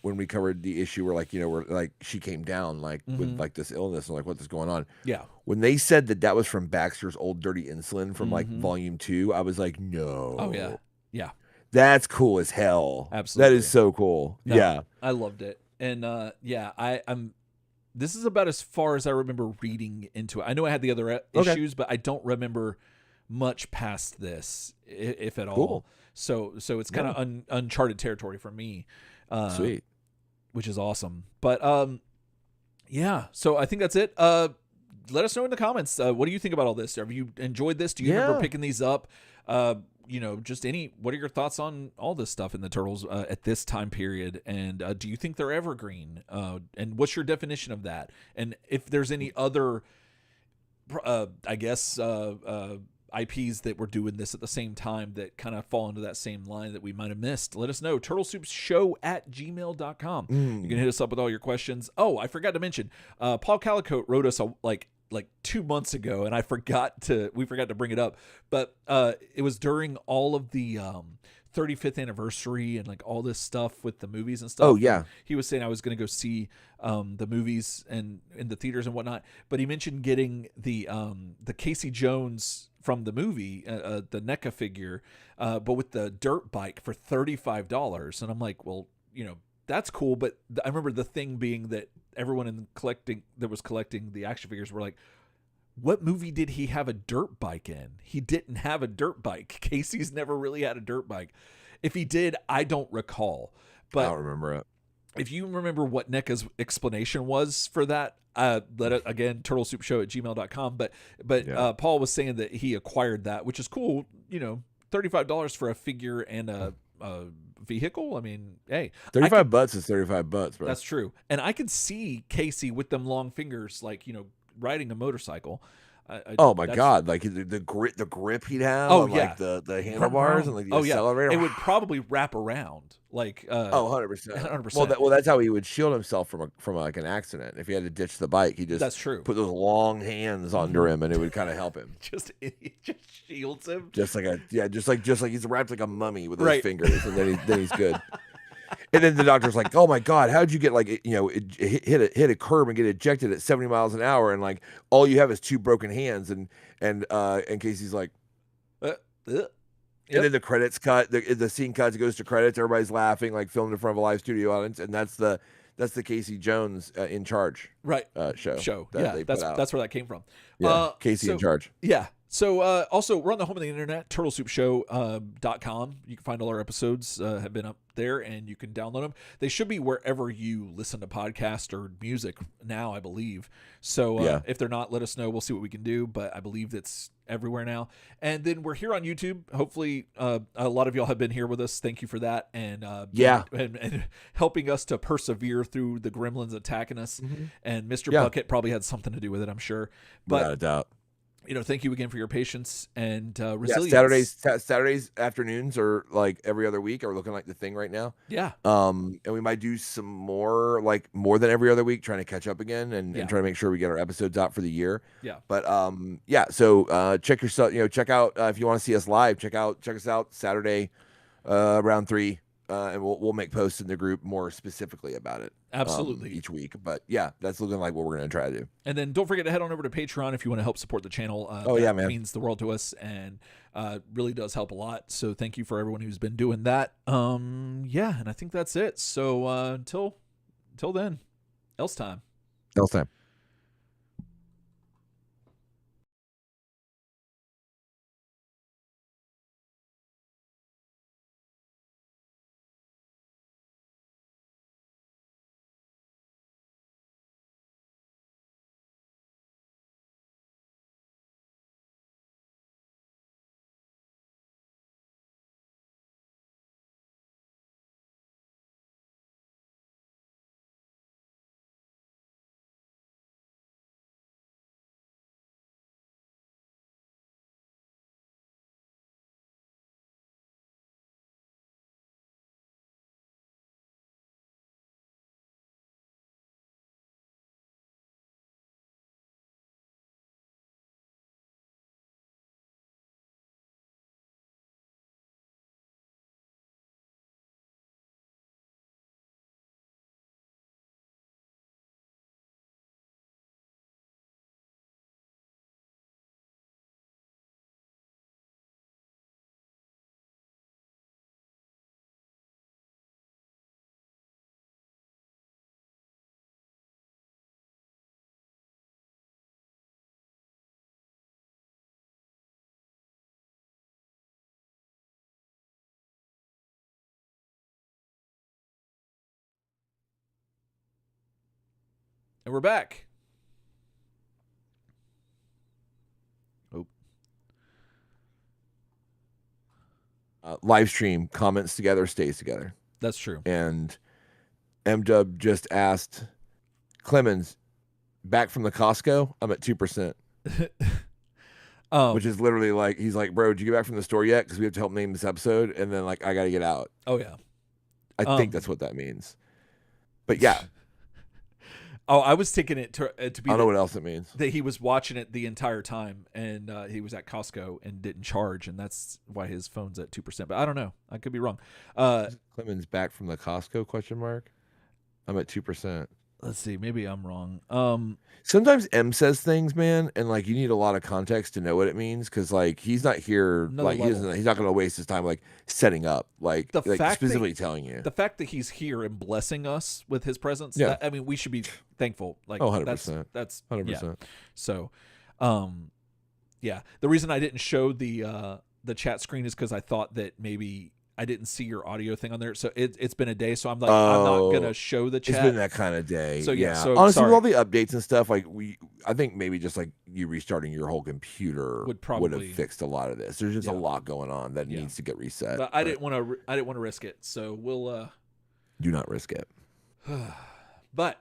we covered the issue where like where like she came down like with mhm, like this illness and like what's going on. yeah. When they said that that was from Baxter's Old Dirty Insulin from like Mhm. Volume 2, I was like, Oh yeah. no, Yeah. that's cool as hell. That is Absolutely. so cool. No, Yeah. I loved it. And yeah, I'm this is about as far as I remember reading into it. I know I had the other Okay. issues, but I don't remember much past this, if at all. Cool. So it's kind Yeah. of uncharted territory for me, uh, Sweet. which is awesome. But yeah. So I think that's it. Let us know in the comments. What do you think about all this? Have you enjoyed this? Do you remember Yeah. picking these up? Just what are your thoughts on all this stuff in the Turtles at this time period? And do you think they're evergreen? And what's your definition of that? And if there's any other, I guess, IPs that were doing this at the same time that kind of fall into that same line that we might have missed, let us know. turtlesoupshow@gmail.com. You can hit us up with all your questions. Oh, I forgot to mention, Paul Calicote wrote us like 2 months ago, and we forgot to bring it up, but it was during all of the 35th anniversary and like all this stuff with the movies and stuff. Oh, yeah. And he was saying I was going to go see the movies and in the theaters and whatnot, but he mentioned getting the Casey Jones from the movie, the NECA figure, but with the dirt bike for $35. And I'm like, well, that's cool. But I remember the thing being that everyone that was collecting the action figures were like, what movie did he have a dirt bike in? He didn't have a dirt bike. Casey's never really had a dirt bike. If he did, I don't recall. I don't But remember it. if you remember what NECA's explanation was for that, let it again, turtlesoupshow@gmail.com. But Yeah. Paul was saying that he acquired that, which is cool. $35 for a figure and a vehicle. I mean, hey, $35 is $35, bro. that's true. And I could see Casey with them long fingers, like, riding a motorcycle. Oh my God! Like the grip he'd have Oh on yeah, like the handlebars and like the oh yeah, accelerator. it would probably wrap around like Oh, 100%. 100%. Well, that's how he would shield himself from like an accident. If he had to ditch the bike, he just That's true. put those long hands under him, and it would kind of help him. It just shields him. Just like just like he's wrapped like a mummy with his Right. fingers, and then he's good. And then the doctor's like, "Oh my God, how'd you get like hit a curb and get ejected at 70 miles an hour, and like all you have is two broken hands?" And Casey's like, Uh, and then the credits cut, the scene cuts, it goes to credits, everybody's laughing, like filmed in front of a live studio audience, and that's the Casey Jones in charge right. show that Yeah, they put out. that's where that came from. Casey in so- charge. Yeah. So also we're on the home of the internet, turtlesoupshow.com. You can find all our episodes have been up there and you can download them. They should be wherever you listen to podcasts or music now, I believe. So Yeah. if they're not, let us know. We'll see what we can do. But I believe it's everywhere now. And then we're here on YouTube. Hopefully a lot of y'all have been here with us. Thank you for that. And Yeah. and helping us to persevere through the gremlins attacking us. And Mr. Yeah. Bucket probably had something to do with it, I'm sure. Without But a doubt. thank you again for your patience and Yeah, resilience. Saturdays afternoons are like every other week are looking like the thing right now. Yeah. And we might do some more than every other week, trying to catch up again and trying to make sure we get our episodes out for the year. Yeah. But yeah, so check out if you want to see us live, check us out Saturday around 3. And we'll make posts in the group more specifically about it. Absolutely. Each week. But yeah, that's looking like what we're gonna try to do. And then don't forget to head on over to Patreon if you want to help support the channel. Yeah, man. Means the world to us and really does help a lot. So thank you for everyone who's been doing that. Yeah, and I think that's it. So until then, else time. Else time. And we're back. Oh. Live stream comments together, stays together. That's true. And M-Dub just asked Clemens, back from the Costco? I'm at 2%. Which is literally like, he's like, bro, did you get back from the store yet? Because we have to help name this episode. And then like, I got to get out. Oh, yeah. I think that's what that means. But yeah. Oh, I was taking it to be. I don't know what else it means. That he was watching it the entire time, and he was at Costco and didn't charge, and that's why his phone's at 2%. But I don't know. I could be wrong. Clemens back from the Costco? Question mark. I'm at 2%. Let's see. Maybe I'm wrong. Sometimes M says things, man, and like you need a lot of context to know what it means because like he's not here. Another Like level. he's not going to waste his time like setting up, like The fact specifically telling you. The fact that he's here and blessing us with his presence. Yeah. I mean, we should be thankful. Like, 100%. That's 100%. Yeah. So, yeah. The reason I didn't show the chat screen is because I thought that maybe I didn't see your audio thing on there. So it's been a day, so I'm like, I'm not gonna show the chat. It's been that kind of day. So, yeah, so, honestly, sorry. with all the updates and stuff, like I think maybe just like you restarting your whole computer Would have fixed a lot of this. There's just a lot going on that needs to get reset. But I didn't want to risk it. So we'll do not risk it. But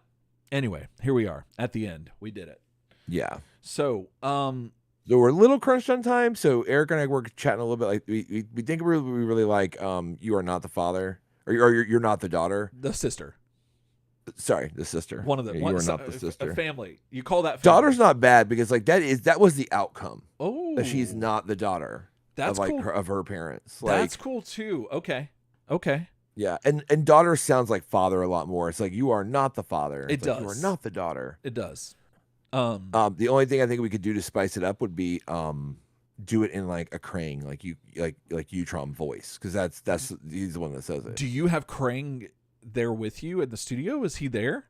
anyway, here we are at the end. We did it. Yeah. So So we're a little crunched on time. So Eric and I were chatting a little bit. Like we think we really like You Are Not the Father, or you're not the daughter. The sister. Sorry, the sister. One of them. You are not the sister. A family. You call that family. Daughter's not bad because like that was the outcome. Oh. That she's not the daughter. That's of like cool. of her parents. Like, that's cool too. Okay. Yeah, and daughter sounds like father a lot more. It's like you are not the father. It does. You are not the daughter. It does. The only thing I think we could do to spice it up would be do it in like a Krang, like Utrom voice, because he's the one that says it. Do you have Krang there with you in the studio? Is he there?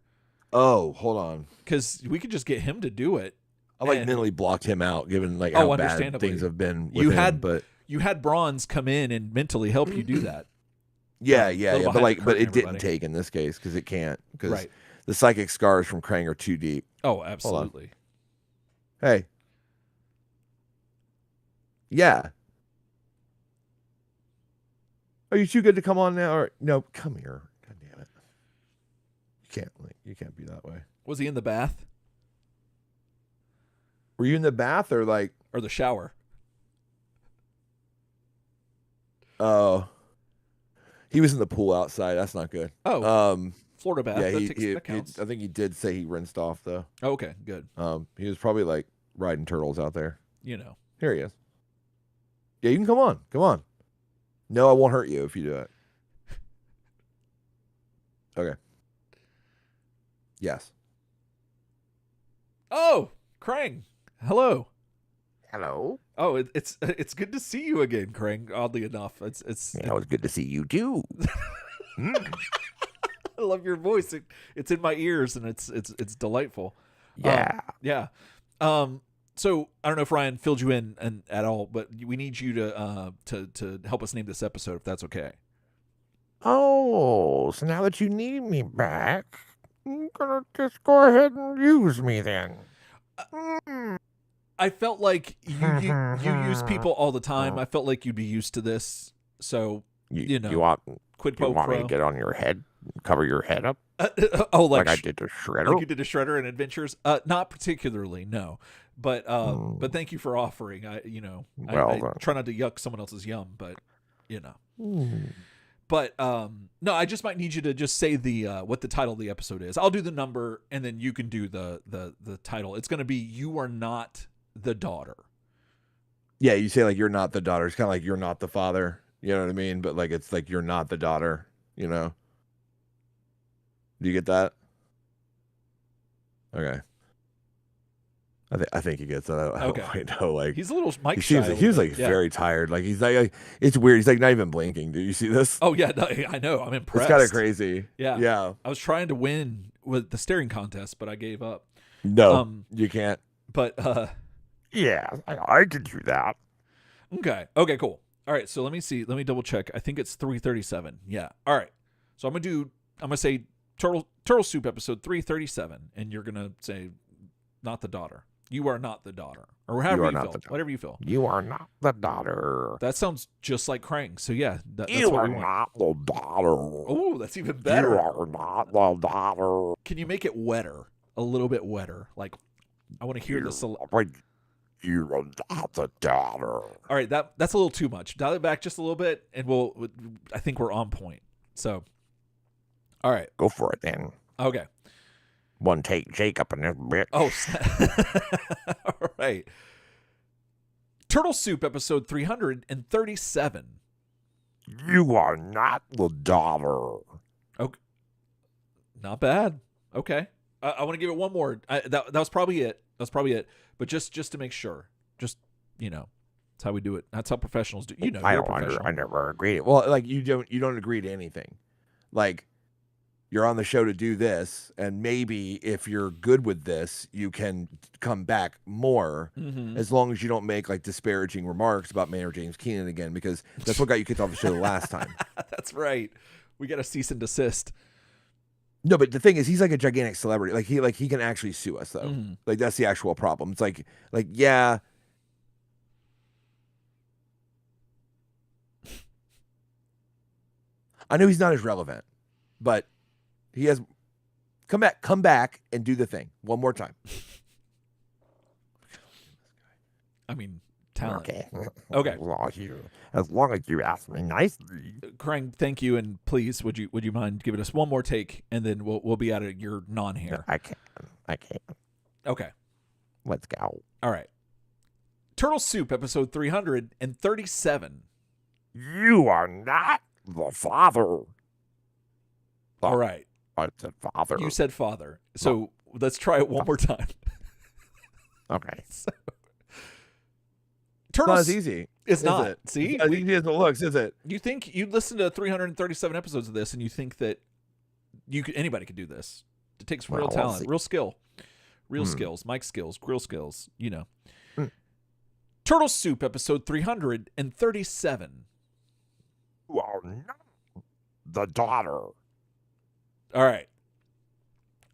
Oh, hold on. Because we could just get him to do it. I mentally blocked him out, given like how bad things have been. With him, but you had Bronze come in and mentally help you do that. Yeah. But it didn't everybody. take in this case because it can't because Right. the psychic scars from Krang are too deep. Oh, absolutely. Hey. Yeah. Are you too good to come on now? Or no, come here. God damn it. You can't be that way. Was he in the bath Were you in the bath or like or the shower? oh he was in the pool outside. That's not good. Oh. Florida bath. Yeah, that counts. I think he did say he rinsed off though. Oh, okay, good. He was probably like riding turtles out there. You know. Here he is. Yeah, you can come on. Come on. No, I won't hurt you if you do it. Okay. Yes. Oh, Krang. Hello. Hello. Oh, it's good to see you again, Krang. Oddly enough, it's Yeah, it was good to see you too. I love your voice. It's in my ears and it's delightful. Yeah. Yeah. So I don't know if Ryan filled you in at all, but we need you to help us name this episode if that's okay. Oh, so now that you need me back, I'm gonna just go ahead and use me then. I felt like you use people all the time. I felt like you'd be used to this. So you know, you want quid you pro want me quo. to get on your head, cover your head up Oh, like I did to Shredder? like you did to Shredder in Adventures? Not particularly, no. But thank you for offering. I try not to yuck someone else's yum, but you know. But no, I just might need you to just say the what the title of the episode is. I'll do the number, and then you can do the title. It's going to be "You Are Not the Daughter." Yeah, you say like you're not the daughter. It's kind of like you're not the father. You know what I mean? But like it's like you're not the daughter. You know? Do you get that? Okay. I think he gets that. I don't Okay. quite know. Like He's a little Mike. he was like very tired. Like he's like it's weird. He's like not even blinking. Do you see this? Oh yeah, no, I know. I'm impressed. It's kind of crazy. Yeah. Yeah. I was trying to win with the staring contest, but I gave up. No, you can't. But Yeah, I did do that. okay, cool. All right, so let me see. Let me double check. I think it's 3:37. Yeah. All right. So I'm gonna say Turtle Soup episode 337, and you're gonna say, "Not the daughter. You are not the daughter," or however you feel. Whatever you feel. You are not the daughter. That sounds just like Krang. So yeah, that's you what are we want. not the daughter. Oh, that's even better. You are not the daughter. Can you make it wetter? A little bit wetter. Like, I want to hear this. You are not the daughter. All right, that's a little too much. Dial it back just a little bit, and I think we're on point. So, all right, go for it then. Okay. One take Jacob and this bitch. Oh, all right. Turtle Soup episode 337. You are not the daughter. Okay, not bad. Okay, I want to give it one more. That was probably it. But just to make sure, just that's how we do it. That's how professionals do. You're a professional. I never agreed. Well, like you don't agree to anything. Like, you're on the show to do this, and maybe if you're good with this, you can come back more, as long as you don't make like disparaging remarks about Mayor James Keenan again, because that's what got you kicked off the show the last time. That's right. We got a cease and desist. No, but the thing is, he's like a gigantic celebrity. Like he can actually sue us though. Like that's the actual problem. It's like yeah. I know he's not as relevant, but he has come back and do the thing one more time. I mean, talent. Okay. As long as you ask me nicely. Krang, thank you, and please, would you mind giving us one more take, and then we'll be out of your non-hair. I can. Okay. Let's go. All right. Turtle Soup episode 337. You are not the father. All right. I said father. You said father. So let's try it one more time. Okay. Turtle not as easy. It's not. It? See? As easy as it looks, is it? You think you listen to 337 episodes of this, and you think that anybody could do this. It takes real talent, real skill, skills, mic skills, grill skills, Turtle Soup episode 337. You are not the daughter. All right.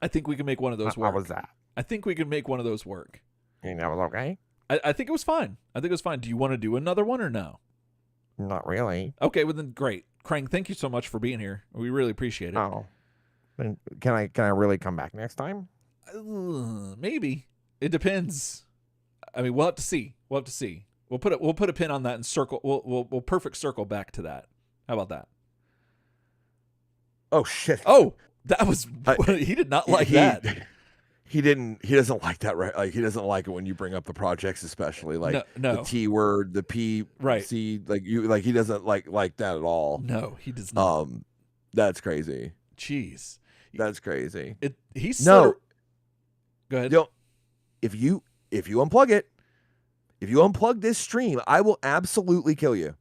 I think we can make one of those work. How was that? I think we can make one of those work. You think that was okay? I think it was fine. Do you want to do another one or no? Not really. Okay, well then great. Krang, thank you so much for being here. We really appreciate it. Oh. Can I really come back next time? Maybe. It depends. I mean, we'll have to see. We'll put a pin on that and circle. We'll perfect circle back to that. How about that? Oh shit. Oh, that was he did not like that. He doesn't like that, right? Like he doesn't like it when you bring up the projects, especially like no. the T word, the P, right? C, he doesn't like that at all. No, he does not. That's crazy. Jeez, that's crazy. Go ahead. If you unplug it, if you unplug this stream, I will absolutely kill you.